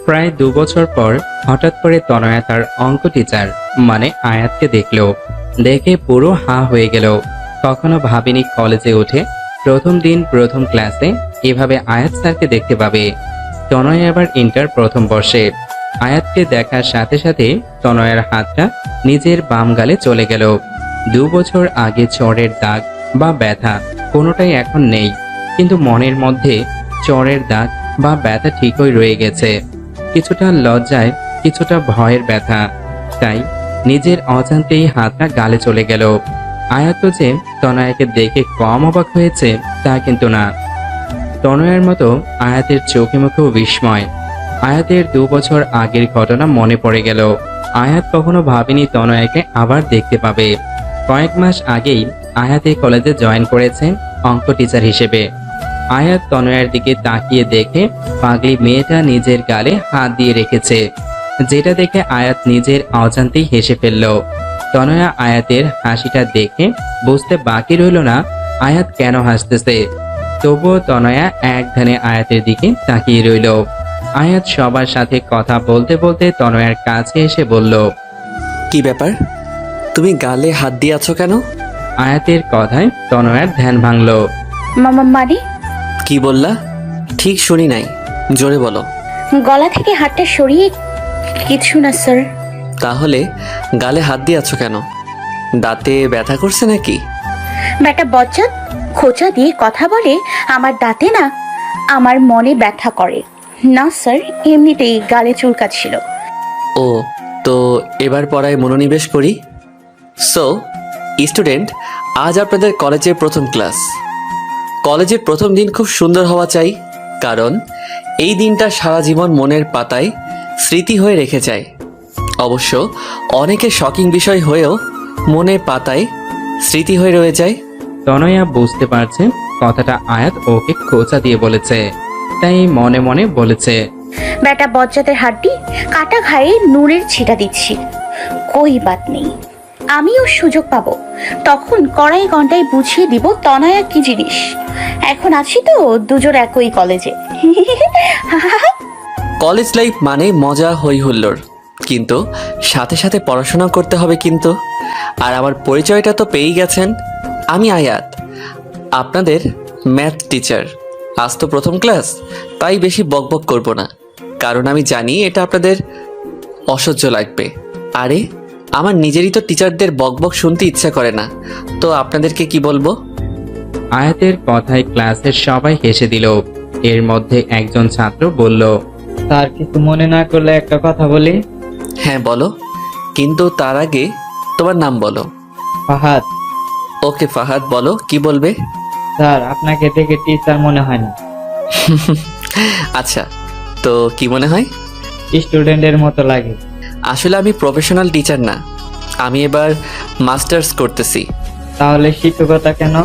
প্রায় 2 বছর পর হঠাৎ করে তনয়া তার অঙ্ক টিচার মানে আয়াতকে দেখল। দেখে পুরো হাঁ হয়ে গেল। কখনো ভাবিনি কলেজে উঠে প্রথম দিন প্রথম ক্লাসে এভাবে আয়াত স্যারকে দেখতে পাবে। তনয়া এবার ইন্টার প্রথম বর্ষে। আয়াতকে দেখার সাথে সাথে তনয়ার হাতটা নিজের বাম গালে চলে গেল। 2 বছর আগে চড়ের দাগ বা ব্যথা কোনোটাই এখন নেই, কিন্তু মনের মধ্যে চড়ের দাগ বা ব্যথা ঠিকই রয়ে গেছে। কিছুটা লজ্জায়, কিছুটা ভয়ের ব্যথা। তাই নিজের অজান্তেই হাতটা গালে চলে গেল। আয়াত যে তনয়াকে দেখে কম অবাক হয়েছে তা কিন্তু না। তনয়ার মতো আয়াতের চোখে মুখেও বিস্ময়। আয়াতের 2 বছর আগের ঘটনা মনে পড়ে গেল। আয়াত কখনো ভাবেনি তনয়াকে আবার দেখতে পাবে। কয়েক মাস আগেই আয়াত এই কলেজে জয়েন করেছে অঙ্ক টিচার হিসেবে। আয়াত তনয়ার দিকে তাকিয়ে দেখে পাগলি মেয়েটা নিজের গালে হাত দিয়ে রেখেছে, যেটা দেখে আয়াত নিজের অজান্তেই হেসে ফেলল। তনয়া আয়াতের হাসিটা দেখে বুঝতে বাকি রইল না আয়াত কেন হাসতেছে। তবুও তনয়া এক ধ্যানে আয়াতের দিকে তাকিয়ে রইল। আয়াত সবার সাথে কথা বলতে বলতে তনয়ার কাছে এসে বলল, কি ব্যাপার, তুমি গালে হাত দিয়ে আছো কেন? আয়াতের কথায় তনয়ার ধ্যান ভাঙল। মামা মানে? কি বললা? ঠিক শুনি নাই, জোরে বলো। গলা থেকে হাতটা সরিয়ে। কিছু না স্যার। তাহলে গালে হাত দিয়ে আছো কেন? দাঁতে ব্যথা করছে নাকি? ব্যাটা বজ্জাত খোঁচা দিয়ে কথা বলে আমার দাঁতে না, আমার মনে ব্যথা করে না স্যার, এমনিতেই গালে চুলকাচ্ছিল। ও, তো এবার পড়ায় মনোনিবেশ করি। সো স্টুডেন্ট, আজ আপনাদের কলেজের প্রথম ক্লাস। কলেজের প্রথম দিন খুব সুন্দর হওয়া চাই, কারণ এই দিনটা সারা জীবন মনের পাতায় স্মৃতি হয়ে রেখে যায়। অবশ্য অনেকে শকিং বিষয় হয়েও মনের পাতায় স্মৃতি হয়ে রয়ে যায়। তনয়া বুঝতে পারছে কথাটা আয়াত ওকে খোঁচা দিয়ে বলেছে, তাই মনে মনে বলেছে, ব্যাটা বজ্জাতের হাড্ডি কাটা ঘায়ে নুনের ছিটা দিচ্ছি। কই বাত নেই, আমিও সুযোগ পাবো, তখন কড়াই ঘন্টায় বুঝিয়ে দিব তনয়া কি জিনিস। এখন আছি তো দুজন একই কলেজে। কলেজ লাইফ মানে মজা হই হুল্লোড়, কিন্তু সাথে সাথে পড়াশোনা করতে হবে কিন্তু। আর আমার পরিচয়টা তো পেয়েই গেছেন, আমি আয়াত, আপনাদের ম্যাথ টিচার। আজ তো প্রথম ক্লাস, তাই বেশি বকবক করব না, কারণ আমি জানি এটা আপনাদের অসহ্য লাগবে। আরে আমার নিজেরই তো টিচারদের বকবক শুনতে ইচ্ছা করে না, তো আপনাদেরকে কি বলবো? আয়াতের কথায় ক্লাসের সবাই হেসে দিল। এর মধ্যে একজন ছাত্র বলল, স্যার কিছু মনে না করলে একটা কথা বলি। হ্যাঁ বলো, কিন্তু তার আগে তোমার নাম বলো। ফাহাদ। ওকে ফাহাদ, বলো কি বলবে। স্যার আপনাকে দেখে টিচার মনে হয় না, আচ্ছা, তো কি মনে হয়? স্টুডেন্টের মতো লাগে। আসলে আমি প্রফেশনাল টিচার না, আমি এবার মাস্টার্স করতেছি। তাহলে শিক্ষকতা কেন?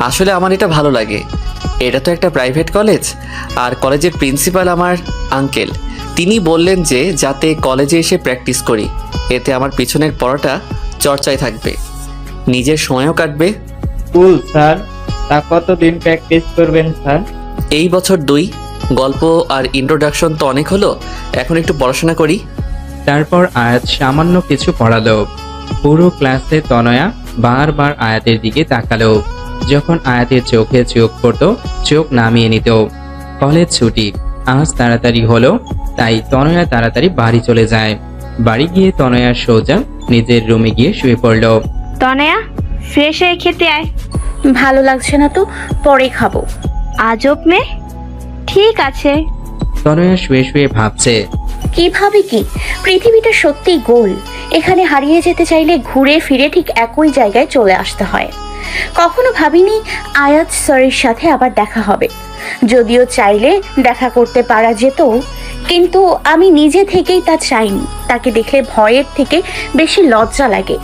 আসলে আমার এটা ভালো লাগে। এটা তো একটা প্রাইভেট কলেজ, আর কলেজের প্রিন্সিপাল আমার আঙ্কেল। তিনি বললেন যে যাতে কলেজে এসে প্র্যাকটিস করি, এতে আমার পিছনের পড়াটা চর্চায় থাকবে, নিজের সময়ও কাটবে। কুল স্যার, তা কতদিন প্র্যাকটিস করবেন স্যার? এই বছর 2, গল্প আর ইন্ট্রোডাকশন তো অনেক হলো, এখন একটু পড়াশোনা করি। তারপর আয়াত সামান্য কিছু পড়ালো। পুরো ক্লাসে তনয়া বারবার আয়াতের দিকে তাকালো। যখন আয়াতের চোখে চোখ পড়তো চোখ নামিয়ে নিত। কলেজ ছুটি, আজ তাড়াতাড়ি হলো, তাই তনয়া তাড়াতাড়ি বাড়ি চলে যায়। বাড়ি গিয়ে তনয়া সোজা নিজের রুমে গিয়ে শুয়ে পড়ল। তনয়া, ফ্রেশ হয়ে খেতে আয়। ভালো লাগছে না তো, পরে খাবো। আজব মেয়ে। ঠিক আছে। তনয়া শুয়ে শুয়ে ভাবছে, কিভাবে কি পৃথিবীটা সত্যি গোল, এখানে হারিয়ে যেতে চাইলে ঘুরে ফিরে ঠিক একই জায়গায় চলে আসতে হয়। কখনো ভাবিনি আয়াত স্যারের সাথে আবার দেখা হবে, যদিও চাইলে দেখা করতে পারা যেত, কিন্তু আমি নিজে থেকেই তা চাইনি। তাকে দেখলে ভয়ের থেকে বেশি লজ্জা লাগে।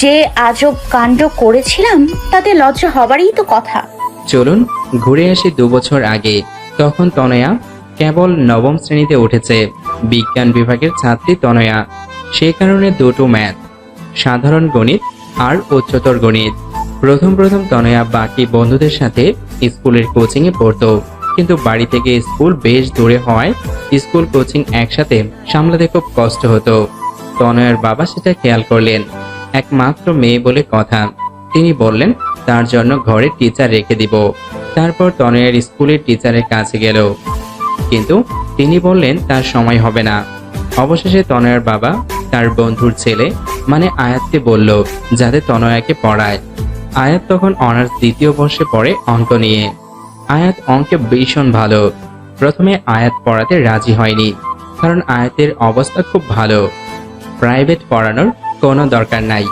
যে আজব কাণ্ড করেছিলাম তাতে লজ্জা হবারই তো কথা। চলুন ঘুরে আসি 2 বছর আগে। তখন তনয়া কেবল নবম শ্রেণীতে উঠেছে। বিজ্ঞান বিভাগের ছাত্রী তনয়া, সে কারণে দুটো ম্যাথ, সাধারণ গণিত আর উচ্চতর গণিত। প্রথম তনয়া বাকি বন্ধুদের সাথে স্কুলের কোচিংয়ে পড়তো, কিন্তু বাড়ি থেকে স্কুল বেশ দূরে হওয়ায় স্কুল কোচিং একসাথে সামলাতে খুব কষ্ট হতো। তনয়ার বাবা সেটা খেয়াল করলেন। একমাত্র মেয়ে বলে কথা, তিনি বললেন তার জন্য ঘরে টিচার রেখে দিব। তারপর তনয়ার স্কুলের টিচারের কাছে গেল, কিন্তু তিনি বললেন তার সময় হবে না। অবশেষে তনয়ার বাবা তার বন্ধুর ছেলে মানে আয়াতকে বলল যাতে তনয়াকে পড়ায়। আয়াত তখন অনার্স দ্বিতীয় বর্ষে পড়ে অঙ্ক নিয়ে। আয়াত অঙ্কে ভীষণ ভালো। প্রথমে আয়াত পড়াতে রাজি হয়নি, কারণ আয়াতের অবস্থা খুব ভালো, প্রাইভেট পড়ানোর কোনো দরকার নাই।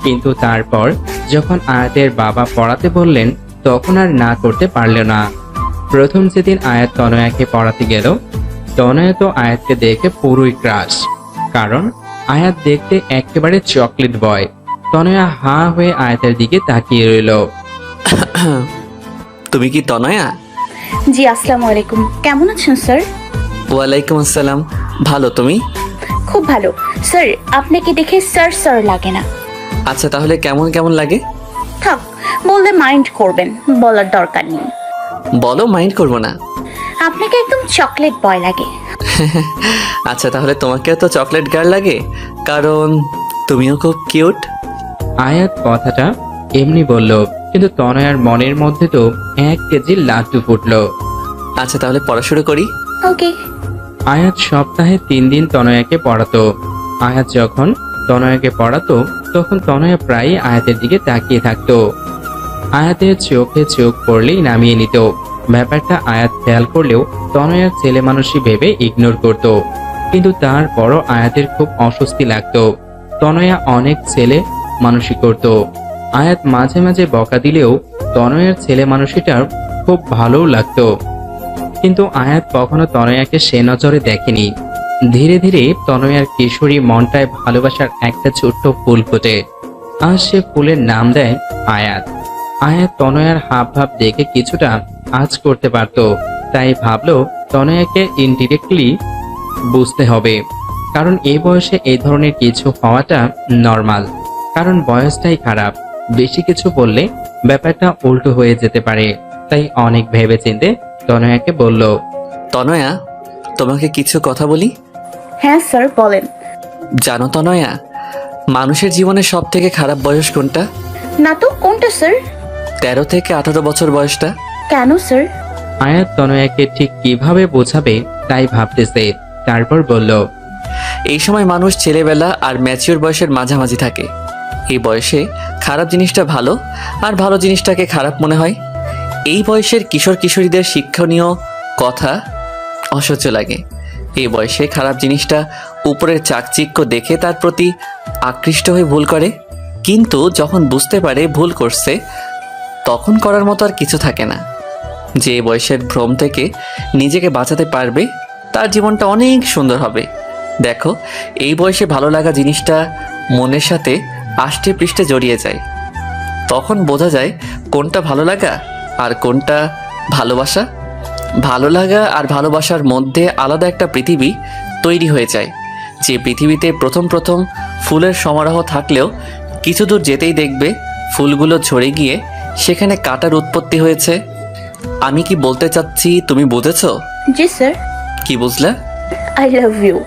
কিন্তু তারপর যখন আয়াতের বাবা পড়াতে বললেন তখন আর না করতে পারল না। প্রথম যেদিন আয়াত তনয়াকে পড়াতে গেল, তনয়া তো আয়াতকে দেখে পুরোই ক্রাশ, কারণ আয়াত দেখতে একেবারে চকলেট বয়। তনয়া হা হয়ে আয়াতের দিকে তাকিয়ে রইল। তুমি কি তনয়া? জি, আসসালামু আলাইকুম। কেমন আছেন স্যার? ওয়ালাইকুম আসসালাম। ভালো, তুমি? খুব ভালো স্যার। আপনাকে দেখে স্যার স্যার লাগে না। আচ্ছা, তাহলে কেমন কেমন লাগে? থাক, বললে মাইন্ড করবেন, বলার দরকার নেই। বলো, মাইন্ড করবো না। আপনাকে একদম চকলেট বয় লাগে। আচ্ছা, তাহলে তোমাকেও তো চকলেট গার্ল লাগে, কারণ তুমিও খুব কিউট। আয়াত কথাটা এমনি বলল, কিন্তু তনয়ার মনের মধ্যে তো 1 কেজি লাড্ডু ফুটলো। আচ্ছা, তাহলে পড়া শুরু করি। ওকে। আয়াত সপ্তাহে 3 দিন তনয়াকে পড়াতো। আয়াত যখন তনয়াকে পড়াতো তখন তনয়া প্রায়ই আয়াতের দিকে তাকিয়ে থাকতো। আয়াতের চোখে চোখ পড়লেই নামিয়ে নিত। ব্যাপারটা আয়াত খেয়াল করলেও তনয়ার ছেলে মানুষই ভেবে ইগনোর করত। কিন্তু তারপরও আয়াতের খুব অস্বস্তি লাগতো। তনয়া অনেক ছেলে মানুষই করত। আয়াত মাঝে মাঝে বকা দিলেও তনয়ার ছেলে মানুষটার খুব ভালোও লাগতো। কিন্তু আয়াত কখনো তনয়াকে সে নজরে দেখেনি। ধীরে ধীরে তনয়ার কিশোরী মনটায় ভালোবাসার একটা ছোট্ট ফুল ফোটে, আর সে ফুলের নাম দেয় আয়াত। আয়াত তনয়ার হাব ভাব দেখে কিছুটা আঁচ করতে পারত, তাই ভাবলো তনয়াকে ইনডিরেক্টলি বুঝতে হবে, কারণ এই বয়সে এই ধরনের কিছু হওয়াটা নর্মাল। কারণ বয়সটাই খারাপ, বেশি কিছু বললে ব্যাপারটা উল্টো হয়ে যেতে পারে। তাই অনেক ভেবেচিন্তে তনয়াকে বলল, তনয়া, তোমাকে কিছু কথা বলি। হ্যাঁ স্যার, বলেন। জানো তনয়া, মানুষের জীবনে সব থেকে খারাপ বয়স কোনটা? না তো, কোনটা স্যার? 13 থেকে 18 বছর বয়সটা। কেন স্যার? আয়াত তনয়াকে ঠিক কিভাবে বোঝাবে তাই ভাবতেছে। তারপর বলল, এই সময় মানুষ ছেলেবেলা আর ম্যাচিওর বয়সের মাঝামাঝি থাকে। এই বয়সে খারাপ জিনিসটা ভালো আর ভালো জিনিসটাকে খারাপ মনে হয়। এই বয়সের কিশোর কিশোরীদের শিক্ষণীয় কথা অসহ্য লাগে। এই বয়সে খারাপ জিনিসটা উপরের চাকচিক্য দেখে তার প্রতি আকৃষ্ট হয়ে ভুল করে, কিন্তু যখন বুঝতে পারে ভুল করছে তখন করার মতো আর কিছু থাকে না। যে বয়সের ভ্রম থেকে নিজেকে বাঁচাতে পারবে তার জীবনটা অনেক সুন্দর হবে। দেখো, এই বয়সে ভালো লাগা জিনিসটা মনের সাথে আষ্টে পৃষ্ঠে জড়িয়ে যায়। তখন বোঝা যায় কোনটা ভালো লাগা আর কোনটা ভালোবাসা। ভালো লাগা আর ভালোবাসার মধ্যে আলাদা একটা পৃথিবী তৈরি হয়ে যায়, যে পৃথিবীতে প্রথম প্রথম ফুলের সমারোহ থাকলেও কিছু দূর যেতেই দেখবে ফুলগুলো ঝরে গিয়ে সেখানে কাঁটার উৎপত্তি হয়েছে। আমি কি বলতে চাচ্ছি তুমি বুঝেছো? জি স্যার। কি বুঝলা? I love you.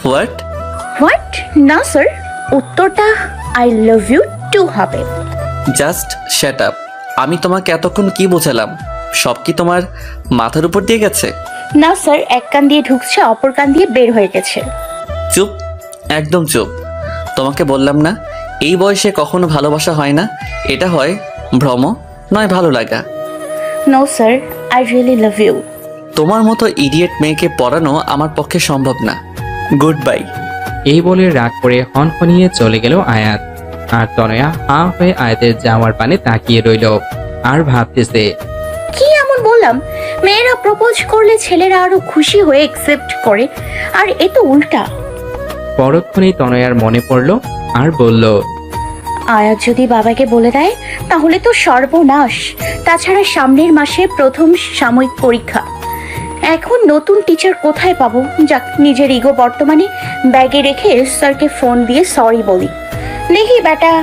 What? What? না স্যার, উত্তরটা আই লাভ ইউ টু হবে। Just shut up. আমি তোমাকে এতক্ষণ কি বোঝালাম সব কি তোমার মাথার উপর দিয়ে গেছে? না স্যার, এক কান দিয়ে ঢুকছে, অপর কান দিয়ে বের হয়ে গেছে। চুপ, একদম চুপ। তোমাকে বললাম না এই বয়সে কখনো ভালোবাসা হয় না, এটা হয় ভ্রম, নয় ভালো লাগা। No sir, I really love you. তোমার মতো ইডিয়েট মেয়েকে পড়ানো আমার পক্ষে সম্ভব না। Good bye. এই বলে রাগ করে হনহনিয়ে চলে গেল আয়াত। আর তনয়া হা হয়ে আয়াতের যাওয়ার পানে তাকিয়ে রইল আর ভাবতেছে, কি এমন বললাম? মেয়েরা প্রপোজ করলে ছেলেরা আরো খুশি হয়ে অ্যাকসেপ্ট করে, আর এ তো উল্টা। পরক্ষণেই তনয়ার মনে পড়ল আর বলল, আয়াত যদি বাবাকে বলে দেয় তাহলে তো সর্বনাশ। তাছাড়া সামনের মাসে প্রথম সাময়িক পরীক্ষা। এখন নতুন টিচার কোথায় পাবো? যাক, নিজের ইগো বর্তমানে ব্যাগে রেখে স্যারকে ফোন দিয়ে সরি বলি, দেখি বেটা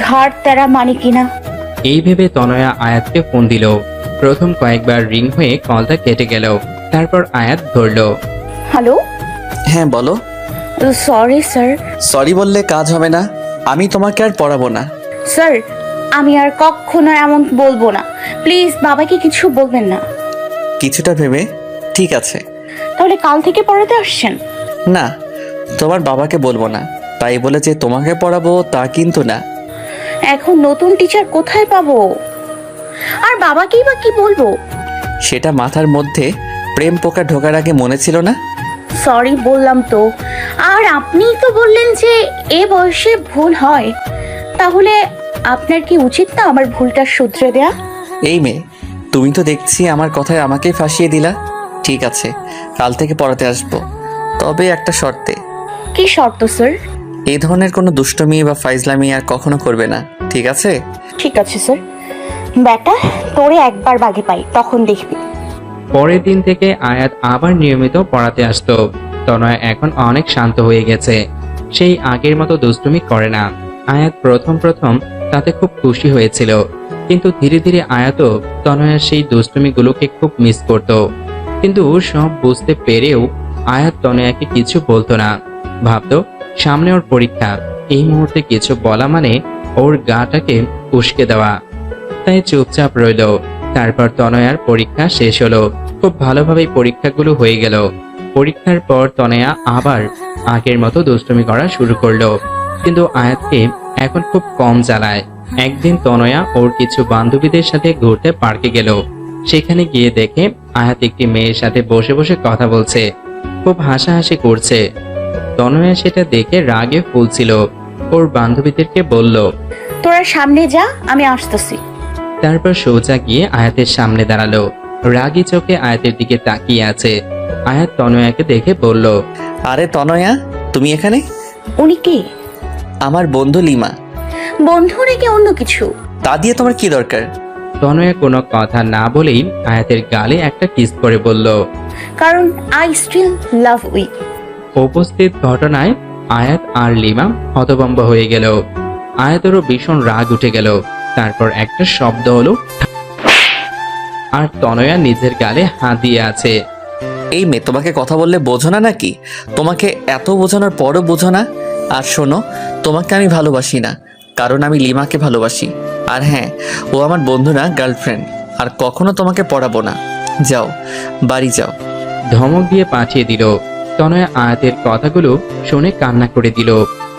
ঘাড় তেরা মানে কিনা। এই ভেবে তনয়া আয়াতকে ফোন দিল। প্রথম কয়েকবার রিং হয়ে কলটা কেটে গেল। তারপর আয়াত ধরলো। হ্যালো। হ্যাঁ বলো। Sorry sir. সরি বললে কাজ হবে না, আমি তোমাকে আর পড়াবো না। স্যার, আমি আর কখনো এমন বলবো না। প্লিজ বাবাকে কিছু বলবেন না। কিছুটা ভেবে ঠিক আছে। তাহলে কাল থেকে পড়াতে আসছেন? না, তোমার বাবাকে বলবো না, তাই বলে যে তোমাকে পড়াবো তা কিন্তু না। এখন নতুন টিচার কোথায় পাবো? আর বাবাকেই বা কি বলবো? সেটা মাথার মধ্যে প্রেম পোকা ঢোকার আগে মনে ছিল না? সরি বললাম তো। আর আপনিই তো বললেন যে এ বয়সে ভুল হয়। তাহলে আপনার কি উচিত না আমার ভুলটা শুধরে দেয়া? এই মেয়ে, তুমি তো দেখছি আমার কথায় আমাকেই ফাঁসিয়ে দিলা। ঠিক আছে, কাল থেকে পড়াতে আসবো, তবে একটা শর্তে। কি শর্ত স্যার? এই ধরনের কোনো দুষ্টমি বা ফাইজলামি আর কখনো করবে না, ঠিক আছে? ঠিক আছে স্যার। বেটা, তোরে একবার বাগে পাই, তখন দেখবি। পরের দিন থেকে আয়াত আবার নিয়মিত পড়াতে আসতো। তনয়া এখন অনেক শান্ত হয়ে গেছে, সেই আগের মতো দুষ্টুমি করে না। আয়াত প্রথম প্রথম তাতে খুব খুশি হয়েছিল, কিন্তু ধীরে ধীরে আয়াতও তনয়ার সেই দুষ্টুমিগুলোকে খুব মিস করত। কিন্তু সব বুঝতে পেরেও আয়াত তনয়াকে কিছু বলতো না। ভাবতো সামনে ওর পরীক্ষা, এই মুহূর্তে কিছু বলা মানে ওর গাটাকে উস্কে দেওয়া। তাই চুপচাপ রইল। তারপর তনয়ার পরীক্ষা শেষ হলো। খুব ভালোভাবেই পরীক্ষাগুলো হয়ে গেল। পরীক্ষার পর তনয়া আবার আগের মতো দুষ্টুমি করা শুরু করলো, কিন্তু আয়াতকে এখন খুব কম জ্বালায়। একদিন তনয়া ওর কিছু বান্ধবীদের সাথে ঘুরতে পার্কে গেল। সেখানে গিয়ে দেখে আয়াত একটি মেয়ের সাথে বসে বসে কথা বলছে, খুব হাসাহাসি করছে। তনয়া সেটা দেখে রাগে ফুলছিল। ওর বান্ধবীদেরকে বলল, তোরা সামনে যা, আমি আসতেছি। তারপর সোজা গিয়ে আয়াতের সামনে দাঁড়ালো। রাগী চোখে আয়াতের দিকে তাকিয়ে আছে। আয়াত তনয়াকে দেখে বলল, আরে তনয়া, তুমি এখানে? উনি কে? আমার বন্ধু লিমা। বন্ধু নাকি অন্য কিছু? তা দিয়ে তোমার কি দরকার? তনয়া কোনো কথা না বলেই আয়াতের গালে একটা কিস করে বলল। কারণ আই স্টিল লাভ উই। উপস্থিত ঘটনায় আয়াত আর লিমা হতভম্ব হয়ে গেল। আয়াতেরও ভীষণ রাগ উঠে গেল। তারপর একটা শব্দ হলো, আর তনয়া নিজের গালে হাত দিয়ে আছে। এই মেয়ে, তোমাকে কথা বললে বোঝো না নাকি? তোমাকে এত বোঝানোর পরও বোঝো না? আর শোনো, তোমাকে আমি ভালোবাসি না, কারণ আমি লিমাকে ভালোবাসি। আর হ্যাঁ, ও আমার বন্ধু না, গার্লফ্রেন্ড। আর কখনো তোমাকে পড়াবো না। যাও, বাড়ি যাও। ধমক দিয়ে পাঠিয়ে দিল। তনয়া আয়াতের কথাগুলো শুনে কান্না করে দিল।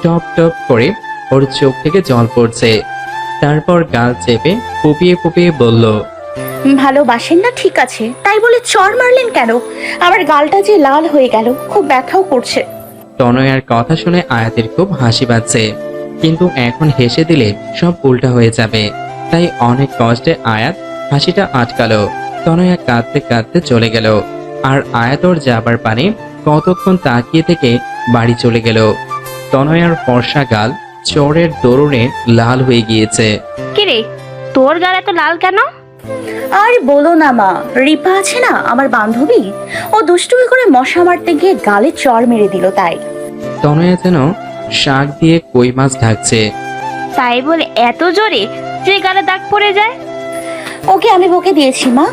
টপ টপ করে ওর চোখ থেকে জল পড়ছে। তারপর গাল চেপে ফুপিয়ে ফুপিয়ে বলল, ভালোবাসেন না ঠিক আছে, তাই বলে চর মারলেন কেন? আমার গালটা যে লাল হয়ে গেল, খুব ব্যথাও করছে। তনয়ার কথা শুনে আয়াতের খুব হাসি পাচ্ছে, কিন্তু এখন হেসে দিলে সব উল্টা হয়ে যাবে। তাই অনেক কষ্টে আয়াত হাসিটা আটকালো। তনয়া কাঁদতে কাঁদতে চলে গেল। আর আয়াত ওর যাবার পানে কতক্ষণ তাকিয়ে থেকে বাড়ি চলে গেল। তনয়ার ফর্সা গাল চোরের দরুনে লাল হয়ে গিয়েছে। কিরে, তোর গাল এত লাল কেন? আর বলো না মা, রিপা আছে না আমার বান্ধবী, ও দুষ্টুমি করে মশা মারতে গিয়ে গালে চর মেরে দিল তাই। তনয়া যেন শাক দিয়ে কই মাছ ঢাকছে। তাই বলে এত জোরে যে গালে দাগ পড়ে যায়? ওকে আমি বকে দিয়েছি মা।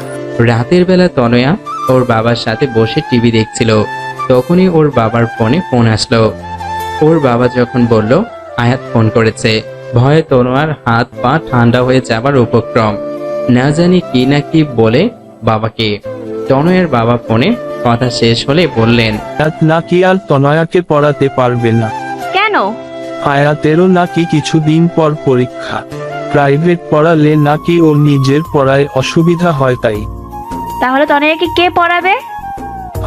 রাতের বেলা তনয়া ওর বাবার সাথে বসে টিভি দেখছিল। তখনই ওর বাবার ফোন আসলো। ওর বাবা যখন বলল আয়াত ফোন করেছে, ভয়ে তনোয়ার হাত পা ঠান্ডা হয়ে যাবার উপক্রম। না জানি কি না কি বলে বাবাকে। তনয়ের বাবা ফোনে কথা শেষ হলে বললেন, আয়াত নাকি আর তনয়াকে পড়াতে পারবে না। কেন? আয়াতেরও নাকি কিছুদিন পর পরীক্ষা। প্রাইভেট পড়ালে নাকি ওর নিজের পড়ায় অসুবিধা হয় তাই। তাহলে তনয়াকে কে পড়াবে?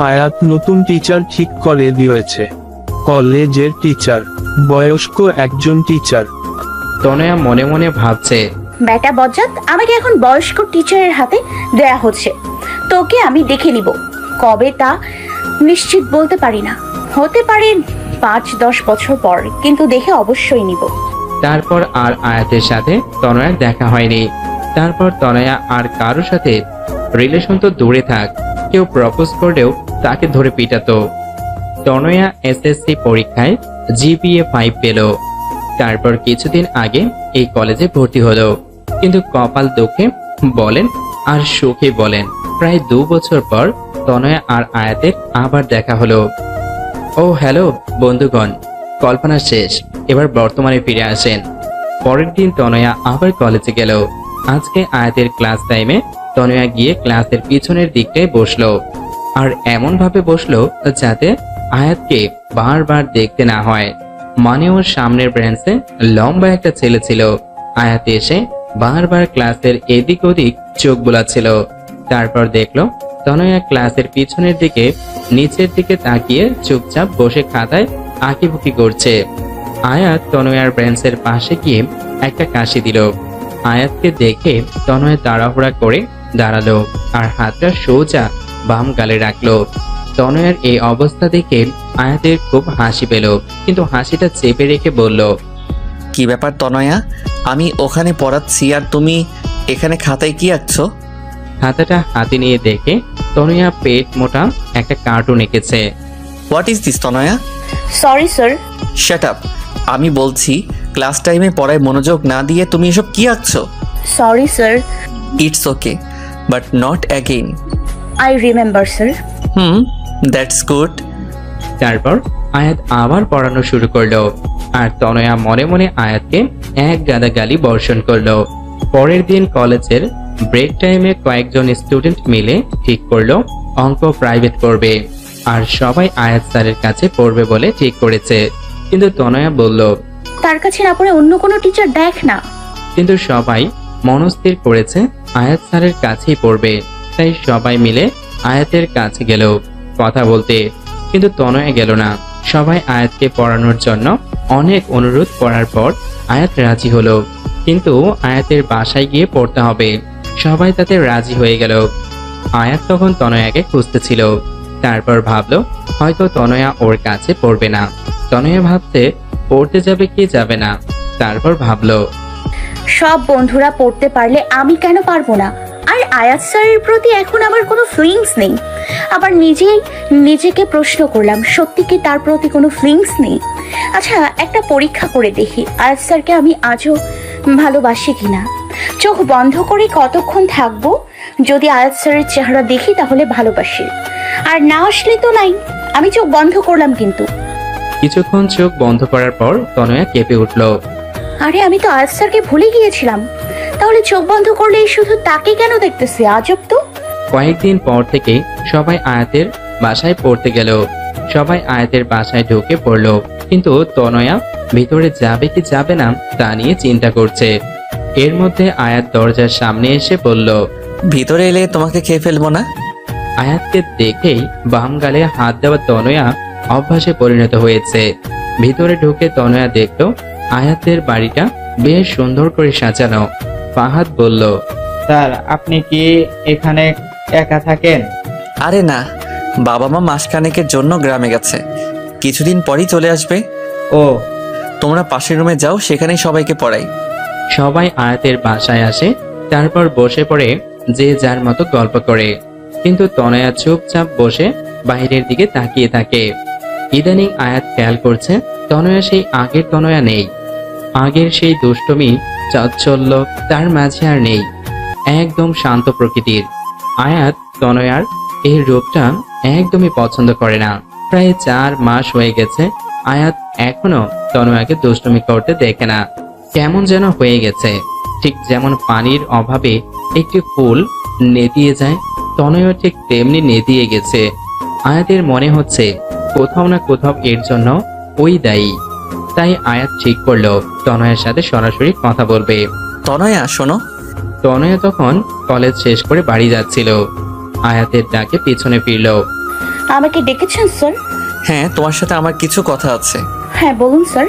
আয়াত নতুন টিচার ঠিক করে দিয়েছে, কলেজের টিচার, বয়স্ক একজন টিচার। তনয়া মনে মনে ভাবছে, বেটা বজ্জাত, আমাকে এখন বয়স্ক টিচারের হাতে দেয়া হচ্ছে। তোকে আমি দেখে নিব, কবে তা নিশ্চিত বলতে পারি না, হতে পারে 5-10 বছর পর, কিন্তু দেখে অবশ্যই নিব। তারপর আর আয়াতের সাথে তনয়ার দেখা হয়নি। তারপর তনয়া আর কারো সাথে রিলেশন তো দূরে থাক, কেউ প্রপোজ করলেও তাকে ধরে পিটাতো। তনয়া এসএসসি পরীক্ষায় জিপিএ 5 পেল। তারপর কিছুদিন আগে এই কলেজে ভর্তি হলো, কিন্তু কপাল দুঃখে বলেন আর সুখে বলেন, প্রায় 2 বছর পর তনয়া আর আয়াতের আবার দেখা হলো। ও হ্যালো বন্ধুগণ, কল্পনা শেষ, এবার বর্তমানে ফিরে আসেন। পরের দিন তনয়া আবার কলেজে গেল। আজকে আয়াতের ক্লাস টাইমে তনয়া গিয়ে ক্লাসের পিছনের দিকটায় বসলো, আর এমন ভাবে বসলো যাতে আয়াতকে বারবার দেখতে না হয়। মানে ওর সামনের ব্রেঞ্চে লম্বা একটা ছেলে ছিল। আয়াত এসে বারবার ক্লাসের এদিক ওদিক চোখ বোলাচ্ছিল। তারপর দেখলো তনয়া ক্লাসের পিছনের দিকে নিচের দিকে তাকিয়ে চুপচাপ বসে খাতায় আঁকিবুকি করছে। আয়াত তনয়ার ব্রেঞ্চের পাশে গিয়ে একটা কাশি দিল। আয়াতকে দেখে তনয়া তাড়াহুড়া করে দাঁড়ালো আর হাতটা সোজা বাম গালে রাখলো। তনয়ার এই অবস্থা দেখে আয়াতের খুব হাসি পেল, কিন্তু হাসিটা চেপে রেখে বলল, কি ব্যাপার তনয়া, আমি ওখানে পড়াচ্ছি আর তুমি এখানে খাতায় কি আঁকছো? খাতাটা হাতে নিয়ে দেখে তনয়া পেট মোটা একটা কার্টুন এঁকেছে। What is this Tanaya? Sorry sir. Shut up, আমি বলছি ক্লাস টাইমে পড়ায় মনোযোগ না দিয়ে তুমি এসব কি আঁকছো? Sorry sir. It's okay, but not again. I remember sir. That's good. তারপর আয়াত আবার পড়ানো শুরু করলো, আর তনয়া মনে মনে আয়াতকে এক গাদা গালি বর্ষণ করলো। পরের দিন কলেজের ব্রেক টাইমে কয়েকজন স্টুডেন্ট মিলে ঠিক করলো অঙ্ক প্রাইভেট করবে, আর সবাই আয়াত স্যারের কাছে পড়বে বলে ঠিক করেছে। কিন্তু তনয়া বলল, তার কাছে না পড়ে অন্য কোনো টিচার দেখ না। কিন্তু সবাই মনস্থির করেছে আয়াত স্যারের কাছেই পড়বে, তাই সবাই মিলে আয়াতের কাছে গেল কথা বলতে। কিন্তু তনয়া গেল না। সবাই আয়াতকে পড়ানোর জন্য অনেক অনুরোধ করার পর আয়াত রাজি হলো, কিন্তু আয়াতের বাসায় গিয়ে পড়তে হবে। সবাই তাতে রাজি হয়ে গেল। আয়াত তখন তনয়াকে খুঁজতেছিল। তারপর ভাবলো হয়তো তনয়া ওর কাছে পড়বে না। তনয়া ভাবতে পড়তে যাবে কি যাবে না। তারপর ভাবলো, সব বন্ধুরা পড়তে পারলে আমি কেন পারবো না? আর আয়াত স্যারের প্রতি এখন আমার কোনো ফিলিংস নেই। আবার নিজেকে প্রশ্ন করলাম, সত্যি কি তার প্রতি কোনো ফিলিংস নেই? আচ্ছা, একটা পরীক্ষা করে দেখি আয়াত স্যারকে আমি আজও ভালোবাসি কিনা। চোখ বন্ধ করে কতক্ষণ থাকবো? যদি আয়াত স্যারের চেহারা দেখি তাহলে ভালোবাসি, আর না আসলে তো নাই। আমি চোখ বন্ধ করলাম কিন্তু। কিছুক্ষণ চোখ বন্ধ করার পর তনয়া কেঁপে উঠল। আরে আমি তো আয়াত স্যারকে ভুলে গিয়েছিলাম। তাহলে চোখ বন্ধ করলেই শুধু তাকে কেন দেখতেছি? আজব তো। কয়েকদিন পর থেকে সবাই আয়াতের বাসায় পড়তে গেল। সবাই আয়াতের বাসায় ঢুকে পড়ল, কিন্তু তনয়া ভিতরে যাবে কি যাবে না তা নিয়ে চিন্তা করছে। এর মধ্যে আয়াত দরজার সামনে এসে বলল, ভিতরে এলে তোমাকে খেয়ে ফেলবো না? আয়াতকে দেখেই বাম গালে হাত দেওয়া তনয়া অভ্যাসে পরিণত হয়েছে। ভিতরে ঢুকে তনয়া দেখল আয়াতের বাড়িটা বেশ সুন্দর করে সাজানো। ফাহাদ বলল, স্যার আপনি কি এখানে একা থাকেন? আরে না, বাবা মা মাসখানেকের জন্য গ্রামে গেছে, কিছুদিন পরই চলে আসবে। ও, তোমরা পাশের রুমে যাও, সেখানেই সবাইকে পড়াই। সবাই আয়াতের বাসায় আসে। তারপর বসে পড়ে যে যার মতো গল্প করে, কিন্তু তনয়া চুপচাপ বসে বাইরের দিকে তাকিয়ে থাকে। ইদানিং আয়াত খেয়াল করছে তনয়া সেই আগের তনয়া নেই। আগের সেই দুষ্টমি চাঞ্চল্য তার মাঝে আর নেই। একদম শান্ত প্রকৃতির। আয়াত তনয়ার এই রূপটা একদমই পছন্দ করে না। প্রায় 4 মাস হয়ে গেছে আয়াত এখনো তনয়াকে দুষ্টুমি করতে দেখে না। কেমন যেন হয়ে গেছে, ঠিক যেমন পানির অভাবে একটি ফুল নেতিয়ে যায়, তনয়া ঠিক তেমনি নেতিয়ে গেছে। আয়াতের মনে হচ্ছে কোথাও না কোথাও এর জন্য ওই দায়ী। তাই আয়াত ঠিক করলো তনয়ের সাথে সরাসরি কথা বলবে। তনয়া শোনো। তনয়া তখন কলেজ শেষ করে বাড়ি যাচ্ছিল। আয়াতের ডাকে পিছনে ফিরল। আমাকে ডেকেছেন স্যার? হ্যাঁ, তোমার সাথে আমার কিছু কথা আছে। হ্যাঁ বলুন স্যার।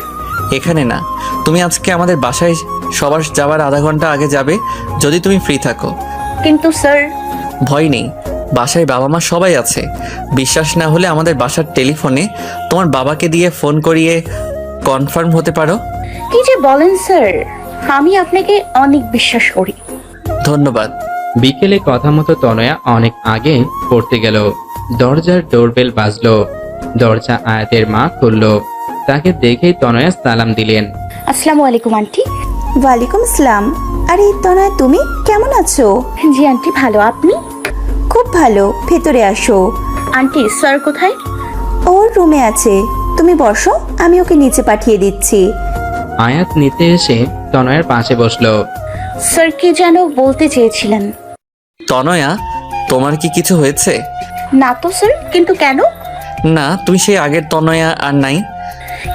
এখানে না, তুমি আজকে আমাদের বাসায় সবার যাওয়ার আধা ঘন্টা আগে যাবে, যদি তুমি ফ্রি থাকো। কিন্তু স্যার। ভয় নেই, বাসায় বাবা মা সবাই আছে। বিশ্বাস না হলে আমাদের বাসার টেলিফোনে তোমার বাবাকে দিয়ে ফোন করিয়ে কনফার্ম হতে পারো। কি যে বলেন স্যার, আমি আপনাকে অনেক বিশ্বাস করি। ধন্যবাদ। বিকেলে কথা মতো তনয়া অনেক আগে পড়তে গেল। দরজার ডোরবেল বাজলো। দরজা আয়াতের মা খুলল। তাকে দেখেই তনয়া সালাম দিলেন। আসসালামু আলাইকুম আন্টি। ওয়ালাইকুম আসসালাম। আরে তনয়, তুমি কেমন আছো? জি আন্টি, ভালো। আপনি? খুব ভালো, ভেতরে আসো। আন্টি, স্যার কোথায়? ওর রুমে আছে, তুমি বসো, আমি ওকে নিচে পাঠিয়ে দিচ্ছি। আয়াত নিতে এসে তনয়ার পাশে বসলো। স্যার কি যেন বলতে চেয়েছিলেন? তনয়া, তোমার কি কিছু হয়েছে? না তো স্যার, কিন্তু কেন? না, তুমি সেই আগের তনয়া আর নাই।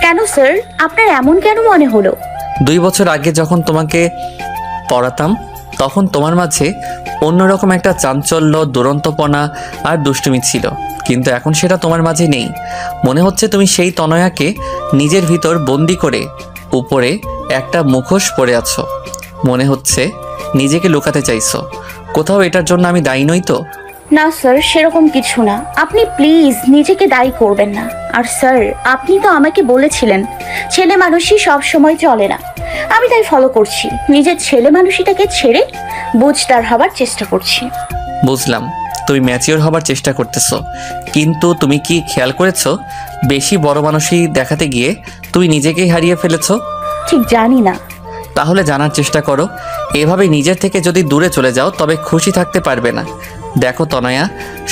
কেন স্যার, আপনার এমন কেন মনে হলো? 2 বছর আগে যখন তোমাকে পড়াতাম তখন তোমার মাঝে অন্যরকম একটা চাঞ্চল্য, দুরন্তপনা আর দুষ্টুমি ছিল, কিন্তু এখন সেটা তোমার মাঝে নেই। মনে হচ্ছে তুমি সেই তনয়াকে নিজের ভিতর বন্দি করে উপরে একটা মুখোশ পরে আছো। মনে হচ্ছে নিজেকে লুকাতে চাইছো কোথাও। এটার জন্য আমি দায়ী নই তো? না স্যার, সেরকম কিছু না। আপনি প্লিজ নিজেকে দায়ী করবেন না। আর স্যার, আপনি তো আমাকে বলেছিলেন ছেলে মানুষই সব সময় চলে না। আমি তাই ফলো করছি, নিজের ছেলে মানুষটাকে ছেড়ে বুঝদার হবার চেষ্টা করছি। বুঝলাম, তুমি ম্যাচিওর হবার চেষ্টা করতেছো, কিন্তু তুমি কি খেয়াল করেছো বেশি বড় মানুষই দেখাতে গিয়ে তুমি নিজেকেই হারিয়ে ফেলেছো? ঠিক জানি না। তাহলে জানার চেষ্টা করো। এভাবে নিজের থেকে যদি দূরে চলে যাও তবে খুশি থাকতে পারবে না। দেখো তনয়া,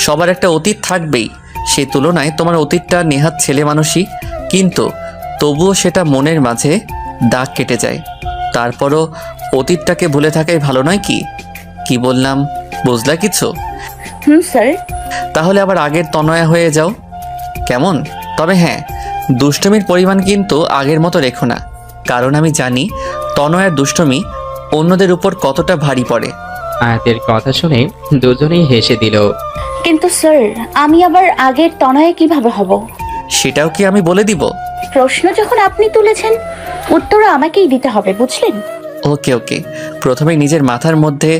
সবার একটা অতীত থাকবেই, সেই তুলনায় তোমার অতীতটা নেহাত ছেলে মানুষই, কিন্তু তবুও সেটা মনের মাঝে দাগ কেটে যায়। তারপরও অতীতটাকে ভুলে থাকাই ভালো নয় কি? কি বললাম, বুঝলা কিছু? স্যার। তাহলে আবার আগের তনয়া হয়ে যাও, কেমন? তবে হ্যাঁ, দুষ্টমির পরিমাণ কিন্তু আগের মতো রেখো না, কারণ আমি জানি তনয়ার দুষ্টমি অন্যদের উপর কতটা ভারী পড়ে। আয়াতের কথা শুনে দুজনেই হেসে দিল। কিন্তু স্যার, আমি আবার আগের তনয়ে কিভাবে হব? সেটাও কি আমি বলে দিব? প্রশ্ন যখন আপনি তুলেছেন, উত্তরও আমাকেই দিতে হবে, বুঝলেন? ওকে ওকে, প্রথমে নিজের মাথার মধ্যে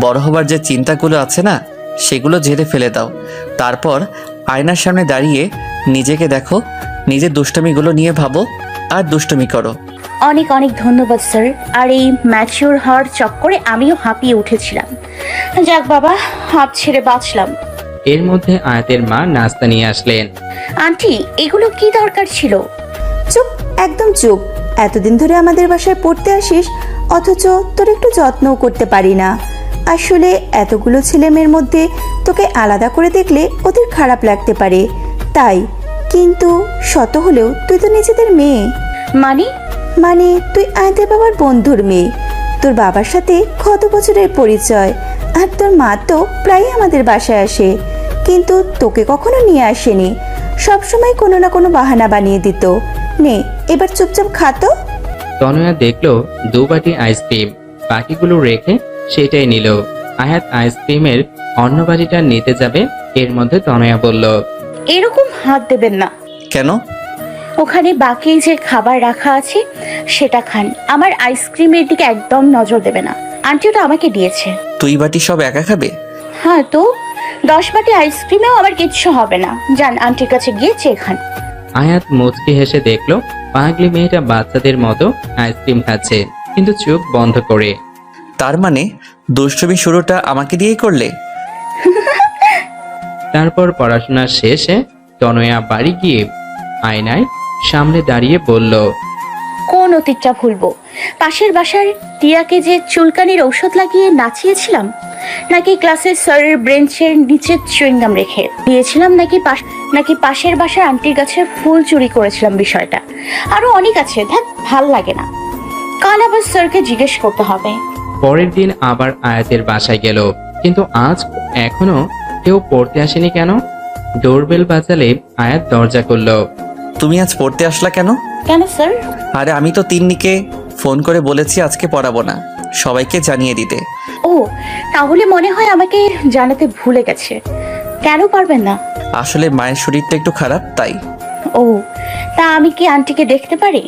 বড় হবার যে চিন্তাগুলো আছে না, সেগুলো ঝেড়ে ফেলে দাও। তারপর আয়নার সামনে দাঁড়িয়ে নিজেকে দেখো, নিজের দুষ্টমিগুলো নিয়ে ভাবো আর দুষ্টমি করো। অনেক অনেক ধন্যবাদ স্যার। আর এই ম্যাচিওর হওয়ার চক্করে আমিও হাঁপিয়ে উঠেছিলাম। যাক বাবা, হাত ছেড়ে বাঁচলাম। এর মধ্যে আয়াতের মা নাস্তা নিয়ে আসলেন। আন্টি, এগুলো কি দরকার ছিল? চুপ, একদম চুপ। এতদিন ধরে আমাদের বাসায় পড়তে আসিস, অথচ তোর একটু যত্নও করতে পারি না। আসলে এতগুলো ছেলে মেয়ের মধ্যে তোকে আলাদা করে দেখলে ওদের খারাপ লাগতে পারে, তাই। কিন্তু শত হলেও তুই তো নিজেদের মেয়ে। মানে? মানে তুই আয়াতের বাবার বন্ধুর মেয়ে। তোর বাবার সাথে কত বছরের পরিচয়, আর তোর মা তো প্রায় আমাদের বাসায় আসে, কিন্তু তোকে কখনো নিয়ে আসেনি। সবসময় কোনো না কোনো বাহানা বানিয়ে দিত। নে, এবার চুপচাপ খাতো। তনয়া দেখলো 2 বাটি আইসক্রিম, বাকিগুলো রেখে সেটাই নিল। আয়াত আইসক্রিমের অন্য বাটিটা নিতে যাবে, এর মধ্যে তনয়া বলল, এরকম হাত দেবেন না। কেন? ওখানে বাকি যে খাবার রাখা আছে সেটা খান, আমার আইসক্রিমের দিকে একদম নজর দেবে না। আন্টি ওটা আমাকে দিয়েছে। তুই বাটি সব একা খাবে? হ্যাঁ তো, 10 বাটি আইসক্রিমেও আবার কিচ্ছু হবে না। যান আন্টির কাছে গিয়ে চেয়ে খান। আয়াত মুচকি হেসে দেখলো পাগলি মেয়েটা বাচ্চাদের মতো আইসক্রিম খাচ্ছে, কিন্তু চোখ বন্ধ করে। তার মানে দুষ্টমি শুরুটা আমাকে দিয়েই করলে? তারপর পড়াশোনা শেষে তনয়া বাড়ি গিয়ে আয়নায় সামনে দাঁড়িয়ে বলল, কোন অতীতটা ভুলবো? পাশের বাসার টিয়াকে যে চুলকানির ঔষধ লাগিয়ে নাচিয়েছিলাম, নাকি ক্লাসের স্যারের ব্রেঞ্চের নিচে চুইংগাম রেখে দিয়েছিলাম, নাকি পাশের বাসার আন্টির কাছে ফুল চুরি করেছিলাম, বিষয়টা আরো অনেক আছে। ধ্যাত, ভাল লাগে না। কাল আবার স্যারকে জিজ্ঞেস করতে হবে। পরের দিন আবার আয়াতের বাসায় গেল, কিন্তু আজ এখনো কেউ পড়তে আসেনি কেন? ডোরবেল বাজালে আয়াত দরজা খুলল। তুমি আজ পড়তে আসলা কেন? কেন স্যার? আরে আমি তো তিন্নিকে ফোন করে বলেছি আজকে পড়াবো না, সবাইকে জানিয়ে দিতে। ও, তাহলে মনে হয় আমাকে জানাতে ভুলে গেছে। কেন পারবেন না? আসলে মায়ের শরীরটা একটু খারাপ, তাই। ও, তা আমি কি আন্টিকে দেখতে পারি?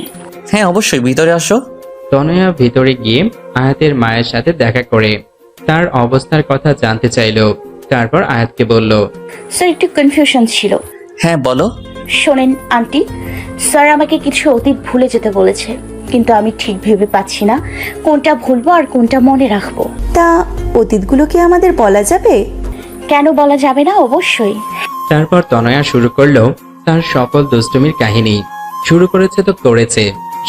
হ্যাঁ অবশ্যই, ভিতরে আসো। তনয়া ভিতরে গিয়ে আয়াতের মায়ের সাথে দেখা করে তার অবস্থার কথা জানতে চাইল। তারপর আয়াতকে বলল, স্যার, একটু কনফিউশন ছিল। হ্যাঁ বলো। শোনেন আন্টি, স্যার আমাকে কিছু অতীত ভুলে যেতে বলেছে, কিন্তু আমি ঠিক ভেবে পাচ্ছি না কোনটা ভুলবো আর কোনটা মনে রাখবো। তা অতীতগুলো কি আমাদের বলা যাবে? কেন বলা যাবে না? অবশ্যই। তারপর তনয়া শুরু করলো তার সকল দুষ্টুমির কাহিনী। শুরু করেছে তো করেছে,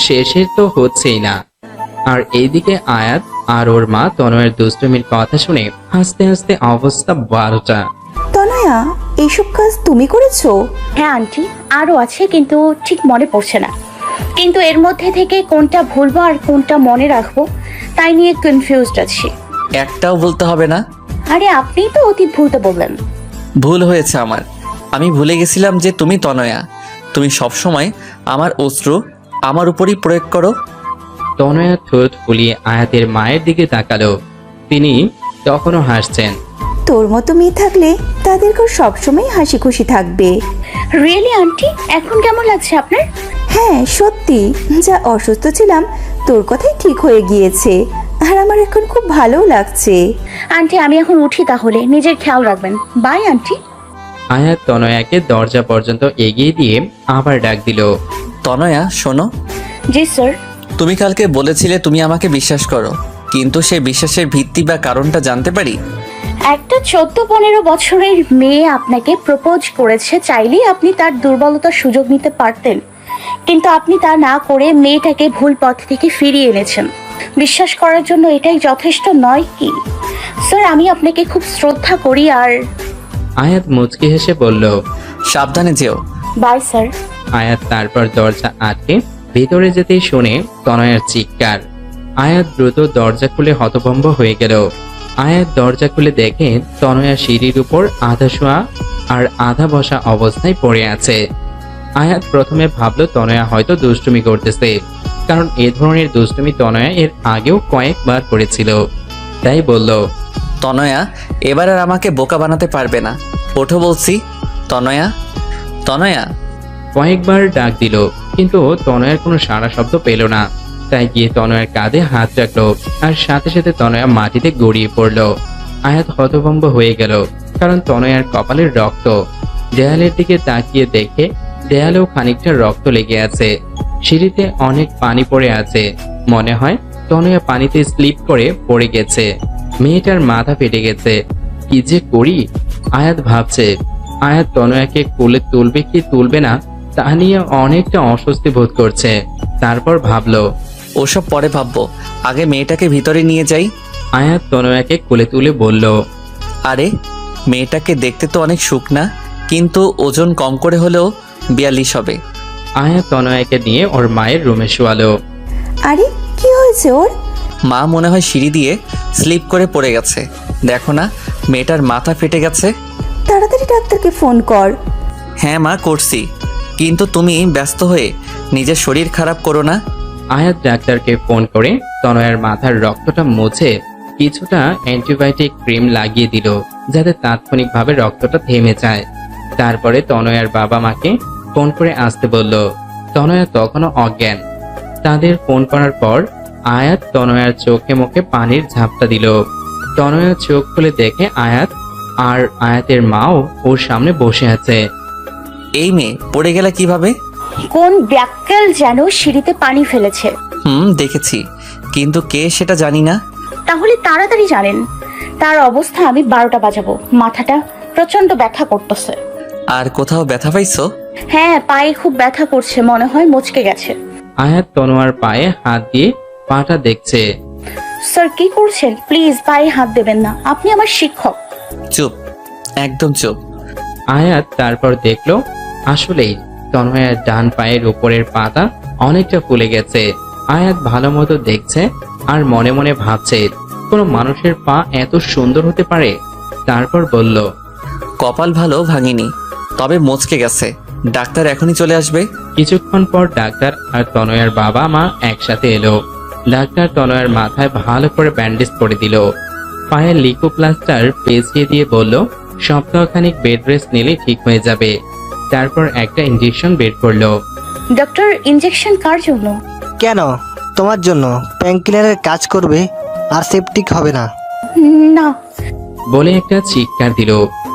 শেষের তো হচ্ছেই না। আর এইদিকে আয়াত আর ওর মা তনয়ের দুষ্টুমির কথা শুনে হাসতে হাসতে অবস্থা 12টা। তনয়া এইসব কাজ তুমি করেছো? হ্যাঁ আন্টি, আরও আছে কিন্তু ঠিক মনে পড়ছে না। কিন্তু এর মধ্যে থেকে কোনটা ভুলবো আর কোনটা মনে রাখবো তাই নিয়ে কনফিউজড আছি। একটাও বলতে হবে না। আরে আপনিই তো অতীত ভুলতে বললেন। ভুল হয়েছে আমার। আমি ভুলে গেছিলাম যে তুমি তনয়া। তুমি সবসময় আমার অশ্রু আমার উপরই প্রয়োগ করো। তনয়া ঠোঁট ফুলিয়ে আয়াতের মায়ের দিকে তাকালো। তিনি তখনও হাসছেন। তোর মতো মেয়ে থাকলে তাদের ঘর সবসময় হাসি খুশি থাকবে। রিয়েলি আন্টি, এখন কেমন লাগছে আপনার? হ্যাঁ সত্যি, যা অসুস্থ ছিলাম তোর কথাই ঠিক হয়ে গিয়েছে, আর আমার এখন খুব ভালোও লাগছে। আন্টি আমি এখন উঠি, তাহলে নিজের খেয়াল রাখবেন। By aunty. আয়াত তনয়াকে দরজা পর্যন্ত এগিয়ে দিয়ে আবার ডাক দিল। তনয়া শোনো, জি স্যার। তুমি কালকে বলেছিলে তুমি আমাকে বিশ্বাস করো, কিন্তু সেই বিশ্বাসের ভিত্তি বা কারণটা জানতে পারি? একটা 14-15 বছরের মেয়ে আপনাকে প্রপোজ করেছে, চাইলেই আপনি তার দুর্বলতার সুযোগ নিতে পারতেন, কিন্তু আপনি তা না করে মেয়েটাকে ভুল পথ থেকে ফিরিয়ে এনেছেন। বিশ্বাস করার জন্য এটাই যথেষ্ট নয় কি? স্যার আমি আপনাকে খুব শ্রদ্ধা করি। আর আয়াত মুচকি হেসে বলল। সাবধানে যেও। Bye sir. আয়াত তারপর দরজা আটকে ভিতরে যেতেই শুনে তনয়ার চিৎকার। আয়াত দ্রুত দরজা খুলে হতভম্ব হয়ে গেল। আয়াত দরজা খুলে দেখে তনয়া সিঁড়ির উপর আধা শোয়া আর আধা বসা অবস্থায় পড়ে আছে। আয়াত প্রথমে ভাবল তনয়া হয়তো দুষ্টুমি করতেছে, কারণ এ ধরনের দুষ্টুমি তনয়া এর আগেও কয়েকবার করেছিল। তাই বলল, তনয়া এবার আর আমাকে বোকা বানাতে পারবে না। ওঠো বলছি। তনয়া, তনয়া। কয়েকবার ডাক দিল, কিন্তু তনয়ার কোনো সাড়া শব্দ পেল না। তাই গিয়ে তনয়ার কাঁধে হাত রাখলো, আর সাথে সাথে তনয়া মাটিতে গড়িয়ে পড়ল। আয়াত হতভম্ব হয়ে গেল, কারণ তনয়ার কপালের রক্ত। দেয়ালের দিকে তাকিয়ে দেখে দেয়ালেও খানিকটা রক্ত লেগে আছে। সিঁড়িতে অনেক পানি পড়ে আছে। মনে হয় তনয়া পানিতে স্লিপ করে পড়ে গেছে। মেয়েটার মাথা ফেটে গেছে। কি যে করি আয়াত ভাবছে। আয়াত তনয়াকে কোলে তুলবে কি তুলবে না তা নিয়ে অনেকটা অস্বস্তি বোধ করছে। তারপর ভাবলো, ওসব পরে ভাববো, আগে মেয়েটাকে ভিতরে নিয়ে যাই। আয়াত তনয়াকে কোলে তুলে বলল, আরে মেয়েটাকে দেখতে তো অনেক শুকনা, কিন্তু ওজন কম করে হলেও 42 হবে। আয়াত তনয়াকে নিয়ে ওর মায়ের রুমে শোয়ালো। আরে কি হয়েছে ওর? মা মনে হয় সিঁড়ি দিয়ে স্লিপ করে পড়ে গেছে। দেখো না, মেয়েটার মাথা ফেটে গেছে। তাড়াতাড়ি ডাক্তারকে ফোন কর। হ্যাঁ মা, করছি, কিন্তু তুমি ব্যস্ত হয়ে নিজের শরীর খারাপ করো না। আয়াত ডাক্তারকে ফোন করে তনয়ার মাথার রক্তটা মুছে কিছুটা অ্যান্টিবায়োটিক ক্রিম লাগিয়ে দিল, যাতে তাৎক্ষণিকভাবে রক্তটা থেমে যায়। তারপরে তনয়ার বাবা মাকে ফোন করে আসতে বলল। তনয়া তখনও অজ্ঞান। তাদের ফোন করার পর আয়াত তনয়ার চোখে মুখে পানির ঝাপটা দিল। তনয়া চোখ খুলে দেখে আয়াত আর আয়াতের মাও ওর সামনে বসে আছে। এই মেয়ে পড়ে গেলে কিভাবে? কোন ব্যাককেল যেন সিঁড়িতে পানি ফেলেছে। দেখেছি, কিন্তু কে সেটা জানি না। তাহলে তাড়াতাড়ি জানেন। তার অবস্থা আমি 12টা বাজাবো। মাথাটা প্রচন্ড ব্যথা করতেছে। আর কোথাও ব্যথা পাইছো? হ্যাঁ, পায়ে খুব ব্যথা করছে, মনে হয় মচকে গেছে। আয়াত তনোয়ার পায়ে হাত দিয়ে পাটা দেখছে। স্যার কি করছেন? প্লিজ পায়ে হাত দেবেন না, আপনি আমার শিক্ষক। চুপ, একদম চুপ। আয়াত তারপর দেখলো আসলেই তন্ময়ের ডান পায়ের উপরের পাতা অনেকটা ফুলে গেছে। আয়াত ভালো মতো দেখছে আর মনে মনে ভাবছে কোনো মানুষের পা এত সুন্দর হতে পারে। তারপর বলল, কপাল ভালো ভাঙিনি, তবে মচকে গেছে। ডাক্তার এখনই চলে আসবে। কিছুক্ষণ পর ডাক্তার আর তনয়ার বাবা মা একসাথে এলো। ডাক্তার তনয়ার মাথায় ভালো করে ব্যান্ডেজ করে দিল। পায়ের লিকো প্লাস্টার পেঁচিয়ে দিয়ে বলল, সপ্তাহখানিক বেড রেস্ট নিলে ঠিক হয়ে যাবে। তারপর একটা ইনজেকশন বের করলো। ডক্টর, ইনজেকশন কার জন্য? কেন? তোমার জন্য। পেইনকিলারের কাজ করবে আর সেপটিক হবে না। না। বলে একটা চিৎকার দিল।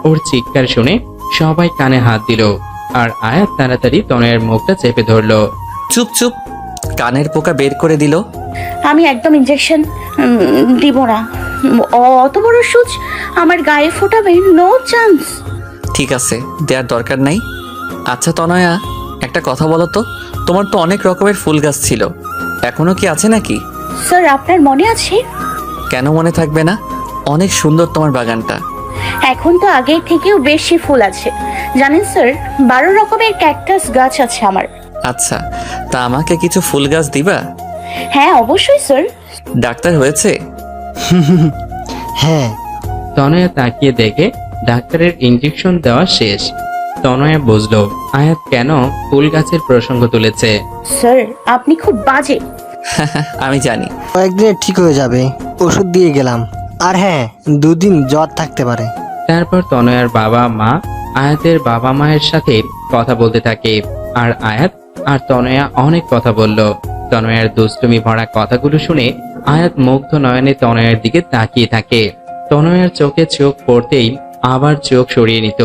ওর চিৎকার শুনে সবাই কানে হাত দিল আর আয়াত তাড়াতাড়ি তনয়ের মুখটা চেপে ধরলো। চুপ চুপ, কানের পোকা বের করে দিল। আমি একদম ইনজেকশন দিব না। অত বড় সুচ আমার গায়ে ফোটাবে? No chance. ঠিক আছে, দেওয়ার দরকার নাই। আচ্ছা তনয়া, একটা কথা বলো তো, তোমার তো অনেক রকমের ফুল গাছ ছিল, এখনো কি আছে নাকি? স্যার আপনার মনে আছে? কেন মনে থাকবে না? অনেক সুন্দর তোমার বাগানটা। এখন তো আগের থেকেও বেশি ফুল আছে। জানেন স্যার, 12 রকমের ক্যাকটাস গাছ আছে আমার। আচ্ছা, তা আমাকে কিছু ফুল গাছ দিবা? হ্যাঁ অবশ্যই স্যার। ডাক্তার হয়েছে? হ্যাঁ। তনয়া তাকিয়ে দেখে ডাক্তারের ইঞ্জেকশন দেওয়া শেষ। তনয়া বুঝলো আয়াত কেন ফুল গাছের প্রসঙ্গ তুলেছে। স্যার আপনি খুব বাজে। আমি জানি। কয়েকদিনে ঠিক হয়ে যাবে, ওষুধ দিয়ে গেলাম। আর হ্যাঁ, 2 দিন জ্বর থাকতে পারে। তারপর তনয়ার বাবা মা আয়াতের বাবা মায়ের সাথে কথা বলতে থাকে, আর আয়াত আর তনয়া অনেক কথা বলল। তনয়ার দুষ্টুমি ভরা কথাগুলো শুনে আয়াত মুগ্ধ নয়নে তনয়ার দিকে তাকিয়ে থাকে। তনয়ার চোখে চোখ পড়তেই আবার চোখ সরিয়ে নিত।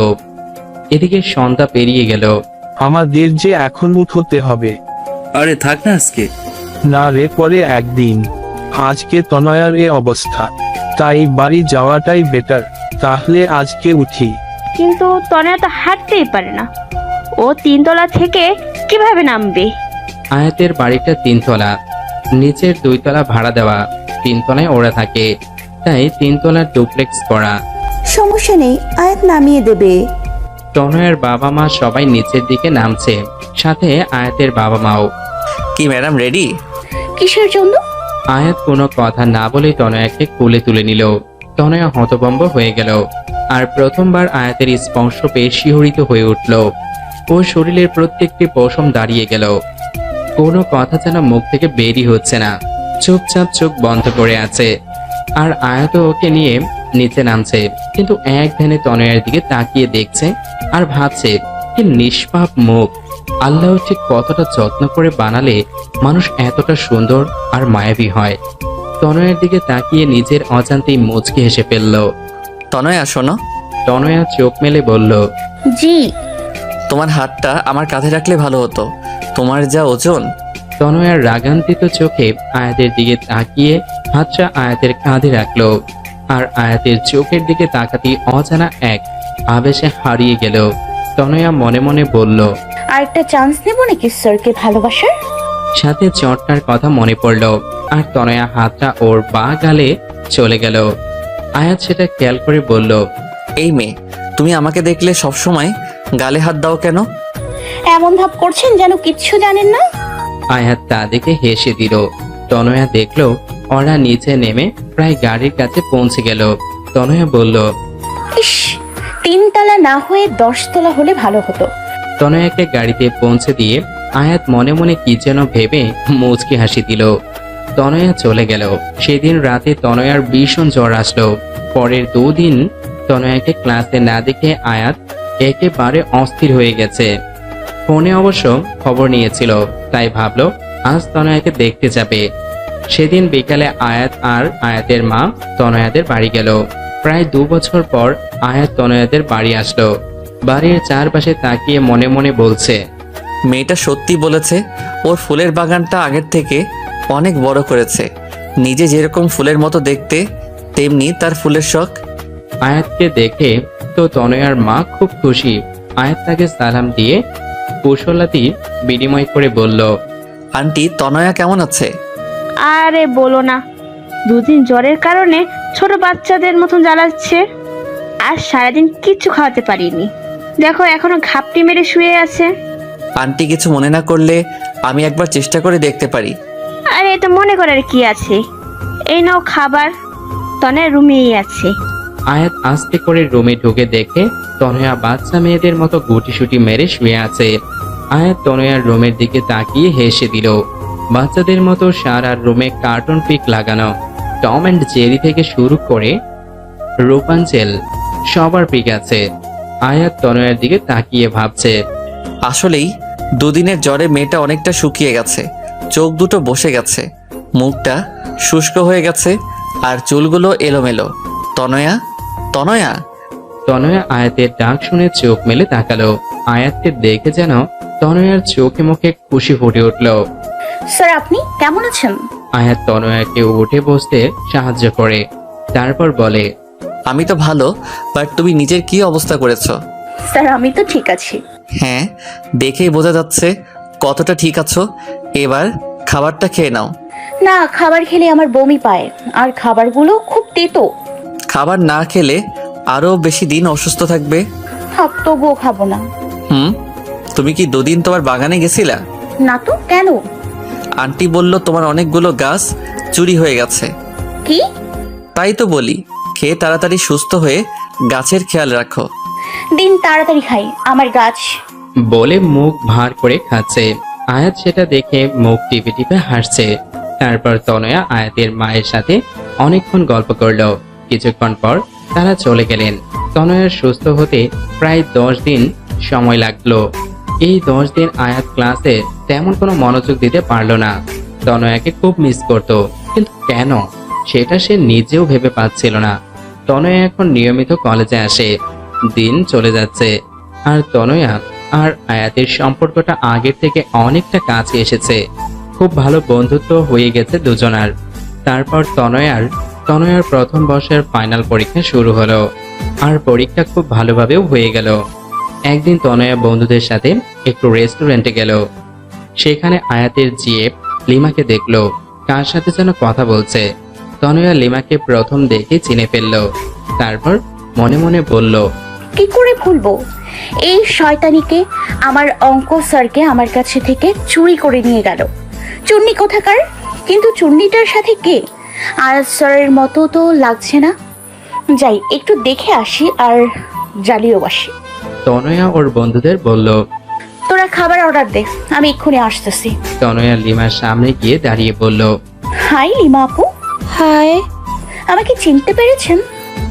এদিকে সন্ধ্যা পেরিয়ে গেল। আমাদের যে এখন উঠতে হবে। আরে থাক না আজকে। না রে, পরে একদিন। আজকে তনয়ার এ অবস্থা, তাই বাড়ি যাওয়াটাই বেটার। তাহলে আজকে উঠি। কিন্তু তনয়া তো হাঁটতেই পারে না, ও 3 তলা থেকে কিভাবে নামবে? আয়াতের বাড়িটা 3 তলা, নিচের 2 তলা ভাড়া দেওয়া, 3 তলায় ওরা থাকে, তাই 3 তলার ডুপ্লেক্স করা। সমস্যা নেই, আয়াত নামিয়ে দেবে। তনয়ের বাবা মা সবাই নিচের দিকে নামছে, সাথে আয়াতের বাবা মাও। কি ম্যাডাম রেডি? কিসের জন্য? আয়াত কোনো কথা না বলে তনয়াকে কোলে তুলে নিল। তনয়া হতভম্ব হয়ে গেল, আর প্রথমবার আয়াতের স্পর্শ পেয়ে শিহরিত হয়ে উঠল। ওর শরীরের প্রত্যেকটি পশম দাঁড়িয়ে গেল। কোনো কথা যেন মুখ থেকে বেরই হচ্ছে না, চুপচাপ চোখ বন্ধ করে আছে। আর আয়াত ওকে নিয়ে নিচে নামছে, কিন্তু এক ধ্যানে তনয়ার দিকে তাকিয়ে দেখছে আর ভাবছে কি নিষ্পাপ মুখ। আল্লাহ ঠিক কতটা যত্ন করে বানালে মানুষ এতটা সুন্দর আর মায়াবী হয়। তনয়ার দিকে তাকিয়ে নিজের অজান্তেই মুচকি হেসে ফেলল। তনয়া শোনো। তনয়া চোখ মেলে বলল, জি। তোমার হাতটা আমার কাঁধে রাখলে ভালো হতো, তোমার যা ওজন। তনয়ার রাগান্বিত চোখে আয়াতের দিকে তাকিয়ে হাতটা আয়াতের কাঁধে রাখলো, আর আয়াতের চোখের দিকে তাকাতেই অজানা এক আবেশে হারিয়ে গেল। তনয়া মনে মনে বলল, আর একটা চান্স নেব নাকি স্যারকে ভালোবাসার? সাথে চটটার কথা মনে পড়ল, আর তনয়া হাতটা ওর বা গালে চলে গেল। আয়াত সেটা খেয়াল করে বলল, এই মেয়ে, তুমি আমাকে দেখলে সবসময় গালে হাত দাও কেন? এমন ভাব করছেন যেন কিচ্ছু জানেন না। আয়াত তা দেখে হেসে দিল। তনয়া দেখলো ওরা নিচে নেমে প্রায় গাড়ির কাছে পৌঁছে গেল। তনয়া বলল, ইস, 3 তলা না হয়ে 10 তলা হলে ভালো হতো। তনয়াকে গাড়িতে পৌঁছে দিয়ে আয়াত মনে মনে কি যেন ভেবে মুচকি হাসি দিল। তনয়া চলে গেল। সেদিন রাতে তনয়ার ভীষণ জ্বর আসলো। পরের 2 দিন তনয়াকে ক্লাসে না দেখে আয়াত একেবারে অস্থির হয়ে গেছে। ফোনে অবশ্য খবর নিয়েছিল, তাই ভাবলো আজ তনয়াকে দেখতে যাবে। সেদিন বিকালে আয়াত আর আয়াতের মা তনয়াদের বাড়ি গেল। প্রায় 2 বছর পর আয়াত তনয়াদের বাড়ি আসলো। বাড়ির চারপাশে তাকিয়ে মনে মনে বলছে, মেয়েটা সত্যি বলেছে, ওর ফুলের বাগানটা আগের থেকে অনেক বড় করেছে। নিজে যেরকম ফুলের মতো দেখতে, তেমনি তার ফুলের শখ। আয়াতকে দেখে তো তনয়ার মা খুব খুশি। আয়াত তাকে সালাম দিয়ে কুশলাতি বিনিময় করে বলল, আন্টি, তনয়া কেমন আছে? আরে বলো না, 2 দিন জ্বরের কারণে ছোট বাচ্চাদের মতন জ্বালাচ্ছে। আর সারাদিন কিচ্ছু খাওয়াতে পারিনি, দেখো এখনো ঘাপটি মেরে শুয়ে আছে। আন্টি কিছু মনে না করলে আমি একবার চেষ্টা করে দেখতে পারি। আরে এটা মনে করার কি আছে, এই নাও খাবার, তনয়া রুমেই আছে। আয়াত আস্তে করে রুমে ঢুকে দেখে তনয়া বাচ্চা মেয়েদের মতো গুটিসুটি মেরে শুয়ে আছে। আয়াত তনয়ার রুমের দিকে তাকিয়ে হেসে দিল। বাচ্চাদের মতো সারা রুমে কার্টুন পিক লাগানো, টম অ্যান্ড জেরি থেকে শুরু করে রূপাঞ্চল সবার পিক আছে। আয়াত তনয়ার দিকে তাকিয়ে ভাবছে, আসলেই 2 দিনের জ্বরে মেয়েটা অনেকটা শুকিয়ে গেছে, চোখ দুটো বসে গেছে, মুখটা শুষ্ক হয়ে গেছে, আর চুলগুলো এলোমেলো। তনয়া, তনয়া। তনয়া আয়াতের ডাক শুনে চোখ মেলে তাকালো। আয়াতকে দেখে যেন তনয়ার চোখে মুখে খুশি ফুটে উঠল। স্যার আপনি কেমন আছেন? আয়াত তনয়াকে উঠে বসতে সাহায্য করে, তারপর বলে, আমি তো ভালো, বাট তুমি নিজের কি অবস্থা করেছো? স্যার আমি তো ঠিক আছি। হ্যাঁ, দেখেই বোঝা যাচ্ছে কতটা ঠিক আছো। এবার খাবারটা খেয়ে নাও। না, খাবার খেলে আমার বমি পায়, আর খাবারগুলো খুব তেতো। খাবার না খেলে আরো বেশি দিন অসুস্থ থাকবে। থাক, তবুও খাবো না। তুমি কি দুদিন তোমার বাগানে গেছিলা? না তো, কেন? আন্টি বলল তোমার অনেকগুলো গাছ চুরি হয়ে গেছে। কি? তাই তো বলি, খেয়ে তাড়াতাড়ি সুস্থ হয়ে গাছের খেয়াল রাখো। দিন তাড়াতাড়ি খাই, আমার গাছ। বলে মুখ ভার করে খাচ্ছে। আয়াত সেটা দেখে মুখ টিপে টিপে হাসছে। তারপর তনয়া আয়াতের মায়ের সাথে অনেকক্ষণ গল্প করলো। কিছুক্ষণ পর তারা চলে গেলেন। তনয়ার সুস্থ হতে প্রায় 10 দিন সময় লাগলো। এই 10 দিন আয়াত ক্লাসে তেমন কোনো মনোযোগ দিতে পারলো না। তনয়াকে খুব মিস করত, কিন্তু কেন সেটা সে নিজেও ভেবে পাচ্ছিল না। তনয়া এখন নিয়মিত কলেজে আসে। দিন চলে যাচ্ছে আর তনয়া আর আয়াতের সম্পর্কটা আগের থেকে অনেকটা কাছে এসেছে। খুব ভালো বন্ধুত্ব হয়ে গেছে দুজনার। তারপর তনয়ার প্রথম বর্ষের ফাইনাল পরীক্ষা শুরু হলো, আর পরীক্ষা খুব ভালোভাবেও হয়ে গেল। একদিন তনয়া বন্ধুদের সাথে একটু রেস্টুরেন্টে গেল। সেখানে আয়াতের জিএফ লিমাকে দেখলো, কার সাথে যেন কথা বলছে। তনয়া লিমাকে প্রথম দেখে চিনে ফেললো। তারপর মনে মনে বলল, কি করে ভুলবো এই শয়তানিকে? আমার অঙ্ক স্যারকে আমার কাছে থেকে চুরি করে নিয়ে গেল। চুন্নি কোথাকার? কিন্তু চুন্নিটার সাথে কে? আয়াত স্যারের মতো তো লাগছে না। যাই, একটু দেখে আসি আর জ্বালিয়েও আসি। তনয়া ওর বন্ধুদের বলল। তোরা খাবার অর্ডার দে, আমি এক্ষুনি আসতেছি। তনয়া লিমার সামনে গিয়ে দাঁড়িয়ে বলল, হাই লিমা আপু। হাই। আমাকে চিনতে পেরেছেন?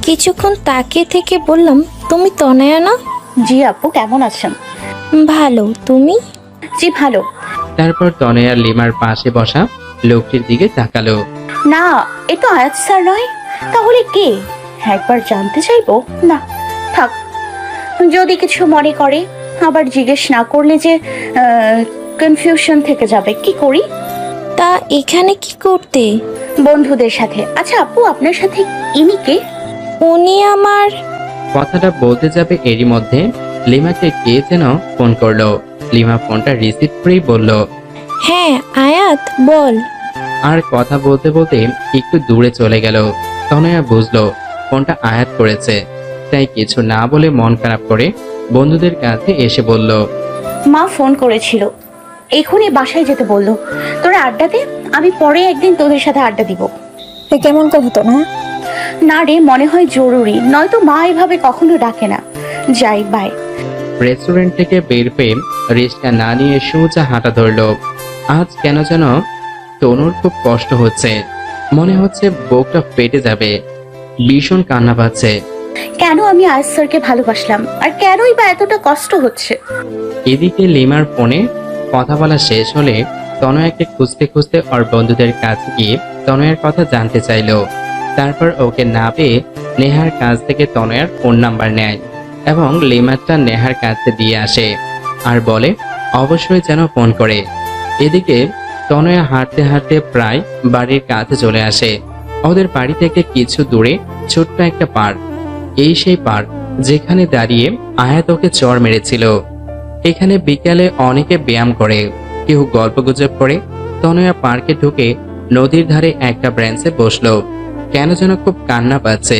কিছুক্ষণ তাকিয়ে থেকে বললাম, তুমি তনয়া না? জি আপু, কেমন আছেন? ভালো, তুমি? জি ভালো। তারপর তনয়া লিমার পাশে বসা লোকটির দিকে তাকালো। না, এ তো আয়াত স্যার নয়। তাহলে কে? একবার জানতে চাইবো। না থাক, যদি কিছু মনে করে আবার জিজ্ঞেস না করলে যে কনফিউশন থেকে যাবে। কি করি? তা এখানে কি করতে? বন্ধুদের সাথে। আচ্ছা আপু, আপনার সাথে ইনি কে? উনি আমার। কথাটা বলতে যাবে এরই মধ্যে লিমাকে কে যেন ফোন করলো। লিমা ফোনটা রিসিভ করেই বলল, হ্যাঁ আয়াত, বল। আর কথা বলতে বলতে একটু দূরে চলে গেল। তনয়া বুঝলো ফোনটা আয়াত করেছে, তাই কিছু না বলে মন খারাপ করে বন্ধুদের কাছে এসে বলল, মা ফোন করেছিল, এখনই বাসায় যেতে বললো। তোরা আড্ডা দে, আমি পরে একদিন তোদের সাথে আড্ডা দিব। কেমন কথা তো না? না রে, মনে হয় জরুরি, নয়তো মা এভাবে কখনো ডাকে না। যাই, বাই। রেস্টুরেন্ট থেকে বের হয়ে রিস্কা না নিয়ে সোজা হাঁটা ধরলো। আজ কেন যেন তনুর খুব কষ্ট হচ্ছে, মনে হচ্ছে বুকটা ফেটে যাবে। ভীষণ কান্না পাচ্ছে। কেন আমি আয়াত স্যারকে ভালোবাসলাম, আর কেনই বা এতটা কষ্ট হচ্ছে? এদিকে লিমার ফোনে কথা বলা শেষ হলে তনয়াকে খুঁজতে খুঁজতে ওর বন্ধুদের কাছে গিয়ে তনয়ার কথা জানতে চাইলো। তারপর ওকে না পেয়ে নেহার কাছ থেকে তনয়ার ফোন নাম্বার নেয় এবং লিমারটা নেহার কাছে দিয়ে আসে আর বলে অবশ্যই যেন ফোন করে। এদিকে তনয়া হাঁটতে হাঁটতে প্রায় বাড়ির কাছে চলে আসে। ওদের বাড়ি থেকে কিছু দূরে ছোট্ট একটা পার্ক। এই সেই পার্ক যেখানে দাঁড়িয়ে আয়াত ওকে চড় মেরেছিল। এখানে বিকালে অনেকে ব্যায়াম করে, কেউ গল্পগুজব করে। তনয়া পার্কে ঢুকে নদীর ধারে একটা ব্রেঞ্চে বসলো। কেন যেন খুব কান্না পাচ্ছে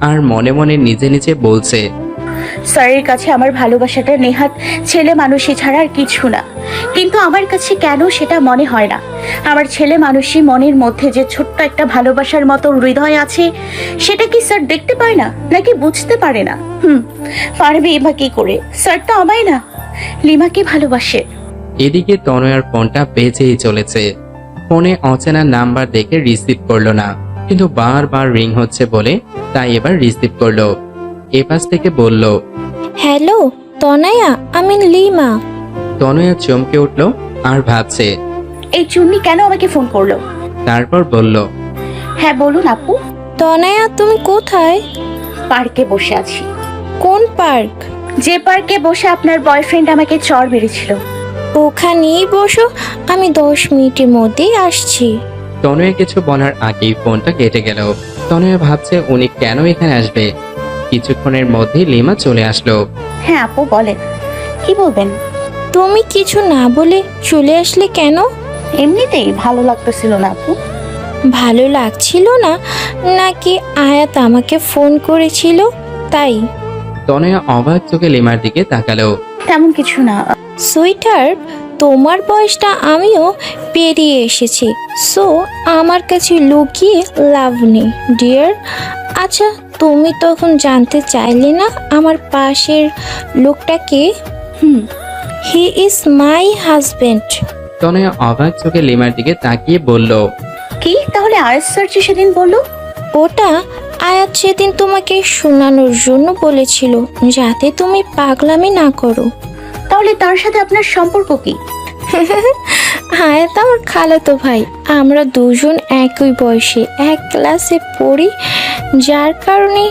আর মনে মনে নিজে নিজে বলছে, স্যারের কাছে আমার ভালোবাসাটা নেহাত ছেলে মানুষই ছাড়া আর কিছু না। কিন্তু আমার কাছে কেন সেটা মনে হয় না। আমার ছেলে মানুষই মনের মধ্যে যে ছোট্ট একটা ভালোবাসার মতো হৃদয় আছে, সেটা কি স্যার দেখতে পায় না, নাকি বুঝতে পারে না? পারবে বা কি করে? স্যার তো আমায় না, লিমাকে ভালোবাসে। এদিকে তনয়ার ফোনটা বেজেই চলেছে। ফোনে অচেনা নাম্বার দেখে রিসিভ করলো না, কিন্তু বারবার রিং হচ্ছে বলে তাই এবার রিসিভ করলো। এপাশ থেকে বলল, হ্যালো তনয়া, আমি লিমা। তনয়া চমকে উঠলো আর ভাবছে এই চুন্নি কেন আমাকে ফোন করলো। তারপর বলল, হ্যাঁ বলুন আপু। তনয়া তুমি কোথায়? পার্কে বসে আছি। কোন পার্ক? যে পার্কে বসে আপনার বয়ফ্রেন্ড আমাকে চড় মেরেছিল। ওখানেই বসো, আমি 10 মিনিটের মধ্যেই আসছি। তনয়া কিছু বলার আগেই ফোনটা কেটে গেল। তনয়া ভাবছে উনি কেন এখানে আসবে। কিছুক্ষণের মধ্যেই লিমা চলে আসলো। হ্যাঁ আপু বলেন, কি বলবেন? তুমি কিছু না বলে চলে আসলে কেন? এমনিতেই ভালো লাগতেছিল না আপু। ভালো লাগছিল না নাকি আয়াত আমাকে ফোন করেছিল তাই? তনয়া অবাক চোখে লিমার দিকে তাকালো। তেমন কিছু না। সুইটার, তোমার বয়সটা আমিও পেরিয়ে এসেছি, সো আমার কাছে লুকিয়ে লাভ নেই ডিয়ার। আচ্ছা, তুমি তখন জানতে চাইলে না আমার পাশের লোকটাকে? হুম। He is my husband. তনয়া অবাক চোখে লিমার দিকে তাকিয়ে বলল, কি তাহলে আয়াত স্যার যে সেদিন বললো? ওটা আয়াত সেদিন তোমাকে শোনানোর জন্য বলেছিল, যাতে তুমি পাগলামি না করো। তাহলে তার সাথে আপনার সম্পর্ক কি? আয়াত আমার খালাতো ভাই, আমরা দুজন একই বয়সে এক ক্লাসে পড়ি, যার কারণে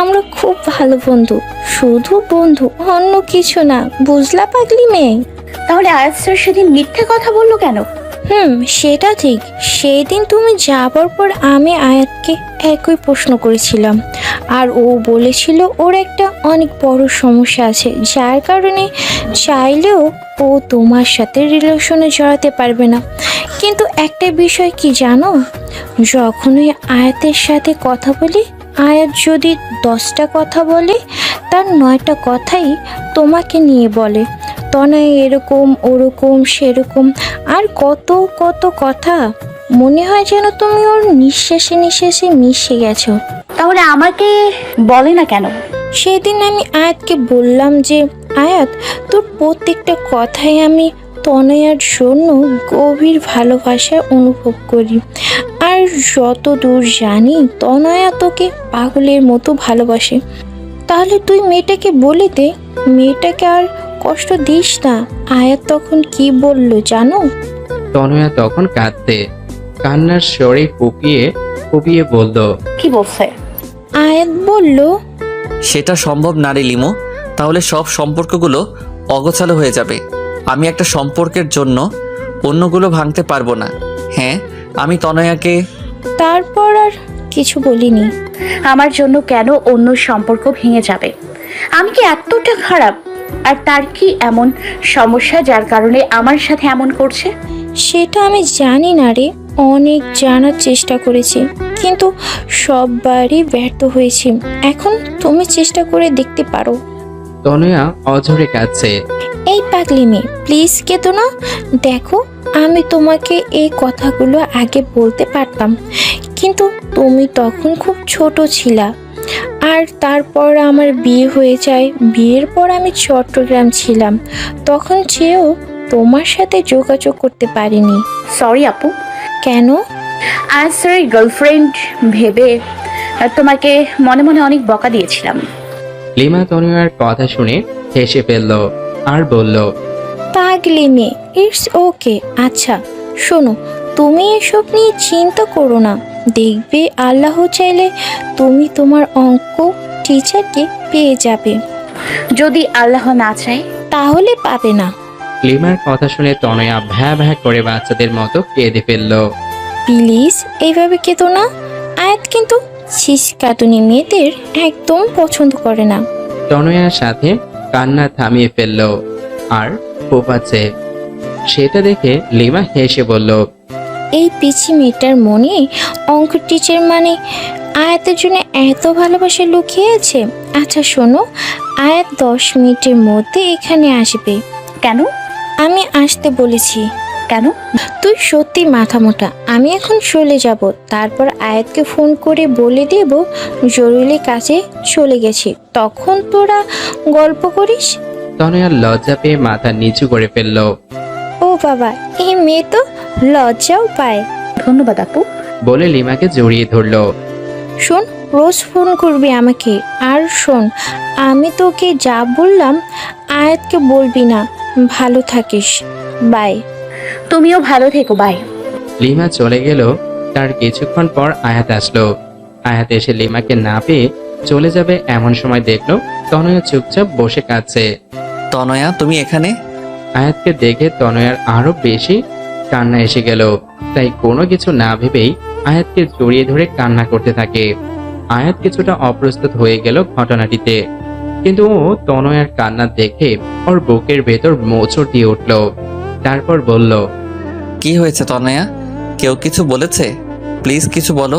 আমরা খুব ভালো বন্ধু। শুধু বন্ধু, অন্য কিছু না, বুঝলা পাগলি মেয়ে? তাহলে আয়াত স্যার সেদিন মিথ্যে কথা বললো কেন? সেটা ঠিক। সেই দিন তুমি যাবার পর আমি আয়াতকে একই প্রশ্ন করেছিলাম, আর ও বলেছিল ওর একটা অনেক বড় সমস্যা আছে, যার কারণে চাইলেও ও তোমার সাথে রিলেশনে জড়াতে পারবে না। কিন্তু একটা বিষয় কি জানো, যখনই আয়াতের সাথে কথা বলি, আয়াত যদি 10টা কথা বলে, তার 9টা কথাই তোমাকে নিয়ে বলে। তনয় এরকম ওরকম সেরকম আর কত কত কথা, মনে হয় যেন তুমি ওর নিঃশ্বাসে নিঃশ্বাসে মিশে গেছো। তাহলে আমাকে বলে না কেন? সেদিন আমি আয়াতকে বললাম যে আয়াত, তোর প্রত্যেকটা কথাই আমি তনয়ার জন্য গভীর ভালোবাসা অনুভব করি, আর যত দূর জানি তনয়া তোকে পাগলের মতো ভালোবাসে। তাহলে তুই মেয়েটাকে বলে দে, মেয়েটাকে আর কষ্ট দিস না। আয়াত তখন কি বলল জানো? তনয়া তখন কাঁদতে কান্নার স্বরে ফুপিয়ে ফুপিয়ে বলল, কি বলছে? আয়াত বলল, সেটা সম্ভব না রে লিমো, তাহলে সব সম্পর্কগুলো অগোছালো হয়ে যাবে। আমি একটা সম্পর্কের জন্য অন্যগুলো ভাঙতে পারবো না। হ্যাঁ, আমি তনয়াকে। তারপর আর কিছু বলিনি। আমার জন্য কেন অন্য সম্পর্ক ভেঙে যাবে? আমি কি এতটা খারাপ? আর তার কি এমন সমস্যা যার কারণে আমার সাথে এমন করছে? সেটা আমি জানি না রে, অনেক জানার চেষ্টা করেছি, কিন্তু সববারই ব্যর্থ হয়েছি। এখন তুমি চেষ্টা করে দেখতে পারো। তনয়া অঝরে কাঁদছে। এই পাগলি মেয়ে, প্লিজ কেঁদো না। দেখো, আমি তোমাকে এই কথাগুলো আগে বলতে পারতাম, কিন্তু তুমি তখন খুব ছোট ছিলা। আর তারপর আমার বিয়ে হয়ে যায়। বিয়ের পর আমি চট্টগ্রাম ছিলাম, তখন চেয়েও তোমার সাথে যোগাযোগ করতে পারিনি। সরি আপু। কেন? আয়াত স্যারের গার্লফ্রেন্ড ভেবে তোমাকে মনে মনে অনেক বকা দিয়েছিলাম। লিমা তনয়ার কথা শুনে হেসে ফেলল আর বলল, পাগলি মেয়ে, ইটস ওকে। আচ্ছা শোনো, তুমি এসব নিয়ে চিন্তা করো না। দেখবে আল্লাহ চাইলে তুমি তোমার অঙ্ক টিচারকে পেয়ে যাবে। যদি আল্লাহ না চায়? তাহলে পাবে না। লিমার কথা শুনে তনয়া ভ্যা ভ্যা করে বাচ্চাদের মতো কেঁদে ফেলল। প্লিজ এইভাবে কেঁদো না। আয়াত কিন্তু শিশকাতুনি মেয়েদের একদম পছন্দ করে না। তনয়ার সাথে কান্না থামিয়ে ফেলল আর ফোপাচ্ছে। সেটা দেখে লিমা হেসে বলল, এই পিচি মেয়েটার মনে অঙ্ক টিচার মানে আয়াতের জন্য এত ভালোবাসা লুকিয়ে আছে। আচ্ছা শোনো, আয়াত 10 মিনিটের মধ্যে এখানে আসবে। কেন? আমি আসতে বলেছি। কেন? তুই সত্যি মাথা মোটা। আমি এখন চলে যাব, তারপর আয়াতকে ফোন করে বলে দেব জরুরি কাজে চলে গেছি, তখন তোরা গল্প করিস। তনয়ার লজ্জা পেয়ে মাথা নিচু করে ফেলল। ও বাবা, এই মেয়ে তো লজ্জাও পায়। ধন্যবাদ আপু। বলে লিমাকে জড়িয়ে ধরল। শোন, রোজ ফোন করবি আমাকে। আর শোন, আমি তোকে যা বললাম আয়াতকে বলবি না। ভালো থাকিস, বাই। তুমিও ভালো থেকো, বাই। লিমা চলে গেল। তার কিছুক্ষণ পর আয়াত আসলো। আয়াত এসে লিমাকে না পেয়ে চলে যাবে এমন সময় দেখলো তনয়া চুপচাপ বসে কাঁদছে। তনয়া, তুমি এখানে? আয়াতকে দেখে তনয়ার আরো বেশি কান্না এসে গেল। তাই কোনো কিছু না ভেবেই আয়াতকে জড়িয়ে ধরে কান্না করতে থাকে। আয়াত কিছুটা অপ্রস্তুত হয়ে গেল ঘটনাটিতে, কিন্তু ও তনয়ার কান্না দেখে ওর বুকের ভেতর মোচড় দিয়ে উঠল। তারপর বলল, কি হয়েছে তনয়া? কেউ কিছু বলেছে? প্লিজ কিছু বলো।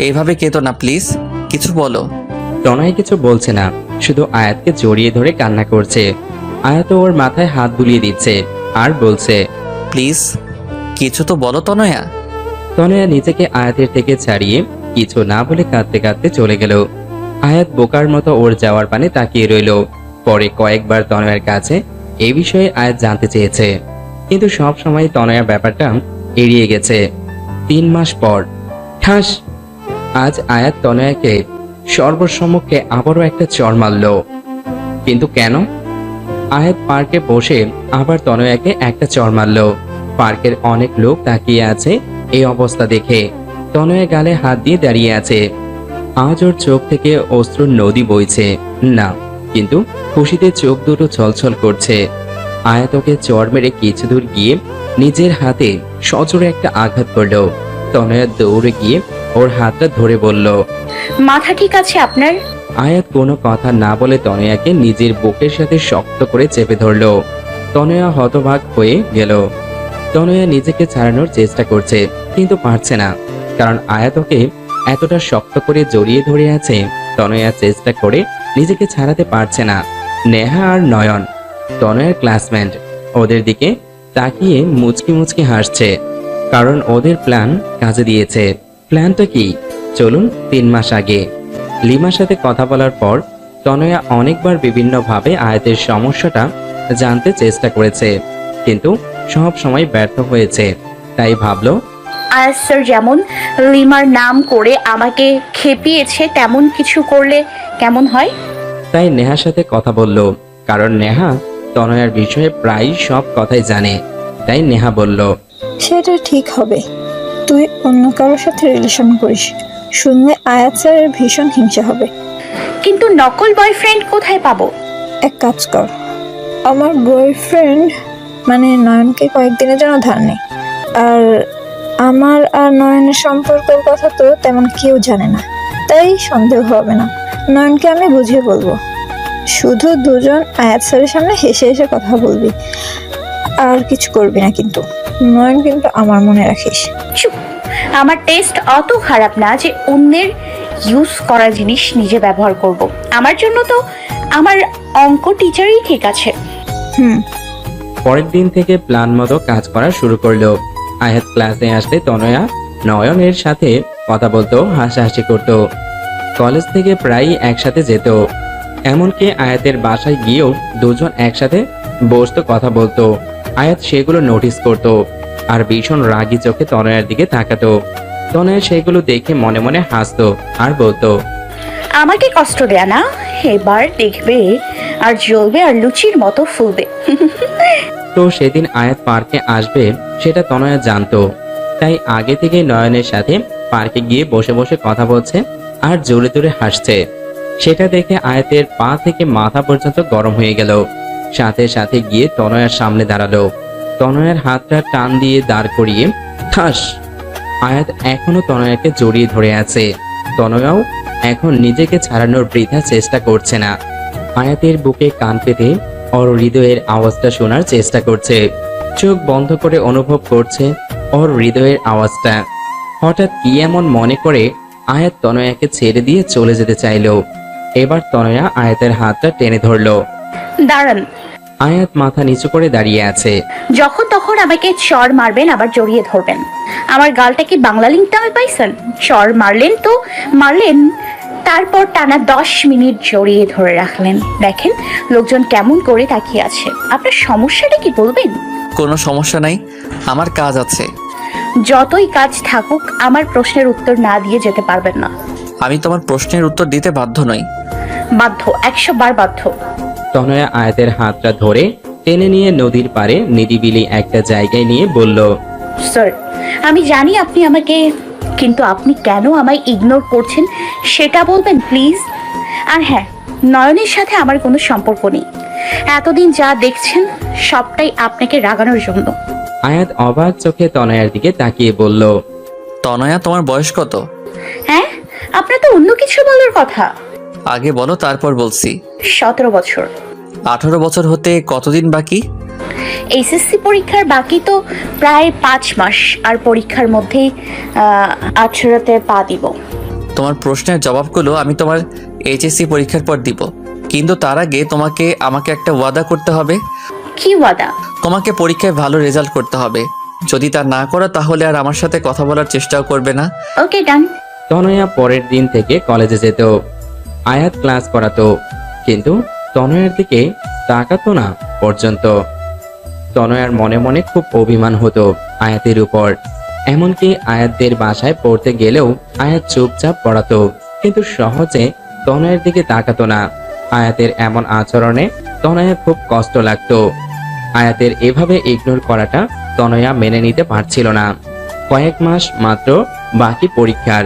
এইভাবে কেঁদো না প্লিজ, কিছু বলো। তনয় কিছু বলছে না, শুধু আয়াতকে জড়িয়ে ধরে কান্না করছে। আয়াত ওর মাথায় হাত বুলিয়ে দিচ্ছে আর বলছে, প্লিজ কিছু তো বলো তনয়া। তনয়া নিজেকে আয়াতের থেকে ছাড়িয়ে কিছু না বলে কাঁদতে কাঁদতে চলে গেল। আয়াত বোকার মতো ওর যাওয়ার পানে তাকিয়ে রইল। পরে কয়েকবার তনয়ার কাছে এই বিষয়ে আয়াত জানতে চেয়েছে, কিন্তু সব সময় তনয়া ব্যাপারটা এড়িয়ে গেছে। 3 মাস পর ঠাস, আজ আয়াত তনয়াকে সর্বসম্মুখে আবারও একটা চড় মারল। কিন্তু কেন? আয়াত পার্কে বসে আবার তনয়াকে একটা চড় মারল। পার্কের অনেক লোক তাকিয়ে আছে এই অবস্থা দেখে। তনয়া গালে হাত দিয়ে দাঁড়িয়ে আছে। আজ ওর চোখ থেকে অশ্রুর নদী বইছে না, কিন্তু খুশিতে চোখ দুটো ছলছল করছে। আয়াত ওকে চড় মেরে কিছু দূর গিয়ে নিজের হাতে সজোরে একটা আঘাত করল। তনয়া দৌড়ে গিয়ে ওর হাতটা ধরে বলল, মাথা ঠিক আছে আপনার? আয়াত কোনো কথা না বলে তনয়াকে নিজের বুকের সাথে শক্ত করে চেপে ধরল। তনয়া হতবাক হয়ে গেল। তনয়া নিজেকে ছাড়ানোর চেষ্টা করছে, কিন্তু পারছে না, কারণ আয়াত ওকে এতটা শক্ত করে জড়িয়ে ধরে আছে। তনয়া চেষ্টা করে নিজেকে ছাড়াতে পারছে না। নেহা আর নয়ন, তনয়ার ক্লাসমেট, ওদের দিকে তাকিয়ে মুচকি মুচকি হাসছে, কারণ ওদের প্ল্যান কাজে দিয়েছে। প্ল্যানটা কি? চলুন 3 মাস আগে। লিমার সাথে কথা বলার পর তনয়া অনেকবার বিভিন্নভাবে আয়াতের সমস্যাটা জানতে চেষ্টা করেছে, কিন্তু সব সময় ব্যর্থ হয়েছে। তাই ভাবলো, আয়াত স্যার যেমন লিমার নাম করে আমাকে খেপিয়েছে, তেমন কিছু করলে কেমন হয়? তাই নেহার সাথে কথা বলল, কারণ নেহা তনয়ার বিষয়ে প্রায় সব কথাই জানে। তাই নেহা বলল, সেটা ঠিক হবে, তুই অন্য কারোর সাথে রিলেশন করিস, শুনলে আয়াত স্যারের ভীষণ হিংসা হবে। কিন্তু নকল বয়ফ্রেন্ড কোথায় পাবো? এক কাজ কর, আমার বয়ফ্রেন্ড মানে নয়নকে কয়েকদিনের জন্য ধার নেই। আর আমার আর নয়নের সম্পর্কের কথা তো তেমন কেউ জানে না, তাই সন্দেহ হবে না। নয়নকে আমি বুঝিয়ে বলবো, শুধু দুজন আয়াত স্যারের সামনে হেসে হেসে কথা বলবি, আর কিছু করবি না। কিন্তু নয়ন কিন্তু আমার মনে রাখিস। চুপ, আমার টেস্ট অত খারাপ না যে অন্যের ইউজ করা জিনিস নিজে ব্যবহার করব। আমার জন্য তো আমার অঙ্ক টিচারই ঠিক আছে। পরের দিন থেকে প্ল্যান মতো কাজ করা শুরু করলো। আয়াত ক্লাসে আসলে তনয়া নয়নের সাথে কথা বলতো, হাসাহাসি করতো। কলেজ থেকে প্রায় একসাথে যেত, এমনকি আয়াতের বাসায় গিয়েও দুজন একসাথে বসতো, কথা বলতো। আয়াত সেগুলো নোটিস করত আর ভীষণ রাগী চোখে তনয়ার দিকে তাকাতো। তনয়া সেগুলো দেখে মনে মনে হাসতো আর বলতো, আমাকে কষ্ট দেয়া না, এবার দেখবে আর জ্বলবে আর লুচির মতো ফুলবে। তো সেদিন আয়াত পার্কে আসবে সেটা তনয়া জানতো, তাই আগে থেকে নয়নের সাথে পার্কে গিয়ে বসে বসে কথা বলছে আর জোরে জোরে হাসছে। সেটা দেখে আয়াতের পা থেকে মাথা পর্যন্ত গরম হয়ে গেল। সাথে সাথে গিয়ে তনয়ার সামনে দাঁড়ালো। তনয়ার হাতটা টান দিয়ে দাঁড় করিয়ে ঠাস। আয়াত এখনো তনয়াকে জড়িয়ে ধরে আছে। তনয়াও এখন নিজেকে ছাড়ানোর বৃথা চেষ্টা করছে না। আয়াতের বুকে কান পেতে ওর হৃদয়ের আওয়াজটা শোনার চেষ্টা করছে। চোখ বন্ধ করে অনুভব করছে ওর হৃদয়ের আওয়াজটা। হঠাৎ কি এমন মনে করে আয়াত তনয়াকে ছেড়ে দিয়ে চলে যেতে চাইলো। এবার তনয়া আয়াতের হাতটা টেনে ধরলো। দাঁড়ান। আয়াত মাথা নিচু করে দাঁড়িয়ে আছে। যখন তখন আমাকে চড় মারবেন, আবার জড়িয়ে ধরবেন। আমার গালটা কি বাংলা লিঙ্কটামে পাইছেন? চড় মারলেন তো মারলেন, তারপর টানা 10 মিনিট জড়িয়ে ধরে রাখলেন। দেখেন লোকজন কেমন করে তাকিয়ে আছে। আপনার সমস্যাটা কি বলবেন? কোনো সমস্যা নাই, আমার কাজ আছে। যতই কাজ থাকুক, আমার প্রশ্নের উত্তর না দিয়ে যেতে পারবেন না। আমি তোমার প্রশ্নের উত্তর দিতে বাধ্য নই। বাধ্য, 100 বার বাধ্য। তনয়া আয়াতের হাতটা ধরে টেনে নিয়ে নদীর পাড়ে নিরিবিলি একটা জায়গায় নিয়ে বলল, স্যার, আমি জানি আপনি আমাকে, কিন্তু আপনি কেন আমায় ইগনোর করছেন সেটা বলবেন প্লিজ। আর হ্যাঁ, নয়নের সাথে আমার কোনো সম্পর্ক নেই। এতদিন যা দেখছেন সবটাই আপনাকে রাগানোর জন্য। আয়াত অবাক চোখে তনয়ার দিকে তাকিয়ে বলল, তনয়া, তোমার বয়স কত? হ্যাঁ, আপনার তো অন্য কিছু বলার কথা। আগে বলো, তারপর বলছি। 17 বছর। 18 বছর হতে কতদিন বাকি? এইচএসসি পরীক্ষার বাকি তো প্রায় 5 মাস, আর পরীক্ষার মধ্যেই 18তে পা দিব। তোমার প্রশ্নের জবাবগুলো আমি তোমার এইচএসসি পরীক্ষার পর দিব, কিন্তু তার আগে আমাকে একটা ওয়াদা করতে হবে। কি ওয়াদা? তোমাকে পরীক্ষায় ভালো রেজাল্ট করতে হবে। যদি তা না করো তাহলে আর আমার সাথে কথা বলার চেষ্টাও করবে না। ওকে, ডান। তনয়া পরের দিন থেকে কলেজে যেত। আয়াত ক্লাস করাতো, কিন্তু তনয়ার দিকে তাকাতো না পর্যন্ত। তনয়ার মনে মনে খুব অভিমান হতো আয়াতের উপর। এমনকি আয়াতদের বাসায় পড়তে গেলেও আয়াত চুপচাপ পড়াতো, কিন্তু সহজে তনয়ের দিকে তাকাতো না। আয়াতের এমন আচরণে তনয়া খুব কষ্ট লাগতো। আয়াতের এভাবে ইগনোর করাটা তনয়া মেনে নিতে পারছিল না। কয়েক মাস মাত্র বাকি পরীক্ষার,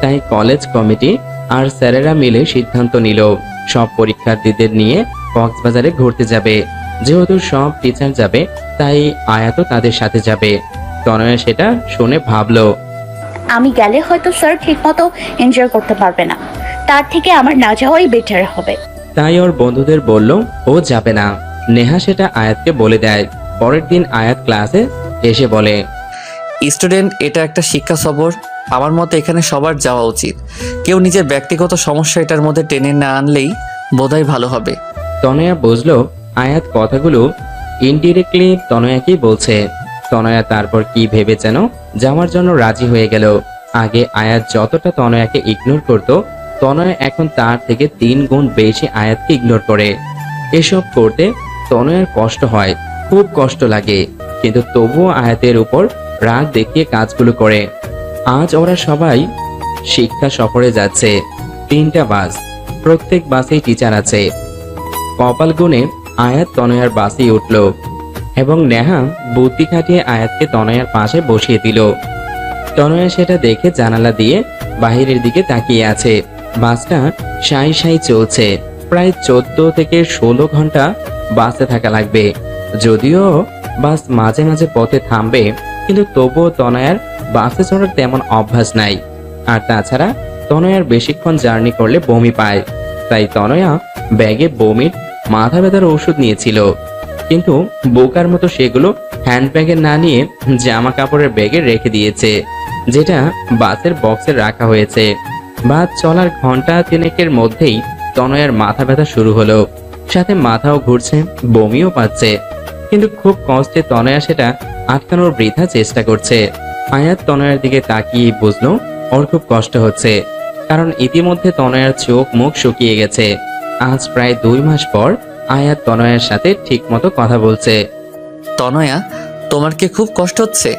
তাই কলেজ কমিটি আর স্যারেরা মিলে সিদ্ধান্ত নিল সব পরীক্ষার্থীদের নিয়ে কক্সবাজারে ঘুরতে যাবে। যেহেতু সব টিচার যাবে তাই আয়াতও তাদের সাথে যাবে। তনয়া সেটা শুনে ভাবলো, আমি গেলে হয়তো স্যার ঠিকমতো এনজয় করতে পারবে না, তার থেকে আমার না যাওয়াই বেটার হবে। তাই ওর বন্ধুদের বলল ও যাবে না। নেহা সেটা আয়াতকে বলে দেয়। পরের দিন আয়াত ক্লাসে এসে বলে, স্টুডেন্ট, এটা একটা শিক্ষা সফর। আমার মতে এখানে সবার যাওয়া উচিত। কেউ নিজের ব্যক্তিগত সমস্যা এটার মধ্যে টেনে না আনলেই বোধহয় ভালো হবে। তনয়া বুঝলো আয়াত কথাগুলো ইনডিরেক্টলি তনয়াকেই বলছে। তনয়া তারপর কি ভেবে যেন যাওয়ার জন্য রাজি হয়ে গেল। আগে আয়াত যতটা তনয়াকে ইগনোর করত, তনয়া এখন তার থেকে 3 গুণ বেশি আয়াতকে ইগনোর করে। এসব করতে তনয়ার কষ্ট হয়, খুব কষ্ট লাগে, কিন্তু তবুও আয়াতের উপর রাগ দেখিয়ে কাজগুলো করে। আজ ওরা সবাই শিক্ষা সফরে যাচ্ছে। 3টা বাস, প্রত্যেক বাসেই টিচার আছে। কপাল গুণে আয়াত তনয়ার বাসেই উঠল এবং নেহা বুদ্ধি খাটিয়ে আয়াতকে তনয়ার পাশে বসিয়ে দিল। তনয়া সেটা দেখে জানালা দিয়ে বাহিরের দিকে তাকিয়ে আছে। বাসটা সাই সাই চলছে। প্রায় 14 থেকে 16 ঘন্টা বাসে থাকা লাগবে। যদিও বাস মাঝে মাঝে পথে থামবে, কিন্তু তবুও তনয়ার বাসে চড়ার তেমন অভ্যাস নাই। আর তাছাড়া তনয়ার বেশিক্ষণ জার্নি করলে বমি পায়, তাই তনয়া ব্যাগে বমির মাথা ব্যথার ওষুধ নিয়েছিল, কিন্তু বোকার মতো সেগুলো হ্যান্ডব্যাগে না নিয়ে জামা কাপড়ের ব্যাগে রেখে দিয়েছে, যেটা বাসের বক্সে রাখা হয়েছে। বাস চলার ঘন্টা 3 মধ্যেই তনয়ার মাথা ব্যথা শুরু হলো, সাথে মাথাও ঘুরছে, বমিও পাচ্ছে, কিন্তু খুব কষ্টে তনয়া সেটা আটকানোর বৃথা চেষ্টা করছে। আয়াত তনয়ার দিকে তাকিয়ে বুঝলো ওর খুব কষ্ট হচ্ছে, কারণ ইতিমধ্যে তনয়ার চোখ মুখ শুকিয়ে গেছে। আজ প্রায় 2 মাস পর আয়াত তনয়ার সাথে ঠিকমতো কথা বলছে। তনয়া, তোমার কি খুব কষ্ট হচ্ছে?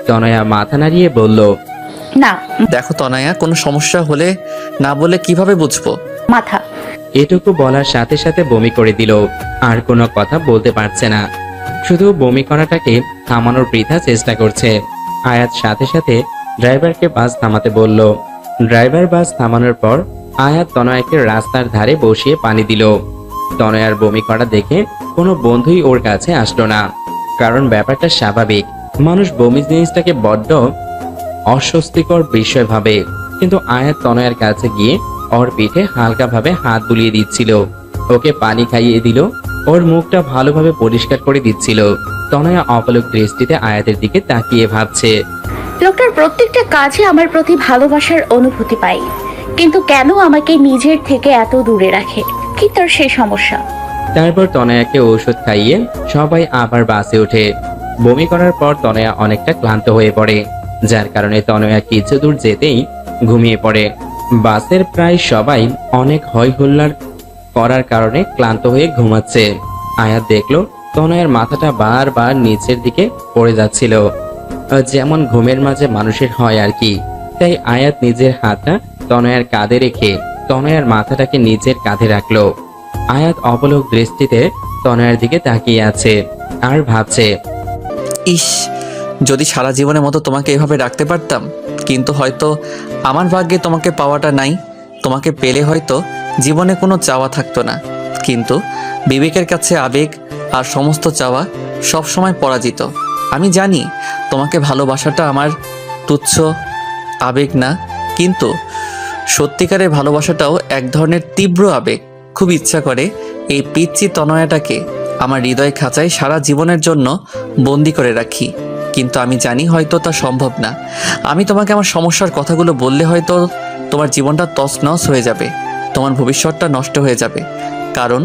তনয়া মাথা নাড়িয়ে বলল, না। দেখো তনয়া, কোনো সমস্যা হলে না বলে কিভাবে বুঝবো? মাথা। এটুকু বলার সাথে সাথে বমি করে দিল। আর কোনো কথা বলতে পারছে না, শুধু বমি করাটাকে থামানোর বৃথা চেষ্টা করছে। আয়াত সাথে সাথে ড্রাইভারকে বাস থামাতে বলল। ড্রাইভার বাস থামানোর পর আয়াত তনয়াকে রাস্তার ধারে বসিয়ে পানি দিল। তনয়ার বমি করা দেখে কোনো বন্ধুই ওর কাছে আসলো না, কারণ ব্যাপারটা স্বাভাবিক। মানুষ বমি জিনিসটাকে বড্ড অস্বস্তিকর বিষয় ভাবে, কিন্তু আয়াত তনয়ার কাছে গিয়ে ওর পিঠে হালকাভাবে হাত বুলিয়ে দিচ্ছিল, ওকে পানি খাইয়ে দিল, ওর মুখটা ভালোভাবে পরিষ্কার করে দিচ্ছিল। তনয়া অপলক দৃষ্টিতে আয়াতের দিকে তাকিয়ে ভাবছে, লোকটার প্রত্যেকটা কাজে আমার প্রতি ভালোবাসার অনুভূতি পাই, কিন্তু কেন আমাকে নিজের থেকে এত দূরে রাখে? কি তার সেই সমস্যা? তারপর তনয়াকে ঔষধ খাইয়ে সবাই আবার বাসে ওঠে। বমি করার পর তনয়া অনেকটা ক্লান্ত হয়ে পড়ে, যার কারণে তনয়া কিছু দূর যেতেই ঘুমিয়ে পড়ে। বাসের প্রায় সবাই অনেক হই হুল্লার করার কারণে ক্লান্ত হয়ে ঘুমাচ্ছে। আয়াত দেখলো তনয়ার মাথাটা বারবার নিচের দিকে পড়ে যাচ্ছিল, যেমন ঘুমের মাঝে মানুষের হয় আর কি। তাই আয়াত নিজের হাতটা তনয়ার কাঁধে রেখে তনয়ার মাথাটাকে নিজের কাঁধে রাখলো। আয়াত অপলক দৃষ্টিতে তনয়ার দিকে তাকিয়ে আছে আর ভাবছে, ইস, যদি সারা জীবনের মতো তোমাকে এভাবে রাখতে পারতাম, কিন্তু হয়তো আমার ভাগ্যে তোমাকে পাওয়াটা নাই। তোমাকে পেলে হয়তো জীবনে কোনো চাওয়া থাকতো না, কিন্তু বিবেকের কাছে আবেগ আর সমস্ত চাওয়া সব সময় পরাজিত। আমি জানি তোমাকে ভালোবাসাটা আমার তুচ্ছ আবেগ না, কিন্তু সত্যিকারের ভালোবাসাটাও এক ধরনের তীব্র আবেগ। খুব ইচ্ছা করে এই পিচ্চি তনয়াটাকে আমার হৃদয় খাঁচায় সারা জীবনের জন্য বন্দি করে রাখি, কিন্তু আমি জানি হয়তো তা সম্ভব না। আমি তোমাকে আমার সমস্যার কথাগুলো বললে হয়তো তোমার জীবনটা তছনছ হয়ে যাবে, তোমার ভবিষ্যৎটা নষ্ট হয়ে যাবে, কারণ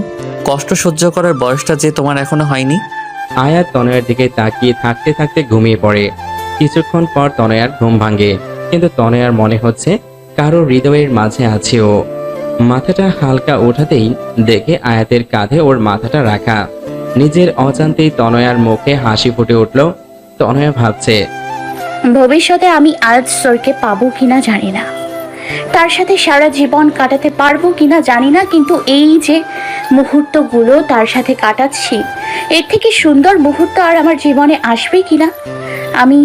কষ্ট সহ্য করার বয়সটা যে তোমার এখনো হয়নি। আয়াত তনয়ার দিকে তাকিয়ে থাকতে থাকতে ঘুমিয়ে পড়ে। কিছুক্ষণ পর তনয়ার ঘুম ভাঙে, কিন্তু তনয়ার মনে হচ্ছে কারো হৃদয়ের মাঝে আছে ও। মাথাটা হালকা ওঠাতেই দেখে আয়াতের কাঁধে ওর মাথাটা রাখা। নিজের অজান্তেই তনয়ার মুখে হাসি ফুটে উঠল। তনয়া ভাবছে, ভবিষ্যতে আমি আয়াত স্যারকে পাবো কিনা জানি না, তার সাথে সারা জীবন কাটাতে পারবো কিনা জানি না, কিন্তু এই যে মুহূর্তগুলো তার সাথে কাটাচ্ছি, এর থেকে সুন্দর মুহূর্ত আর আমার জীবনে আসবে কিনা আমি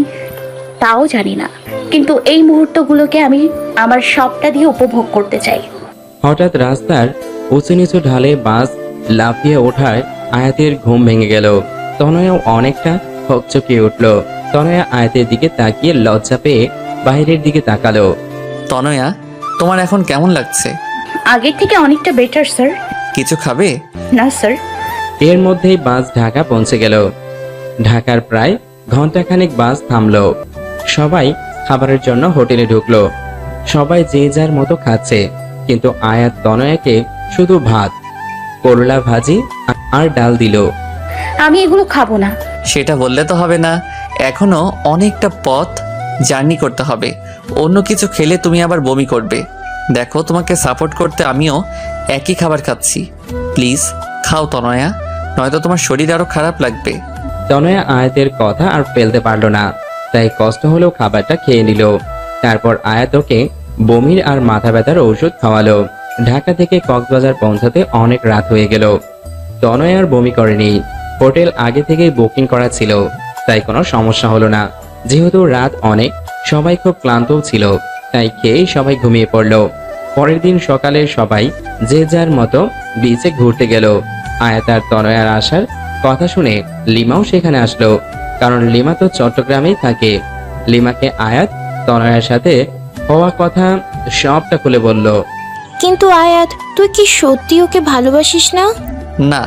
তাও জানি না, কিন্তু এই মুহূর্তগুলোকে আমি আমার সবটা দিয়ে উপভোগ করতে চাই। হঠাৎ রাস্তার উঁচু নিচু ঢালে বাস লাফিয়ে ওঠায় আয়াতের ঘুম ভেঙে গেল। তনয়াও অনেকটা হকচকিয়ে উঠল। তনয়া আয়াতের দিকে তাকিয়ে লজ্জা পেয়ে বাইরের দিকে তাকালো। তনয়া, তোমার এখন কেমন লাগছে? আগের থেকে অনেকটা বেটার স্যার। কিছু খাবে? না স্যার। এর মধ্যেই বাস ঢাকা পৌঁছে গেল। ঢাকার প্রায় ঘন্টাখানেক বাস থামলো। সবাই খাবারের জন্য হোটেলে ঢুকলো। সবাই যে যার মতো খাচ্ছে, কিন্তু আয়াত তনয়াকে শুধু ভাত, করলা ভাজি আর ডাল দিল। আমি এগুলো খাবো না। সেটা বললে তো হবে না, এখনো অনেকটা পথ জার্নি করতে হবে। অন্য কিছু খেলে তুমি আবার বমি করবে। দেখো, তোমাকে সাপোর্ট করতে আমিও একই খাবার খাচ্ছি। প্লিজ খাও তনয়া, নয়তো তোমার শরীর আরো খারাপ লাগবে। তনয়া আয়াতের কথা আর ফেলতে পারলো না, তাই কষ্ট হলেও খাবারটা খেয়ে নিল। তারপর আয়াত ওকে বমির আর মাথা ব্যথার ঔষধ খাওয়ালো। ঢাকা থেকে কক্সবাজার পৌঁছাতে অনেক রাত হয়ে গেল। তনয়া আর বমি করেনি। হোটেল আগে থেকেই বুকিং করা ছিল, তাই কোনো সমস্যা হলো না। যেহেতু রাত অনেক, সবাই খুব ক্লান্তও ছিল, তাই খেয়েই সবাই ঘুমিয়ে পড়ল। পরের দিন সকালে সবাই যে যার মতো বিচে ঘুরতে গেল। আয়াত আর তনয়ার আসার কথা শুনে লিমাও সেখানে আসলো, কারণ লিমা তো চট্টগ্রামেই থাকে। লিমাকে আয়াত তনয়ার সাথে হওয়া কথা সবটা খুলে বলল। কিন্তু আয়াত, তুই কি সত্যি ওকে ভালোবাসিস না? না।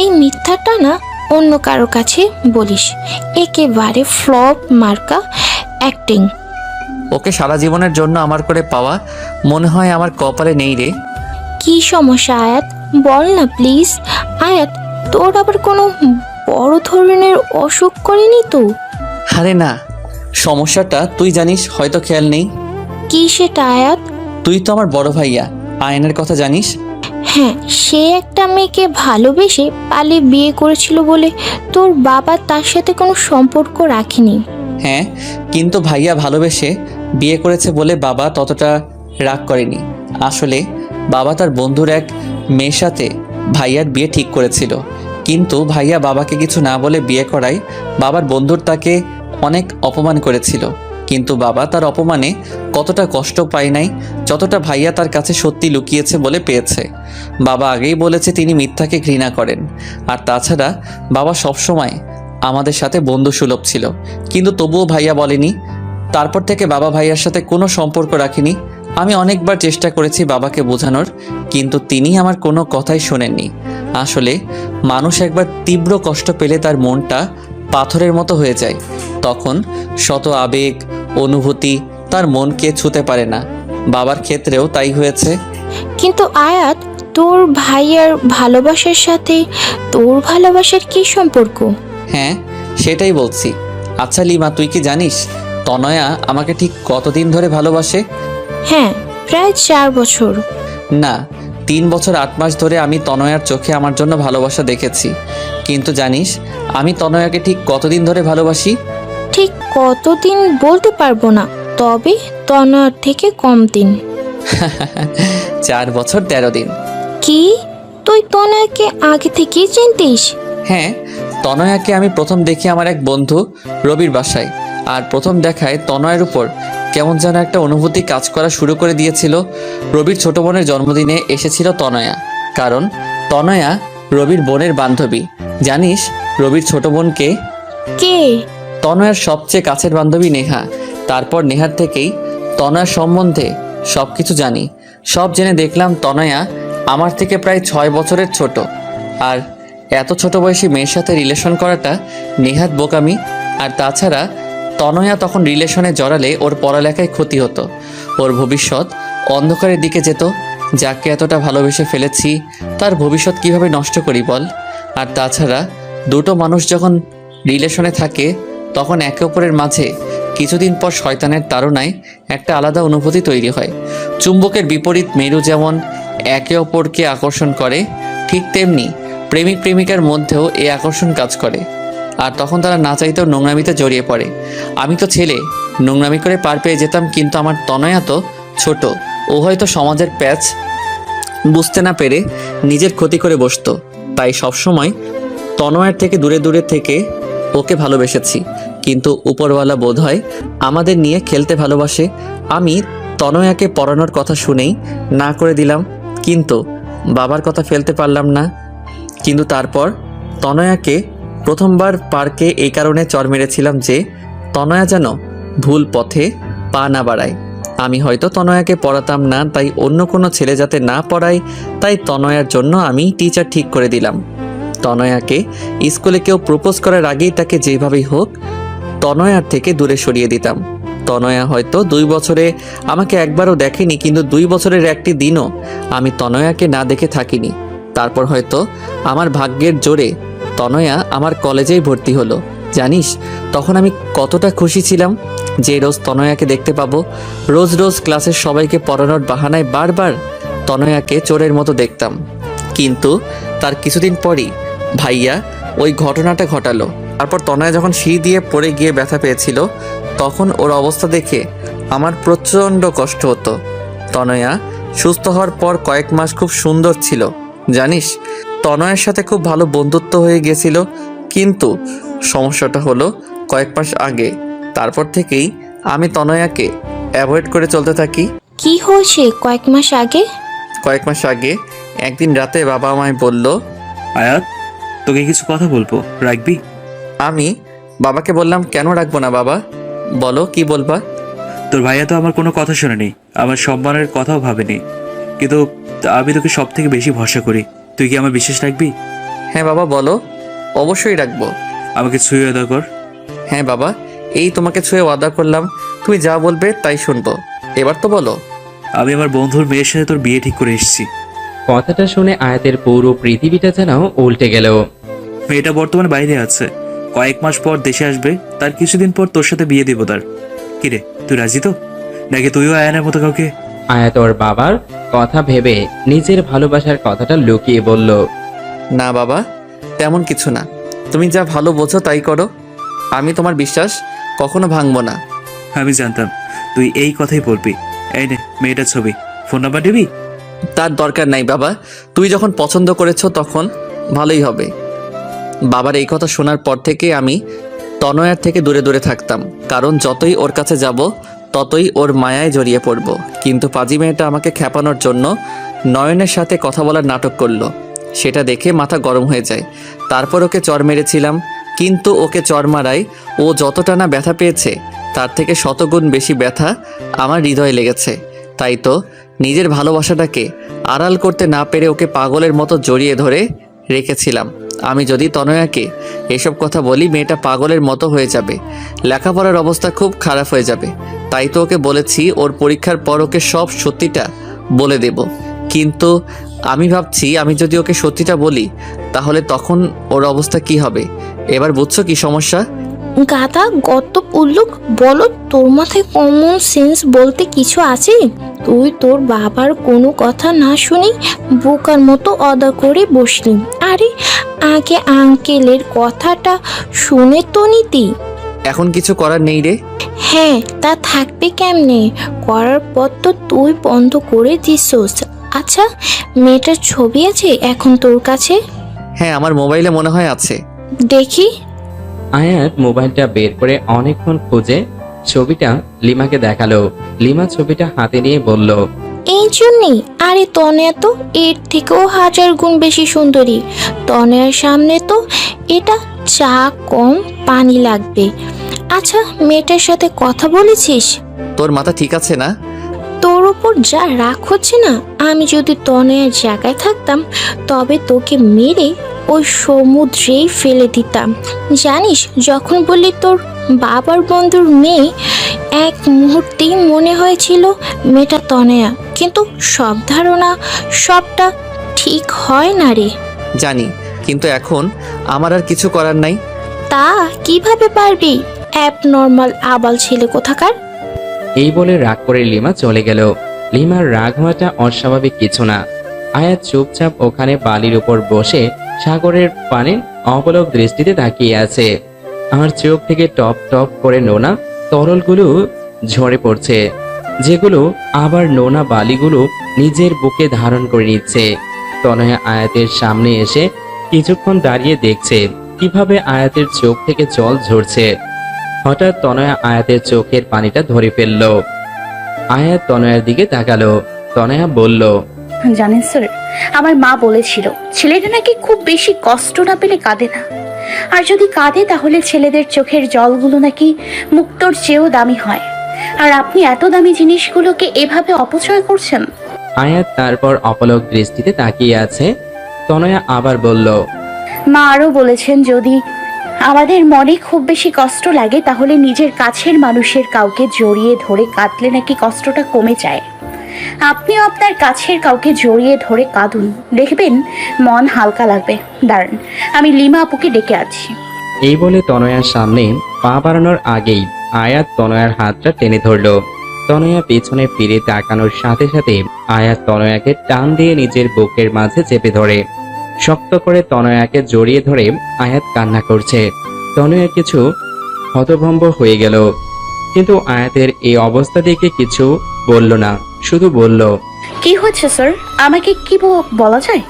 এই মিথ্যাটা না অন্য কারো কাছে বলিস, একেবারে ফ্লপ মার্কা অ্যাক্টিং। ওকে সারা জীবনের জন্য আমার করে পাওয়া মনে হয় আমার কপালে নেই রে। কি সমস্যা আয়াত, বল না প্লিজ। আয়াত, তোর আবার কোনো বড় ধরনের অসুখ করেনি তো? আরে না, সমস্যাটা তুই জানিস, হয়তো খেয়াল নেই। কি সেটা আয়াত? তুই তো আমার বড় ভাইয়া আয়নের কথা জানিস? হ্যাঁ, সে একটা মেয়েকে ভালোবেসে পালিয়ে বিয়ে করেছিল বলে তোর বাবা তার সাথে কোনো সম্পর্ক রাখেনি। হ্যাঁ, কিন্তু ভাইয়া ভালোবেসে বিয়ে করেছে বলে বাবা ততটা রাগ করেনি। আসলে বাবা তার বন্ধুর এক মেয়ের সাথে ভাইয়ার বিয়ে ঠিক করেছিল, কিন্তু ভাইয়া বাবাকে কিছু না বলে বিয়ে করায় বাবার বন্ধুর তাকে অনেক অপমান করেছিল। কিন্তু বাবা তার অপমানে কতটা কষ্ট পায় নাই যতটা ভাইয়া তার কাছে সত্যি লুকিয়েছে বলে পেয়েছে। বাবা আগেই বলেছে তিনি মিথ্যাকে ঘৃণা করেন, আর তাছাড়া বাবা সবসময় আমাদের সাথে বন্ধুসুলভ ছিল, কিন্তু তবুও ভাইয়া বলেনি। তারপর থেকে বাবা ভাইয়ার সাথে কোনো সম্পর্ক রাখেনি। আমি অনেকবার চেষ্টা করেছি বাবাকে বোঝানোর, কিন্তু তিনি আমার কোনো কথাই শোনেননি। আসলে মানুষ একবার তীব্র কষ্ট পেলে তার মনটা পাথরের মতো হয়ে যায়, তখন শত আবেগ অনুভূতি তার মনকে ছুঁতে পারে না। বাবার ক্ষেত্রেও তাই হয়েছে। কিন্তু আয়াত, তোর ভাইয়ার ভালোবাসার সাথে তোর ভালোবাসার কি সম্পর্ক? হ্যাঁ, সেটাই বলছি। আচ্ছা লিমা, তুই কি জানিস তনয়া আমাকে ঠিক কতদিন ধরে ভালোবাসে? হ্যাঁ, প্রায় 4 বছর। না, 3 বছর 8 মাস ধরে আমি তনয়ার চোখে আমার জন্য ভালোবাসা দেখেছি। কিন্তু জানিস আমি তনয়াকে ঠিক কতদিন ধরে ভালোবাসি? ঠিক কতদিন বলতে পারবো না, তবে তনয়ার থেকে কম দিন। 4 বছর 13 দিন। কি, তুই তনয়াকে আগে থেকেই চিনতিস? হ্যাঁ, তনয়াকে আমি প্রথম দেখি আমার এক বন্ধু রবির বাসায়, আর প্রথম দেখায় তনয়ের উপর কেমন যেন একটা অনুভূতি কাজ করা শুরু করে দিয়েছিল। রবির ছোট বোনের জন্মদিনে এসেছিল তনয়া, কারণ তনয়া রবির বোনের বান্ধবী। জানিস রবির ছোট বোনকে? কে? তনয়ার সবচেয়ে কাছের বান্ধবী নেহা। তারপর নেহার থেকেই তনয়ার সম্বন্ধে সব কিছু জানি। সব জেনে দেখলাম তনয়া আমার থেকে প্রায় 6 বছরের ছোট। আর এত ছোট বয়সী মেয়ের সাথে রিলেশন করাটা নেহাত বোকামি। আর তাছাড়া তনয়া তখন রিলেশনে জড়ালে ওর পড়ালেখায় ক্ষতি হতো, ওর ভবিষ্যৎ অন্ধকারের দিকে যেত। যাকে এতটা ভালোবেসে ফেলেছি তার ভবিষ্যৎ কিভাবে নষ্ট করি বল? আর তাছাড়া দুটো মানুষ যখন রিলেশনে থাকে তখন একে অপরের মাঝে কিছুদিন পর শয়তানের তাড়নায় একটা আলাদা অনুভূতি তৈরি হয়। চুম্বকের বিপরীত মেরু যেমন একে অপরকে আকর্ষণ করে, ঠিক তেমনি প্রেমিক প্রেমিকার মধ্যেও এই আকর্ষণ কাজ করে। আর তখন তারা না চাইতেও নোংরামিতে জড়িয়ে পড়ে। আমি তো ছেলে, নোংরামি করে পার পেয়ে যেতাম, কিন্তু আমার তনয়া তো ছোট, ও হয়তো সমাজের প্যাচ বুঝতে না পেরে নিজের ক্ষতি করে বসতো। তাই সবসময় তনয়ার থেকে দূরে দূরে থেকে ওকে ভালোবেসেছি। কিন্তু উপরওয়ালা বোধহয় আমাদের নিয়ে খেলতে ভালোবাসে। আমি তনয়াকে পড়ানোর কথা শুনেই না করে দিলাম, কিন্তু বাবার কথা ফেলতে পারলাম না। কিন্তু তারপর তনয়াকে প্রথমবার পার্কে এই কারণে চর মেরেছিলাম যে তনয়া যেন ভুল পথে পা না বাড়ায়। আমি হয়তো তনয়াকে পড়াতাম না, তাই অন্য কোনো ছেলে যাতে না পড়ায়, তাই তনয়ার জন্য আমি টিচার ঠিক করে দিলাম। তনয়াকে স্কুলে কেউ প্রপোজ করার আগেই তাকে যেভাবেই হোক তনয়ার থেকে দূরে সরিয়ে দিতাম। তনয়া হয়তো 2 বছরে আমাকে একবারও দেখেনি, কিন্তু 2 বছরের একটি দিনও আমি তনয়াকে না দেখে থাকিনি। তারপর হয়তো আমার ভাগ্যের জোরে তনয়া আমার কলেজেই ভর্তি হলো। জানিস তখন আমি কতটা খুশি ছিলাম যে রোজ তনয়াকে দেখতে পাবো। রোজ রোজ ক্লাসের সবাইকে পড়ানোর বাহানায় বারবার তনয়াকে চোরের মতো দেখতাম। কিন্তু তার কিছুদিন পরই ভাইয়া ওই ঘটনাটা ঘটালো। তারপর তনয়া যখন সিঁড়ি দিয়ে পড়ে গিয়ে ব্যথা পেয়েছিল, তখন ওর অবস্থা দেখে আমার প্রচণ্ড কষ্ট হতো। তনয়া সুস্থ হওয়ার পর কয়েক মাস খুব সুন্দর ছিল। জানিস তনয়ার সাথে খুব ভালো বন্ধুত্ব হয়ে গেছিল, কিন্তু সমস্যাটা হলো কয়েক মাস আগে। তারপর থেকেই আমি তনয়াকে অ্যাভয়েড করে চলতে থাকি। কি হয়েছে কয়েক মাস আগে? কয়েক মাস আগে একদিন রাতে বাবা আমায় বলল, আয়াত, তোকে কিছু কথা বলবো, রাখবি? আমি বাবাকে বললাম, কেন রাখবো না বাবা, বলো কি বলবা। তোর ভাইয়া তো আমার কোনো কথা শোনেনি, আমার সম্মানের কথাও ভাবেনি, কিন্তু আমি তোকে সব থেকে বেশি ভরসা করি। তুই কি আমার বিশ্বাস রাখবি? হ্যাঁ বাবা বলো, অবশ্যই রাখবো। আমাকে ছুঁয়ে আদা কর। হ্যাঁ বাবা, এই তোমাকে ছুঁয়ে ওয়াদা করলাম, তুমি যা বলবে তাই শুনবো। এবার তো বলো। আমি আমার বন্ধুর মেয়ের সাথে তোর বিয়ে ঠিক করে এসেছি। কথাটা শুনে আয়াতের পুরো পৃথিবীটা যেন উল্টে গেল। মেয়েটা বর্তমানে বাইরে আছে, কয়েক মাস পর দেশে আসবে, তার কিছুদিন পর তোর সাথে বিয়ে দেবো তার। কিরে, তুই রাজি তো? নাকি তুইও আয়ানের মতো কাউকে? আয়াত ওর বাবার কথা ভেবে নিজের ভালোবাসার কথাটা লুকিয়ে বলল, না বাবা, তেমন কিছু না, তুমি যা ভালো বোঝো তাই করো। আমি তোমার বিশ্বাস কখনো ভাঙবো না। আমি জানতাম তুই এই কথাই বলবি। এই নে মেয়েটার ছবি, ফোন নাম্বার দিবি? তার দরকার নাই বাবা, তুই যখন পছন্দ করেছো তখন ভালোই হবে। বাবার এই কথা শোনার পর থেকে আমি তনয়ার থেকে দূরে দূরে থাকতাম, কারণ যতই ওর কাছে যাব ততই ওর মায়ায় জড়িয়ে পড়ব। কিন্তু পাজি মেয়েটা আমাকে খেপানোর জন্য নয়নের সাথে কথা বলার নাটক করলো। সেটা দেখে মাথা গরম হয়ে যায়। তারপর ওকে চর মেরেছিলাম, কিন্তু ওকে চর মারায় ও যতটা না ব্যথা পেয়েছে তার থেকে শতগুণ বেশি ব্যথা আমার হৃদয়ে লেগেছে। তাই তো নিজের ভালোবাসাটাকে আড়াল করতে না পেরে ওকে পাগলের মতো জড়িয়ে ধরে রেখেছিলাম। আমি যদি তনয়াকে এসব কথা বলি, মেয়েটা পাগলের মতো হয়ে যাবে, লেখাপড়ার অবস্থা খুব খারাপ হয়ে যাবে। তাই তো ওকে বলেছি ওর পরীক্ষার পর ওকে সব সত্যিটা বলে দেব। কিন্তু আমি ভাবছি আমি যদি ওকে সত্যিটা বলি তাহলে তখন ওর অবস্থা কি হবে। এবার বুঝছো কি সমস্যা? গাদা গত উল্লুক, বলো তোর মাথায় কমন সেন্স বলতে কিছু আছে? তুই তোর বাবার কোনো কথা না শুনি বোকার মতো অদা করে বসলি। আরে আগে আঙ্কেলের কথাটা শুনে তো নিতি। এখন কিছু করার নেই রে। হ্যাঁ, তা থাকবে কেমনে? করার পর তো তুই বন্ধ করে দিছস। আচ্ছা, মেয়েটার ছবি আছে এখন তোর কাছে? হ্যাঁ, আমার মোবাইলে মনে হয় আছে। দেখি। আয়াত মোবাইলটা বের করে অনেকক্ষণ খুঁজে ছবিটা লিমাকে দেখালো। লিমা ছবিটা হাতে নিয়ে বলল, এই জন্যই। আরে তনয়া তো এর থেকেও 1000 গুণ বেশি সুন্দরী। তনয়ার সামনে তো এটা চা কম পানি লাগবে। আচ্ছা, মেয়েটার সাথে কথা বলেছিস? তোর মাথা ঠিক আছে না? তোরও ওপর যা রাগ হচ্ছে না, আমি যদি তনয়ার জায়গায় থাকতাম তবে তোকে মেরে ওই সমুদ্রেই ফেলে দিতাম। জানিস, যখন বললি তোর বাবার বন্ধুর মেয়ে, এক মুহূর্তেই মনে হয়েছিল মেয়েটা তনয়া, কিন্তু সব ধারণা সবটা ঠিক হয় না রে। জানি, কিন্তু এখন আমার আর কিছু করার নাই। তা কিভাবে পারবি, অ্যাবনর্মাল আবাল ছেলে কোথাকার। এই বলে রাগ করে লিমা চলে গেল। লিমার রাগ হওয়াটা অস্বাভাবিক কিছু না। আয়াত চুপচাপ ওখানে বালির উপর বসে সাগরের পানে অপলক দৃষ্টিতে তাকিয়ে আছে। আমার চোখ থেকে টপ টপ করে নোনা তরলগুলো ঝরে পড়ছে, যেগুলো আবার নোনা বালিগুলো নিজের বুকে ধারণ করে নিচ্ছে। তনয়া আয়াতের সামনে এসে কিছুক্ষণ দাঁড়িয়ে দেখছে কিভাবে আয়াতের চোখ থেকে জল ঝরছে। হঠাৎ তনয়া আয়াতের চোখের পানিটা ধরে ফেলল। আয়াত তনয়ার দিকে তাকালো। তনয়া বলল, জানেন স্যার, আমার মা বলেছিল ছেলেটা নাকি খুব বেশি কষ্ট না পেলে কাঁদে না, আর যদি কাঁদে তাহলে ছেলেদের চোখের জলগুলো নাকি মুক্তোর চেয়েও দামি হয়। আর আপনি এত দামি জিনিসগুলোকে এভাবে অপচয় করছেন। আয়াত তারপর অপলক দৃষ্টিতে তাকিয়ে আছে। তনয়া আবার বলল, মা আরো বলেছেন যদি আমাদের মনে খুব বেশি কষ্ট লাগে তাহলে নিজের কাছের মানুষের কাউকে জড়িয়ে ধরে কাঁদলে নাকি কষ্টটা কমে যায়। আপনিও আপনার কাছের কাউকে জড়িয়ে ধরে কাঁদুন, দেখবেন মন হালকা লাগবে। দাঁড়ান, আমি লিমা আপুকে ডেকে আছি। এই বলে তনয়ার সামনে পা বাড়ানোর আগেই আয়াত তনয়ার হাতটা টেনে ধরল। তনয়া পেছনে ফিরে তাকানোর সাথে সাথে আয়াত তনয়াকে টান দিয়ে নিজের বুকের মাঝে চেপে ধরে। শক্ত করে তনয়াকে জড়িয়ে ধরে আয়াত কান্না করছে। তনয়া কিছু হতভম্ব হয়ে গেল, কিন্তু আয়াতের এই অবস্থা দেখে কিছু বলল না, শুধু বলল, কি হচ্ছে স্যার, আমাকে কি বলা যায়?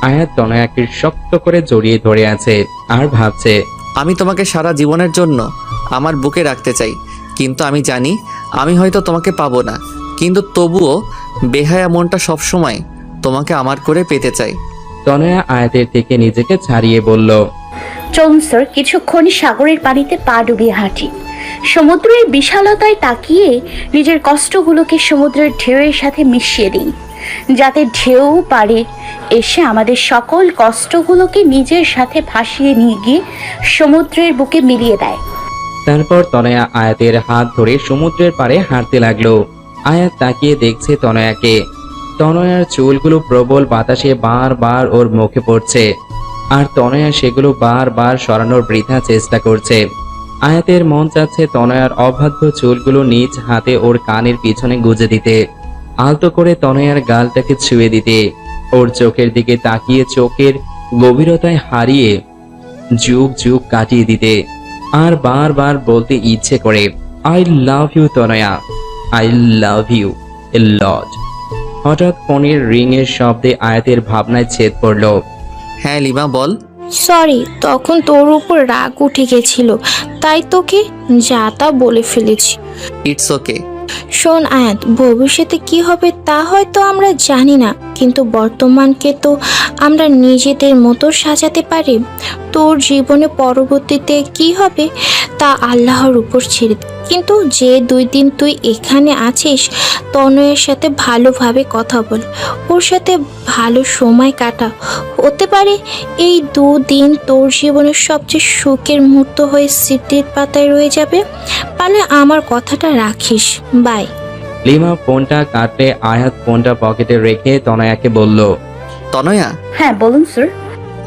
আয়াত তনয়াকে শক্ত করে জড়িয়ে ধরে আছে আর ভাবছে, আমি তোমাকে সারা জীবনের জন্য আমার বুকে রাখতে চাই, কিন্তু আমি জানি আমি হয়তো তোমাকে পাবো না, কিন্তু তবুও বেহায়া মনটা সবসময় তোমাকে আমার করে পেতে চাই। তনয়া আয়াতের থেকে নিজেকে ছাড়িয়ে বলল, চলুন স্যার, কিছুক্ষণ সাগরের পানিতে পা ডুবিয়ে হাঁটি। সমুদ্রের বিশালতায় তাকিয়ে নিজের কষ্টগুলোকে সমুদ্রের ঢেউয়ের সাথে মিশিয়ে দিই, যাতে ঢেউ পারে এসে আমাদের সকল কষ্টগুলোকে নিজের সাথে ভাসিয়ে নিয়ে গিয়ে সমুদ্রের বুকে মিলিয়ে দেয়। তারপর তনয়া আয়াতের হাত ধরে সমুদ্রের পাড়ে হাঁটতে লাগলো। আয়াত তাকিয়ে দেখছে তনয়াকে। তনয়ার চুলগুলো প্রবল বাতাসে বারবার ওর মুখে পড়ছে, আর তনয়া সেগুলো বারবার সরানোর বৃথা চেষ্টা করছে। আয়াতের মন চাচ্ছে তনয়ার অবাধ্য চুলগুলো নিজ হাতে ওর কানের পিছনে গুজে দিতে, আলতো করে তনয়ার গালটাকে ছুঁয়ে দিতে, ওর চোখের দিকে তাকিয়ে চোখের গভীরতায় হারিয়ে যুগ যুগ কাটিয়ে দিতে, আর বারবার বলতে ইচ্ছে করে, I love you Tanaya, I love you a lot. হঠাৎ ফোনের রিং এর শব্দে আয়াতের ভাবনায় ছেদ পড়ল। হ্যাঁ লিমা, বল। সরি, তখন তোর উপর রাগ উঠে গেছিল, তাই তোকে যা তা বলে ফেলেছি। It's okay. শোন আয়াত, ভবিষ্যতে কি হবে তা হয়তো আমরা জানি না, কিন্তু বর্তমানকে তো আমরা নিজেদের মতো সাজাতে পারি। তোর জীবনে পরবর্তীতে কি হবে তা আল্লাহর উপর ছেড়ে দে। কিন্তু যে 2 দিন তুই এখানে আছিস, তনয়ের সাথে ভালোভাবে কথা বল, ওর সাথে ভালো সময় কাটা। হতে পারে এই 2 দিন তোর জীবনের সবচেয়ে সুখের মুহূর্ত হয়ে স্মৃতির পাতায় রয়ে যাবে। পারলে আমার কথাটা রাখিস। বাই। লিমা ফোনটা কাটলে আয়াত ফোনটা পকেটে রেখে তনয়াকে বলল, তনয়া। হ্যাঁ বলুন স্যার।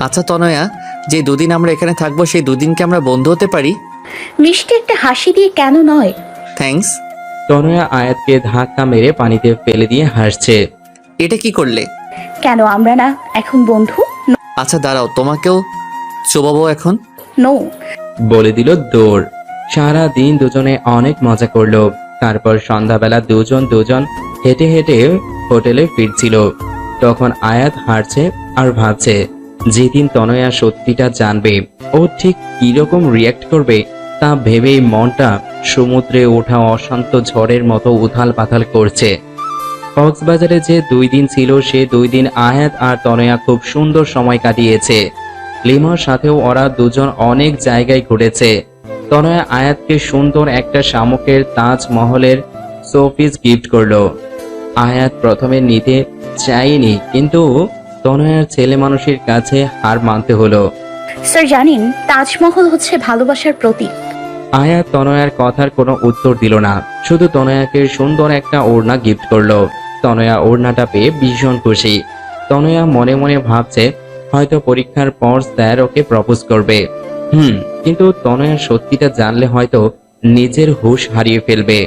আচ্ছা তনয়া, যে 2 দিন আমরা এখানে থাকবো সেই 2 দিনকে আমরা বন্ধু হতে পারি? মিষ্টি একটা হাসি দিয়ে কেন নয়? থ্যাঙ্কস। তনয়া আয়াতকে ধাক্কা মেরে পানিতে ফেলে দিয়ে হাসছে। এটা কি করলে? কেন আমরা না এখন বন্ধু? আচ্ছা দাঁড়াও, তোমাকেও চোবাবো এখন। নো। বলে দিল দৌড়। সারা দিন দুজনে অনেক মজা করলো। তারপর সন্ধ্যাবেলা দুজন হেঁটে হেঁটে হোটেলে ফিরছিল। তখন আয়াত হাঁটছে আর ভাবছে, যেদিন তনয়া সত্যিটা জানবে ও ঠিক কিরকম রিয়াক্ট করবে তা ভেবেই মনটা সমুদ্রে ওঠা অশান্ত ঝড়ের মতো উথাল পাথাল করছে। কক্সবাজারে যে 2 দিন ছিল সে 2 দিন আয়াত আর তনয়া খুব সুন্দর সময় কাটিয়েছে। লিমার সাথেও ওরা দুজন অনেক জায়গায় ঘুরেছে। তনয়া আয়াতকে সুন্দর একটা শামুকের তাজমহলের শোপিস গিফট করলো। আয়াত প্রথমে নিতে চাইনি, কিন্তু তনয়ার ছেলে মানুষের কাছে হার মানতে হলো। স্যার জানেন, তাজমহল হচ্ছে ভালোবাসার প্রতীক। আয়াত তনয়ার কথার কোনো উত্তর দিল না, শুধু তনয়াকে সুন্দর একটা ওড়না গিফট করলো। তনয়া ওড়নাটা পেয়ে ভীষণ খুশি। তনয়া মনে মনে ভাবছে হয়তো পরীক্ষার পর স্যার ওকে প্রপোজ করবে। কিন্তু তনয়ার সত্যিটা জানলে হয়তো নিজের হুঁশ হারিয়ে ফেলবে।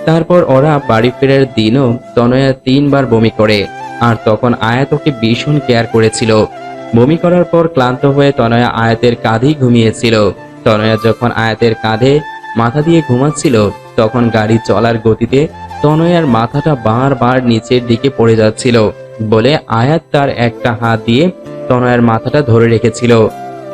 তারপর ওরা বাড়ি ফেরার দিনও তনয়া 3 বার বমি করে, আর তখন আয়াত ওকে ভীষণ কেয়ার করেছিল। বমি করার পর ক্লান্ত হয়ে তনয়া আয়াতের কাঁধেই ঘুমিয়েছিল। তনয়া যখন আয়াতের কাঁধে মাথা দিয়ে ঘুমাচ্ছিল, তখন গাড়ি চলার গতিতে তনয়ার মাথাটা বারবার নিচের দিকে পড়ে যাচ্ছিল বলে আয়াত তার একটা হাত দিয়ে তনয়ার মাথাটা ধরে রেখেছিল।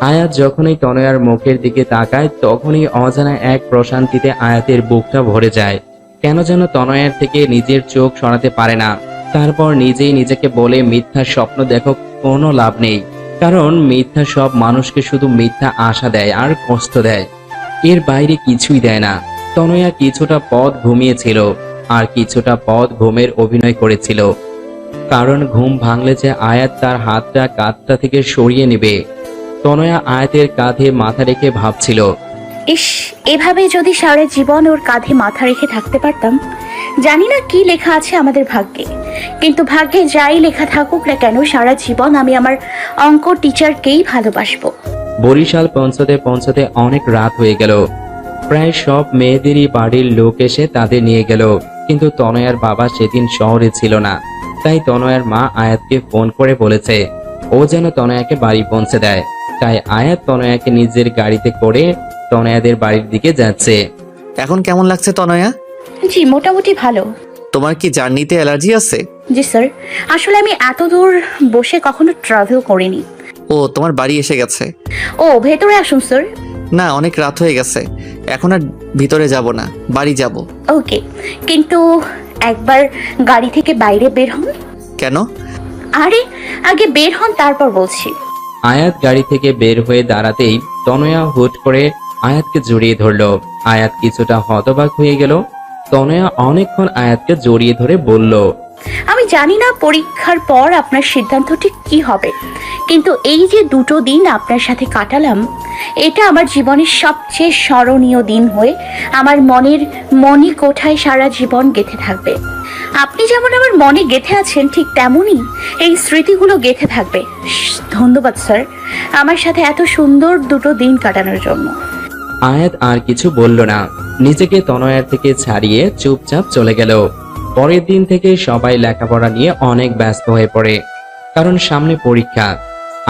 আয়াত যখনই তনয়ার মুখের দিকে তাকায়, তখনই অজানা এক প্রশান্তিতে আয়াতের বুকটা ভরে যায়। কেন যেন তনয়ার থেকে নিজের চোখ সরাতে পারে না। তারপর নিজেই নিজেকে বলে, মিথ্যা স্বপ্ন দেখো, কোনো লাভ নেই, কারণ মিথ্যা সব মানুষকে শুধু মিথ্যা আশা দেয় আর কষ্ট দেয়, এর বাইরে কিছুই দেয় না। তনয়া কিছুটা পথ ঘুমিয়েছিল আর কিছুটা পথ ঘুমের অভিনয় করেছিল, কারণ ঘুম ভাঙলে যে আয়াত তার হাতটা কাঁধটা থেকে সরিয়ে নেবে। তনয়া আয়াতের কাঁধে মাথা রেখে ভাবছিল, ইস, এভাবে যদি সারা জীবন ওর কাঁধে মাথা রেখে থাকতে পারতাম। জানি না কি লেখা আছে আমাদের ভাগ্যে, কিন্তু ভাগ্যে যাই লেখা থাকুক না কেন, সারা জীবন আমি আমার অঙ্ক টিচারকেই ভালোবাসবো। বরিশাল পৌঁছতে পৌঁছতে অনেক রাত হয়ে গেল। প্রায় সব মেয়েদেরই বাড়ির লোক এসে তাদের নিয়ে গেল, কিন্তু তনয়ার বাবা সেদিন শহরে ছিল না। তাই তনয়ার মা আয়াতকে ফোন করে বলেছে ও যেন তনয়াকে বাড়ি পৌঁছে দেয়। তাই আয়াত তনয়াকে নিজের গাড়িতে করে তনয়াদের বাড়ির দিকে যাচ্ছে। এখন কেমন লাগছে তনয়া? জি, মোটামুটি ভালো। তোমার কি জার্নিতে অ্যালার্জি আছে? জি স্যার, আসলে আমি এত দূর বসে কখনো ট্রাভেল করিনি। ও, তোমার বাড়ি এসে গেছে? ও, ভেতরে আসুন স্যার। না, অনেক রাত হয়ে গেছে, এখন আর ভিতরে যাব না, বাড়ি যাব। ওকে, কিন্তু একবার গাড়ি থেকে বাইরে বের হন। কেন? আরে আগে বের হন, তারপর বলছি। আয়াত গাড়ি থেকে বের হয়ে দাঁড়াতেই তনয়া হুট করে আয়াতকে জড়িয়ে ধরল। আয়াত কিছুটা হতবাক হয়ে গেল। তনয়া অনেকক্ষণ আয়াতকে জড়িয়ে ধরে বলল, আমি জানি না পরীক্ষার পর আপনার সিদ্ধান্ত ঠিক কি হবে, কিন্তু এই যে 2 দিন আপনার সাথে কাটালাম, এটা আমার জীবনের সবচেয়ে স্মরণীয় দিন হয়ে আমার মনের মণিকোঠায় সারা জীবন গেঁথে থাকবে। আপনি যেমন আমার মনে গেঁথে আছেন, ঠিক তেমনই এই স্মৃতিগুলো গেঁথে থাকবে। ধন্যবাদ স্যার, আমার সাথে এত সুন্দর 2 দিন কাটানোর জন্য। আয়াত আর কিছু বলল না, নিজেকে তনয়ার থেকে ছাড়িয়ে চুপচাপ চলে গেল। পরের দিন থেকে সবাই লেখাপড়া নিয়ে অনেক ব্যস্ত হয়ে পড়ে, কারণ সামনে পরীক্ষা।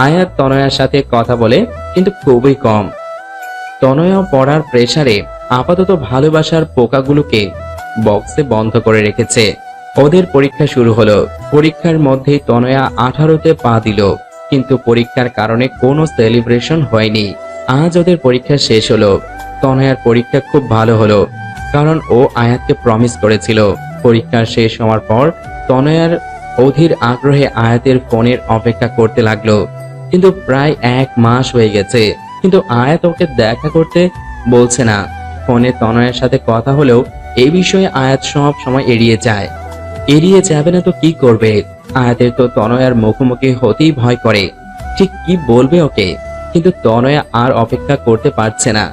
আয়াত তনয়ার সাথে কথা বলে, কিন্তু খুবই কম। তনয়া পড়ার প্রেসারে আপাতত ভালোবাসার পোকাগুলোকে বক্সে বন্ধ করে রেখেছে। ওদের পরীক্ষা শুরু হলো। পরীক্ষার মধ্যেই তনয়া 18তে পা দিল, কিন্তু পরীক্ষার কারণে কোনো সেলিব্রেশন হয়নি। আজ ওদের পরীক্ষা শেষ হলো। তনয়ার পরীক্ষা খুব ভালো হলো, কারণ ও আয়াতকে প্রমিস করেছিল। পরীক্ষা শেষ হওয়ার পর তনয়ার অধীর আগ্রহে আয়াতের ফোনের অপেক্ষা করতে লাগলো, কিন্তু প্রায় 1 মাস হয়ে গেছে, কিন্তু আয়াত ওকে দেখা করতে বলছে না। ফোনে তনয়ার সাথে কথা হলেও এই বিষয়ে আয়াত সব সময় এড়িয়ে যায়। এড়িয়ে যাবে না তো কি করবে? আয়াতের তো তনয়ার মুখোমুখি হতেই ভয় করে, ঠিক কি বলবে ওকে। কিন্তু তনয়া আর অপেক্ষা করতে পারছে না,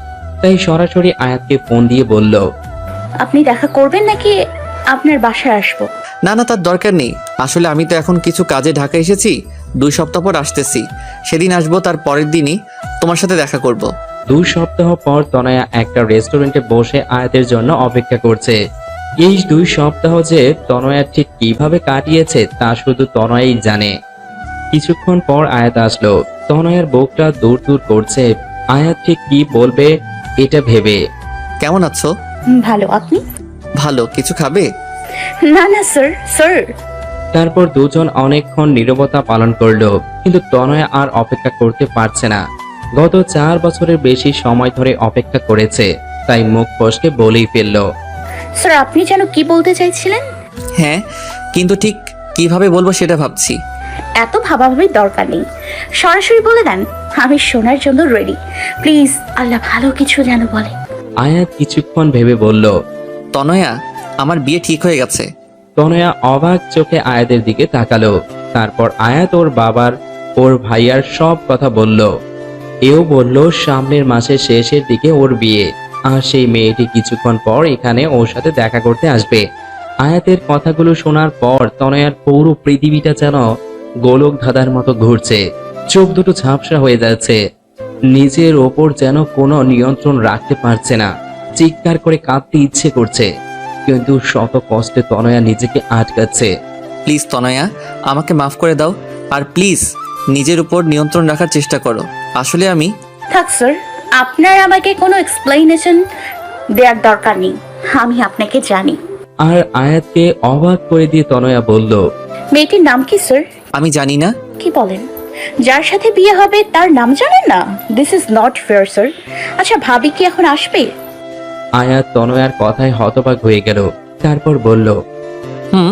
তাই সরাসরি আয়াতকে ফোন দিয়ে বলল, আপনি দেখা করবেন নাকি আপনার বাসায় আসবো? না না, তার দরকার নেই। আসলে আমি তো এখন কিছু কাজে ঢাকা এসেছি, 2 সপ্তাহ পর আসতেছি। সেদিন আসবো, তার পরের দিনই তোমার সাথে দেখা করব। 2 সপ্তাহ পর তনয়া একটা রেস্টুরেন্টে বসে আয়াতের জন্য অপেক্ষা করছে। এই 2 সপ্তাহ যে তনয়া ঠিক কিভাবে কাটিয়েছে তা শুধু তনয়াই জানে। কিছুক্ষণ পর আয়াত আসলো। তনয়ার বুকটা দূর দূর করছে, আয়াত ঠিক কি বলবে এটা ভেবে। কেমন আছো? ভালো, আপনি? ভালো। কিছু খাবে? না না স্যার, স্যার। তারপর দুজন অনেকক্ষণ নীরবতা পালন করলো, কিন্তু তনয়া আর অপেক্ষা করতে পারছে না। গত 4 বছরের বেশি সময় ধরে অপেক্ষা করেছে, তাই মুখ ফসকে বলেই ফেললো, স্যার আপনি যেন কি বলতে চাইছিলেন? হ্যাঁ, কিন্তু ঠিক কিভাবে বলবো সেটা ভাবছি। এত ভাবাভাবির দরকার নেই, সরাসরি বলে দেন, আমি শোনার জন্য রেডি। প্লিজ, আল্লাহ ভালো কিছু যেন বলে। আয়াত কিছুক্ষণ ভেবে বলল, তনয়া, আমার বিয়ে ঠিক হয়ে গেছে। তনয়া অবাক চোখে আয়াতের দিকে তাকালো। তারপর আয়াত ওর বাবার ওর ভাইয়ার সব কথা বলল। এও বলল সামনের মাসের শেষের দিকে ওর বিয়ে, আর সেই মেয়েটি কিছুক্ষণ পর এখানে ওর সাথে দেখা করতে আসবে। আয়াতের কথাগুলো শোনার পর তনয়ার পুরো পৃথিবীটা যেন গোলক ধাঁধার মতো ঘুরছে, চোখ দুটো ঝাপসা হয়ে যাচ্ছে, নিজের ওপর যেন কোনো নিয়ন্ত্রণ রাখতে পারছে না, চিৎকার করে কাঁদতে ইচ্ছে করছে, কিন্তু শত কষ্টে তনয়া নিজেকে আটকাচ্ছে। প্লিজ তনয়া, আমাকে মাফ করে দাও। আর প্লিজ নিজের উপর নিয়ন্ত্রণ রাখার চেষ্টা করো। আসলে আমি থাক স্যার, আপনার আমাকে কোনো এক্সপ্লেনেশন দেওয়ার দরকার নেই, আমি আপনাকে জানি। আর আয়াতকে অবাক করে দিয়ে তনয়া বলল, মেয়েটির নাম কি স্যার? আমি জানি না। কি বলেন? যার সাথে বিয়ে হবে তার নাম জানেন না? This is not fair sir. আচ্ছা, ভাবি কি এখন আসবে? আয়াত তনয়ার কথায় হতবাক হয়ে গেল। তারপর বলল, হুম।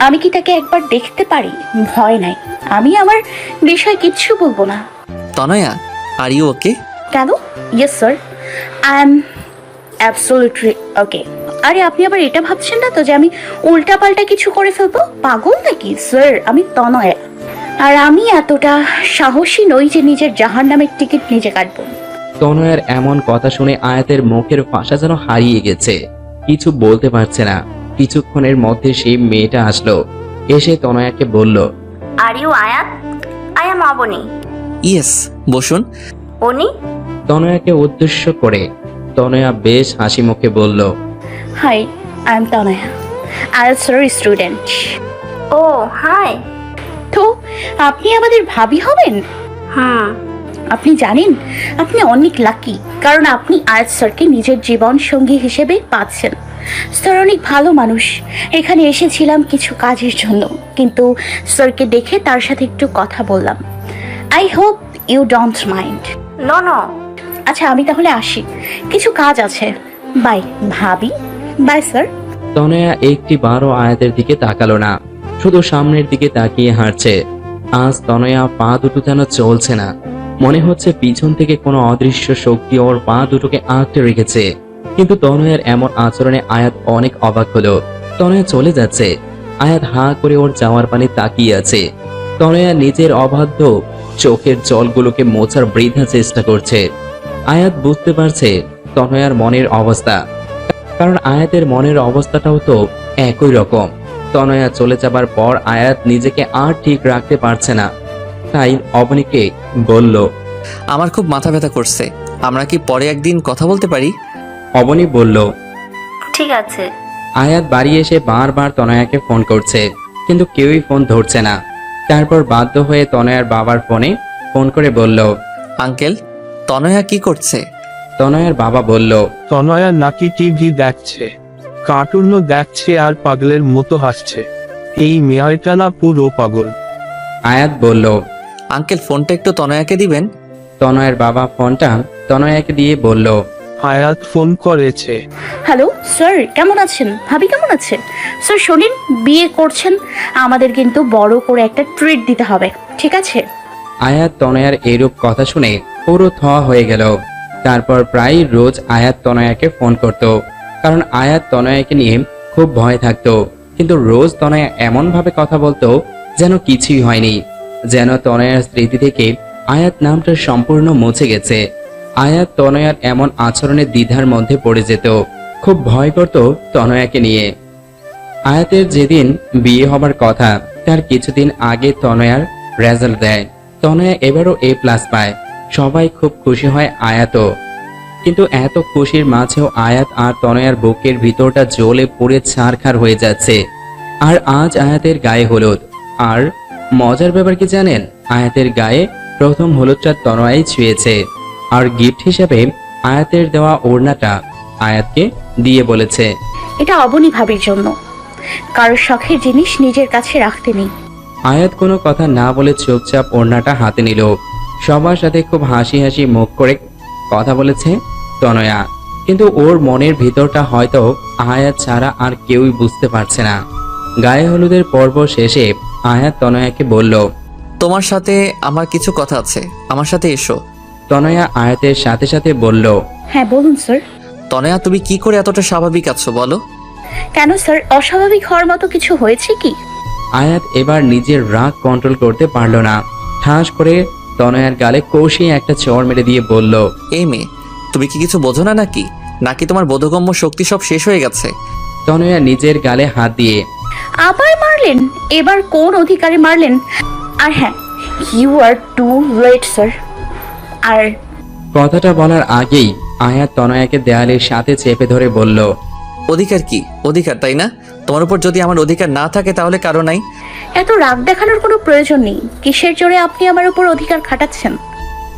আমি কি তাকে একবার দেখতে পারি? ভয় নাই, আমি আমার বিষয় কিচ্ছু বলবো না। তনয়া, আর ইউ ওকে? কেন? Yes sir, I am absolutely ওকে। আরে আপনি আবার এটা ভাবছেন না তো যে আমি উল্টাপাল্টা কিছু করে ফেলবো? পাগল নাকি স্যার? আমি তনয়া, আর আমি এতটা সাহসী নই যে নিজের জাহান্নামের টিকিট নিজে কাটবো। তনয়ার এমন কথা শুনে আয়াতের মুখের ভাষা যেন হারিয়ে গেছে, কিছু বলতে পারছে না। কিছুক্ষণের মধ্যে সেই মেয়েটা আসলো, এসে তনয়াকে বলল, আর ইউ আয়াত? I am Abani. ইয়েস, বসুন। উনি? তনয়াকে উদ্দেশ্য করে তনয়া বেশ হাসি মুখে বলল, হাই, আই এম তনয়া, আয়াতসের স্টুডেন্ট। Oh hi. তো আপনি আমাদের ভাবি হবেন? হ্যাঁ। আপনি জানেন আপনি অনেক লাকি, কারণ আপনি আয়াত স্যারকে নিজের জীবন সঙ্গী হিসেবে পাচ্ছেন। স্যার অনেক ভালো মানুষ। এখানে এসেছিলাম কিছু কাজের জন্য, কিন্তু স্যারকে দেখে তার সাথে একটু কথা বললাম। I hope you don't mind. No no. আচ্ছা, আমি তাহলে আসি, কিছু কাজ আছে। বাই ভাবি। By sir. তনয়া একটি বারও আয়াতের দিকে তাকালো না, শুধু সামনের দিকে তাকিয়ে হাঁটছে। আজ তনয়া পা দুটো যেন চলছে না, মনে হচ্ছে পিছন থেকে কোনো অদৃশ্য শক্তি ওর পা দুটোকে আঁকড়ে রেখেছে। কিন্তু তনয়ার এমন আচরণে আয়াত অনেক অবাক হলো। তনয়া চলে যাচ্ছে, আয়াত হাঁ করে ওর যাওয়ার পানে তাকিয়ে আছে। তনয়া নিজের অবাধ্য চোখের জলগুলোকে মোছার বৃথা চেষ্টা করছে। আয়াত বুঝতে পারছে তনয়ার মনের অবস্থা, কারণ আয়াতের মনের অবস্থাটাও তো একই রকম। তনয়া চলে যাবার পর আয়াত নিজেকে আর ঠিক রাখতে পারছে না, তাই অবনীকে বলল, আমার খুব মাথা ব্যথা করছে, আমরা কি পরে একদিন কথা বলতে পারি? অবনী বলল, ঠিক আছে। আয়াত বাড়ি এসে বারবার তনয়াকে ফোন করছে, কিন্তু কেউই ফোন ধরছে না। তারপর বাধ্য হয়ে তনয়ার বাবার ফোনে ফোন করে বলল, আঙ্কেল, তনয়া কি করছে? তনয়ার বাবা বলল, তনয়া নাকি টিভি দেখছে, কার্টুনও দেখছে আর পাগলের মতো হাসছে। এই মেয়েটা না পুরো পাগল। আয়াত বলল, আঙ্কেল, ফোনটা একটু তনয়াকে দিবেন। তনয়ের বাবা ফোনটা তনয়াকে দিয়ে বলল, আয়াত ফোন করেছে। হ্যালো স্যার, কেমন আছেন? ভাবি কেমন আছে? স্যার শোনেন, বিয়ে করছেন, আমাদের কিন্তু বড় করে একটা ট্রিট দিতে হবে, ঠিক আছে? আয়াত তনয়ার এরূপ কথা শুনে পুরো থ হয়ে গেল। তারপর প্রায় রোজ আয়াত তনয়াকে ফোন করত, কারণ আয়াত তনয়াকে নিয়ে খুব ভয় থাকতো। কিন্তু রোজ তনয়া এমন ভাবে কথা বলতো যেন কিছুই হয়নি, যেন তনয়ার স্মৃতি থেকে আয়াত নামটা সম্পূর্ণ মুছে গেছে। আয়াত তনয়ার এমন আচরণের দ্বিধার মধ্যে পড়ে যেত, খুব ভয় করত তনয়াকে নিয়ে। আয়াতের যেদিন বিয়ে হবার কথা তার কিছুদিন আগে তনয়ার রেজাল্ট দেয়। তনয়া এবারও A+ পায়, সবাই খুব খুশি হয় আয়াতও। কিন্তু এত খুশির মাঝেও আয়াত আর তনয়ার বুকের ভিতরটা জ্বলে পুড়ে ছারখার হয়ে যাচ্ছে। আর আজ আয়াতের গায়ে হলুদ, আর মজার ব্যাপার কি জানেন? আয়াতের গায়ে প্রথম হলুদটা তনয়াই ছুঁয়েছে, আর গিফট হিসেবে আয়াতের দেওয়া ওড়নাটা আয়াতকে দিয়ে বলেছে, এটা অবনী ভাবির জন্য। কারোর শখের জিনিস নিজের কাছে রাখতে নেই। আয়াত কোনো কথা না বলে চুপচাপ ওড়নাটা হাতে নিল। সবার সাথে খুব হাসি হাসি মুখ করে কথা বলেছে তনয়া, কিন্তু ওর মনের ভিতরটা হয়তো আয়াত ছাড়া আর কেউই বুঝতে পারছে না। গায়ে হলুদের পর্ব শেষে আয়াত তনয়াকে বলল, তোমার সাথে আমার কিছু কথা আছে, আমার সাথে এসো। তনয়া আয়াতের সাথে সাথে বলল, হ্যাঁ বলুন স্যার। তনয়া, তুমি কি করে এতটা স্বাভাবিক আছো বলো? কেন স্যার, অস্বাভাবিক হওয়ার মতো কিছু হয়েছে কি? আয়াত এবার নিজের রাগ কন্ট্রোল করতে পারল না। ঠাস করে তনয়ার গালে কষিয়ে একটা চড় মেরে দিয়ে বলল, এই মেয়ে, তুমি কি কিছু বোঝো না নাকি? নাকি তোমার বোধগম্য শক্তি সব শেষ হয়ে গেছে? তনয়া নিজের গালে হাত দিয়ে, আবার মারলেন? এবার কোন অধিকারে মারলেন? আর হ্যাঁ, you are too late sir. আর কথাটা বলার আগেই আয়াত তনয়াকে দেয়ালের সাথে চেপে ধরে বলল, অধিকার কি? অধিকার, তাই না? তোমার উপর যদি আমার অধিকার না থাকে তাহলে কারো নাই। এত রাগ দেখানোর কোনো প্রয়োজন নেই। কিসের জোরে আপনি আমার উপর অধিকার খাটাচ্ছেন?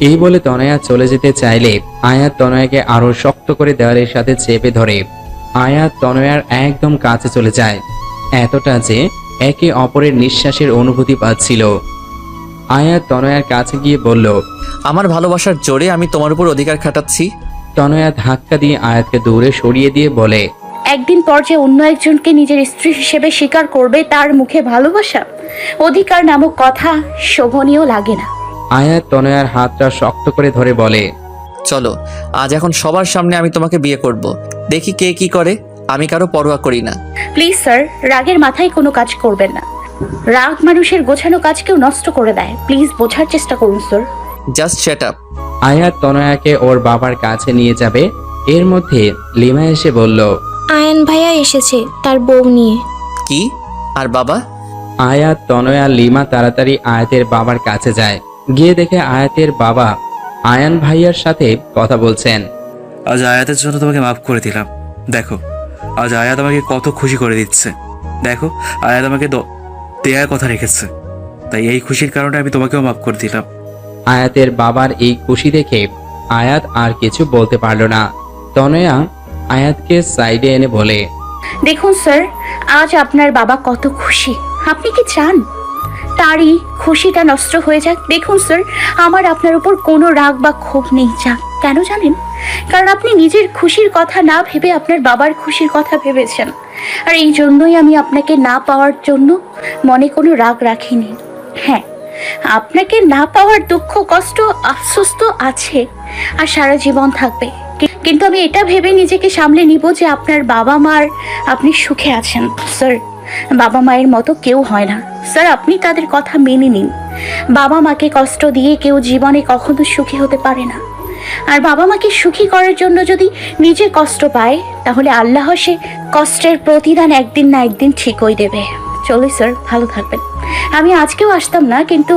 এই বলে তনয়া চলে যেতে চাইলে আয়াত তনয়াকে আরো শক্ত করে দেওয়ালের সাথে চেপে ধরে। আয়াত তনয়ার একদম কাছে চলে যায়, এতটা যে একে অপরের নিঃশ্বাসের অনুভূতি পাচ্ছিল। আয়াত তনয়ার কাছে গিয়ে বলল, আমার ভালোবাসার জোরে আমি তোমার উপর অধিকার খাটাচ্ছি। তনয়া ধাক্কা দিয়ে আয়াতকে দূরে সরিয়ে দিয়ে বলে, একদিন পর যে অন্য একজনকে নিজের স্ত্রী হিসেবে স্বীকার করবে, তার মুখে ভালোবাসা, অধিকার নামক কথা শোভনীয় লাগে না। আয়াত তনয়ার হাতটা শক্ত করে ধরে বলে, চলো, আজ এখন সবার সামনে আমি তোমাকে বিয়ে করব। দেখি কে কি করে। আমি কারো পরোয়া করি না। প্লিজ স্যার, রাগের মাথায় কোনো কাজ করবেন না। রাগ মানুষের গোছানো কাজকেও নষ্ট করে দেয়। প্লিজ বোঝার চেষ্টা করুন স্যার। Just shut up. আয়াত তনয়াকে ওর বাবার কাছে নিয়ে যাবে, এর মধ্যে লিমা এসে বলল, আয়ান ভাইয়া এসেছে তার বউ নিয়ে। কি? আর বাবা? আয়াত তনয়া লিমা তাড়াতাড়ি আয়াতের বাবার কাছে যায়। গিয়ে দেখে আয়াতের বাবা আয়ান ভাইয়ার সাথে কথা বলছেন। আজ আয়াতের জন্য তোমাকে মাফ করে দিলাম। দেখো, আজ আয়াত আমাকে কত খুশি করে দিচ্ছে। দেখো, আয়াত আমাকে দেয়ার কথা রেখেছে, তাই এই খুশির কারণে আমি তোমাকেও মাফ করে দিলাম। আয়াতের বাবার এই খুশি দেখে আয়াত আর কিছু বলতে পারল না। তনয়া আয়াতকে সাইডে এনে বলে, দেখুন স্যার, আজ আপনার বাবা কত খুশি। আপনি কি চান তারই খুশিটা নষ্ট হয়ে যাক? দেখুন স্যার, আমার আপনার উপর কোনো রাগ বা ক্ষোভ নেই। যাক, কেন জানেন? কারণ আপনি নিজের খুশির কথা না ভেবে আপনার বাবার খুশির কথা ভেবেছেন। আর এই জন্যই আমি আপনাকে না পাওয়ার জন্য মনে কোনো রাগ রাখিনি। হ্যাঁ, আপনাকে না পাওয়ার দুঃখ, কষ্ট, আফসোস তো আছে, আর সারা জীবন থাকবে। কিন্তু আমি এটা ভেবে নিজেকে সামলে নিব যে আপনার বাবা মার আপনি সুখে আছেন। স্যার, বাবা মায়ের মতো কেউ হয় না। স্যার, আপনি তাদের কথা মেনে নিন। বাবা মাকে কষ্ট দিয়ে কেউ জীবনে কখনো সুখী হতে পারে না। আর বাবা মাকে সুখী করার জন্য যদি নিজে কষ্ট পায়, তাহলে আল্লাহ সে কষ্টের প্রতিদান একদিন না একদিন ঠিকই দেবে। চলো স্যার, ভালো থাকবেন। আমি আজকেও আসতাম না, কিন্তু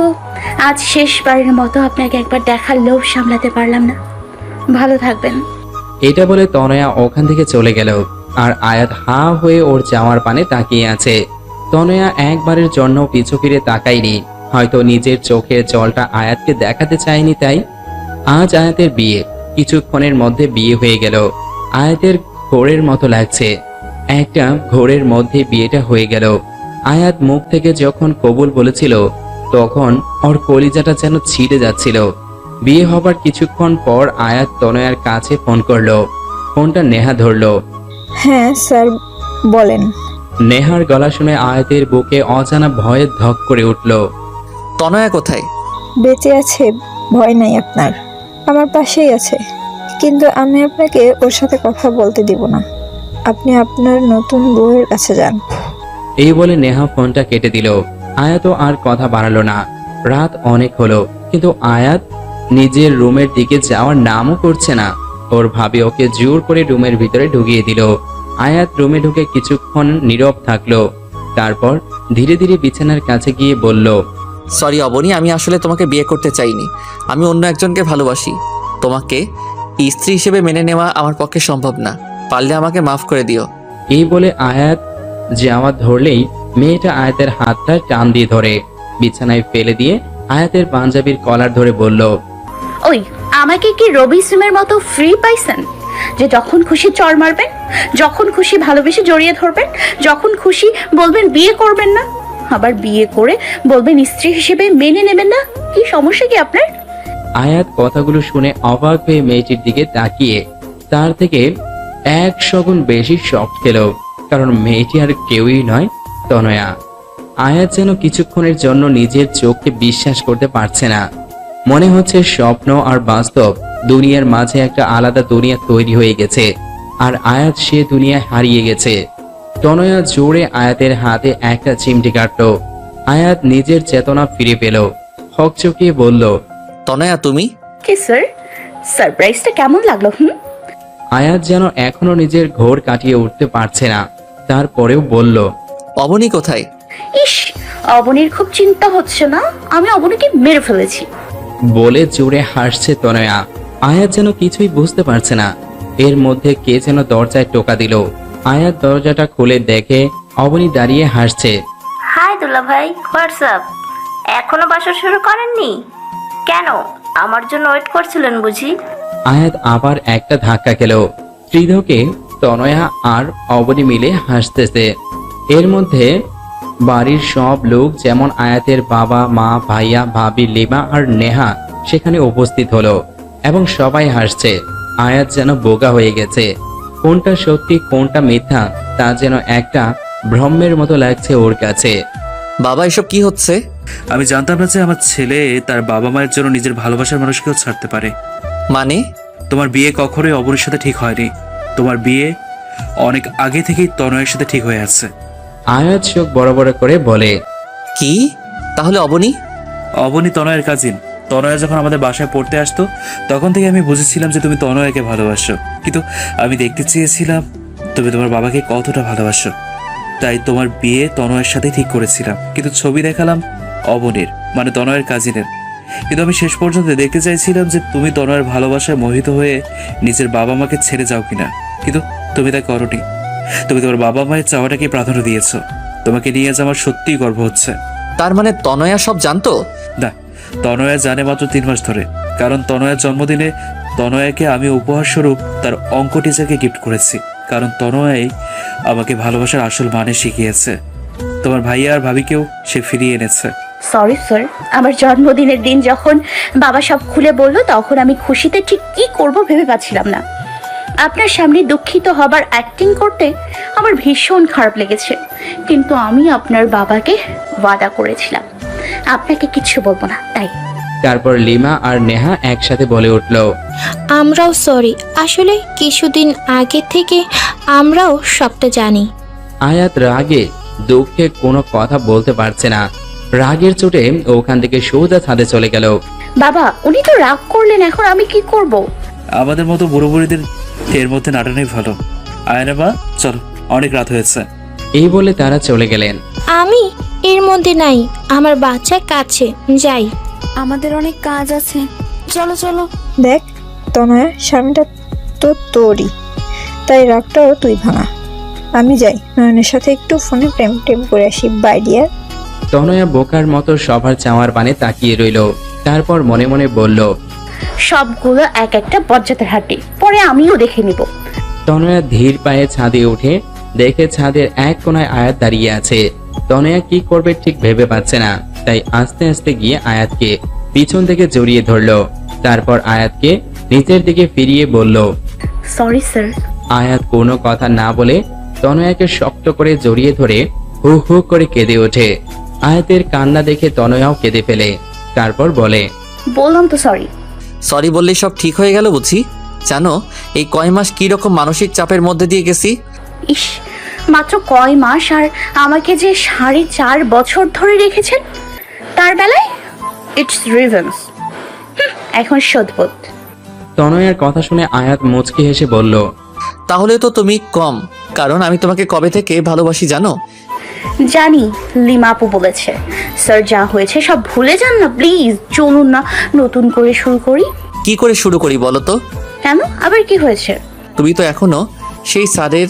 আজ শেষবারের মতো আপনাকে একবার দেখার লোভ সামলাতে পারলাম না। ভালো থাকবেন। এটা বলে তনয়া ওখান থেকে চলে গেল। আর আয়াত হা হয়ে ওর যাওয়ার পানে তাকিয়ে আছে। তনয়া একবারের জন্য পিছু ফিরে তাকায়নি, হয়তো নিজের চোখের জলটা আয়াতকে দেখাতে চায়নি। তাই আজ আয়াতের বিয়ে, কিছুক্ষণের মধ্যে বিয়ে হয়ে গেল। আয়াতের ঘোরের মতো লাগছে, একটা ঘোরের মধ্যে বিয়েটা হয়ে গেল। আয়াত মুখ থেকে যখন কবুল বলেছিল, তখন ওর কলিজাটা যেন ছিঁড়ে যাচ্ছিল। বিয়ে হবার কিছুক্ষণ পর আয়াত তনয়ার কাছে ফোন করলো। ফোনটা নেহা ধরলো। হ্যাঁ স্যার, বলেন। নেহার গলা শুনে আয়াতের বুকে অজানা ভয়ে ধক করে উঠল। তনয়া কোথায়? বেঁচে আছে, ভয় নাই আপনার, আমার পাশেই আছে। কিন্তু আমি আপনাকে ওর সাথে কথা বলতে দিব না। আপনি আপনার নতুন বউয়ের কাছে যান। এই বলে নেহা ফোনটা কেটে দিল। আয়াতও আর কথা বাড়ালো না। রাত অনেক হলো, কিন্তু আয়াত নিজের রুমের দিকে যাওয়ার নামও করছে না। ওর ভাবি ওকে জোর করে রুমের ভিতরে ঢুকিয়ে দিল। আয়াত রুমে ঢুকে কিছুক্ষণ নীরব থাকলো, তারপর ধীরে ধীরে বিছানার কাছে গিয়ে বলল, সরি অবনী, আমি আসলে তোমাকে বিয়ে করতে চাইনি। আমি অন্য একজনকে ভালোবাসি। তোমাকে স্ত্রী হিসেবে মেনে নেওয়া আমার পক্ষে সম্ভব না। পারলে আমাকে মাফ করে দিও। এই বলে আয়াত যাওয়া ধরলেই মেয়েটা আয়াতের হাতটা টান দিয়ে ধরে বিছানায় ফেলে দিয়ে আয়াতের পাঞ্জাবির কলার ধরে বলল, ওই, আমাকে কি রবি সিমের মতো ফ্রি পাইছেন যে যখন খুশি চড় মারবেন, যখন খুশি ভালোবেসে জড়িয়ে ধরবেন, যখন খুশি বলবেন বিয়ে করবেন না, আবার বিয়ে করে বলবেন স্ত্রী হিসেবে মেনে নেবেন না? কি সমস্যা কি আপনার? আয়াত কথাগুলো শুনে অবাক হয়ে মেয়েটির দিকে তাকিয়ে তার থেকে 100 গুণ বেশি শক খেল, কারণ মেয়েটি আর কেউই নয়, তনয়া। আয়াত যেন কিছুক্ষণের জন্য নিজের চোখকে বিশ্বাস করতে পারছে না। মনে হচ্ছে স্বপ্ন আর বাস্তব দুনিয়ার মাঝে একটা আলাদা দুনিয়া তৈরি হয়ে গেছে, আর আয়াত সে দুনিয়ায় হারিয়ে গেছে। তনয়া জোরে আয়াতের হাতে একটা চিমটি কাটল। আয়াত নিজের চেতনা ফিরে পেল, হকচকিয়ে বলল, তনয়া তুমি? কি স্যার, সারপ্রাইজটা কেমন লাগলো? আয়াত যেন এখনো নিজের ঘোর কাটিয়ে উঠতে পারছে না, তারপরেও বলল, অবনী কোথায়? ইস, অবনীর খুব চিন্তা হচ্ছে না? আমি অবনীকে মেরে ফেলেছি। বলে জোরে হাসছে তনয়া। আয়াত যেন কিছুই বুঝতে পারছে না। এর মধ্যে কে যেন দরজায় টোকা দিল। আয়াত দরজাটা খুলে দেখে অবনী দাঁড়িয়ে হাসছে। হাই দুলা ভাই, হোয়াটসঅ্যাপ? এখনো বাসা শুরু করেননি কেন? আমার জন্য ওয়েট করছিলেন বুঝি? আয়াত আবার একটা ধাক্কা খেল। ত্রিধকে তনয়া আর অবনী মিলে হাসতেছে। এর মধ্যে বাড়ির সব লোক, যেমন আয়াতের বাবা, মা, ভাইয়া, ভাবি, লিমা আর নেহা সেখানে উপস্থিত হলো এবং সবাই হাসছে। আয়াত যেন বোকা হয়ে গেছে। কোনটা সত্যি কোনটা মিথ্যা তা যেন একটা ভ্রমের মতো লাগছে ওর কাছে। বাবা, এসব কি হচ্ছে? আমি জানতাম না যে আমার ছেলে তার বাবা মায়ের জন্য নিজের ভালোবাসার মানুষকেও ছাড়তে পারে। মানে? তোমার বিয়ে কখনোই অবনীর সাথে ঠিক হয়নি। তোমার বিয়ে অনেক আগে থেকেই তনয়ের সাথে ঠিক হয়ে আছে। আয়াত চোখ বড় বড় করে বলে, কি? তাহলে অবনী? অবনী তনয়ের কাজিন। তনয়া যখন আমাদের বাসায় পড়তে আসতো তখন থেকে আমি বুঝেছিলাম যে তুমি তনয়াকে ভালোবাসো, কিন্তু আমি দেখতে চেয়েছিলাম তুমি তোমার বাবাকে কতটা ভালোবাসো। তাই তোমার বিয়ে তনয়ের সাথে ঠিক করেছিলাম, কিন্তু ছবি দেখালাম অবনীর, মানে তনয়ের কাজিনের। কিন্তু আমি শেষ পর্যন্ত দেখতে চাইছিলাম যে তুমি তনয়ের ভালোবাসায় মোহিত হয়ে নিজের বাবা মাকে ছেড়ে যাও কিনা, কিন্তু তুমি তা করোনি। তুমি তোমার বাবা মায়ের চাওয়াটাকে প্রাধান্য দিয়েছো। তোমাকে নিয়ে আজ আমার সত্যিই গর্ব হচ্ছে। তার মানে তনয়া সব জানতো? না, তনয়া জানে মাত্র 3 মাস ধরে, কারণ তনয়ার জন্মদিনে তনয়াকে আমি উপহার স্বরূপ তার অঙ্ক টিচারকে গিফট করেছি, কারণ তনয়াই আমাকে ভালোবাসার আসল মানে শিখিয়েছে। তোমার ভাইয়া আর ভাবিকেও সে ফিরিয়ে এনেছে। সরি স্যার, আমার জন্মদিনের দিন যখন বাবা সব খুলে বলল তখন আমি খুশিতে ঠিক কি করব ভেবে পাচ্ছিলাম না। আপনার সামনে দুঃখিত হবার অ্যাক্টিং করতে আমার ভীষণ খারাপ লেগেছে, কিন্তু আমি আপনার বাবাকে ওয়াদা করেছিলাম আপনাকে কিচ্ছু বলবো না, তাই। তারপর লিমা আর নেহা একসাথে বলে উঠল, আমরাও সরি, আসলে কিছুদিন আগে থেকে আমরাও সবটা জানি। আয়াত রাগে দুঃখে কোনো কথা বলতে পারছে না। রাগের চোটে ওখান থেকে সোজা ছাদে চলে গেল। বাবা, উনি তো রাগ করলেন, এখন আমি কি করব? আমাদের মতো বুড়ো বুড়িদের এর মধ্যে নাটানোই ভালো। আয়না মা, চলো, অনেক রাত হয়েছে। এই বলে তারা চলে গেলেন। আমি এর মধ্যে নাই, আমার বাচ্চা কাছে যাই। আমাদের অনেক কাজ আছে, চলো চলো। দেখ তনয়া, স্বামীটা তো তোরই, তাই রাগটাও তুই ভাঙা। আমি যাই, নয়নের সাথে একটু ফোনে প্রেম টেম করে আসি। By deer. তনয়া বোকার মতো সবার চাওয়ার পানে তাকিয়ে রইল। তারপর মনে মনে বলল, সবগুলো এক একটা বজ্জাতের হাঁটি, পরে আমিও দেখে নিব। তনয়া ধীর পায়ে ছাদে উঠে দেখে ছাদের এক কোণায় আয়াত দাঁড়িয়ে আছে। তনয়া কি করবে ঠিক ভেবে পাচ্ছে না, তাই আস্তে আস্তে গিয়ে আয়াতকে পিছন থেকে জড়িয়ে ধরলো। তারপর আয়াতকে নিচের দিকে ফিরিয়ে বলল, সরি স্যার। আয়াত কোনো কথা না বলে তনয়াকে শক্ত করে জড়িয়ে ধরে হু হু করে কেঁদে ওঠে। আয়াতের কান্না দেখে তনয়াও কেঁদে ফেলে। তারপর বলে, বললাম তো সরি। সরি বললেই সব ঠিক হয়ে গেল বুঝি? জানো এই কয় মাস কি রকম মানসিক চাপের মধ্যে দিয়ে গেছি? ইস, মাত্র কয় মাস, আর আমাকে যে 4.5 বছর ধরে রেখেছেন তার বেলায় ইটস রিভেঞ্জ। এখন শোধবোধ। তনয়ার কথা শুনে আয়াত মুচকি হেসে বলল, তাহলে তো তুমি কম, কারণ আমি তোমাকে কবে থেকে ভালোবাসি জানো? জানি, লিমা আপু বলেছে। স্যার, যা হয়েছে সব ভুলে যান না প্লিজ, চলুন না নতুন করে শুরু করি। কি করে শুরু করি বলো তো? কেন, আবার কি হয়েছে? তুমি তো এখনো সেই সাদের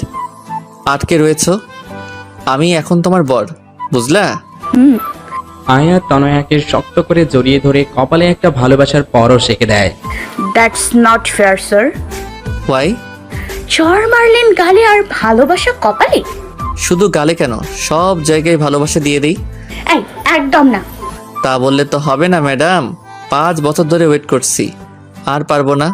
আটকে রয়েছো। আমি এখন তোমার বর, বুঝলা? আয়াত তনয়াকে শক্ত করে জড়িয়ে ধরে কপালে একটা ভালোবাসার পরশ এঁকে দেয়। That's not fair sir. Why? চর মারলেন গালে আর ভালোবাসা কপালে? শুধু গালে কেন, সব জায়গায় ভালোবাসা দিয়ে দিই। এই, একদম না। তা বললে তো হবে না ম্যাডাম, 5 বছর ধরে ওয়েট করছি, আর পারবো না।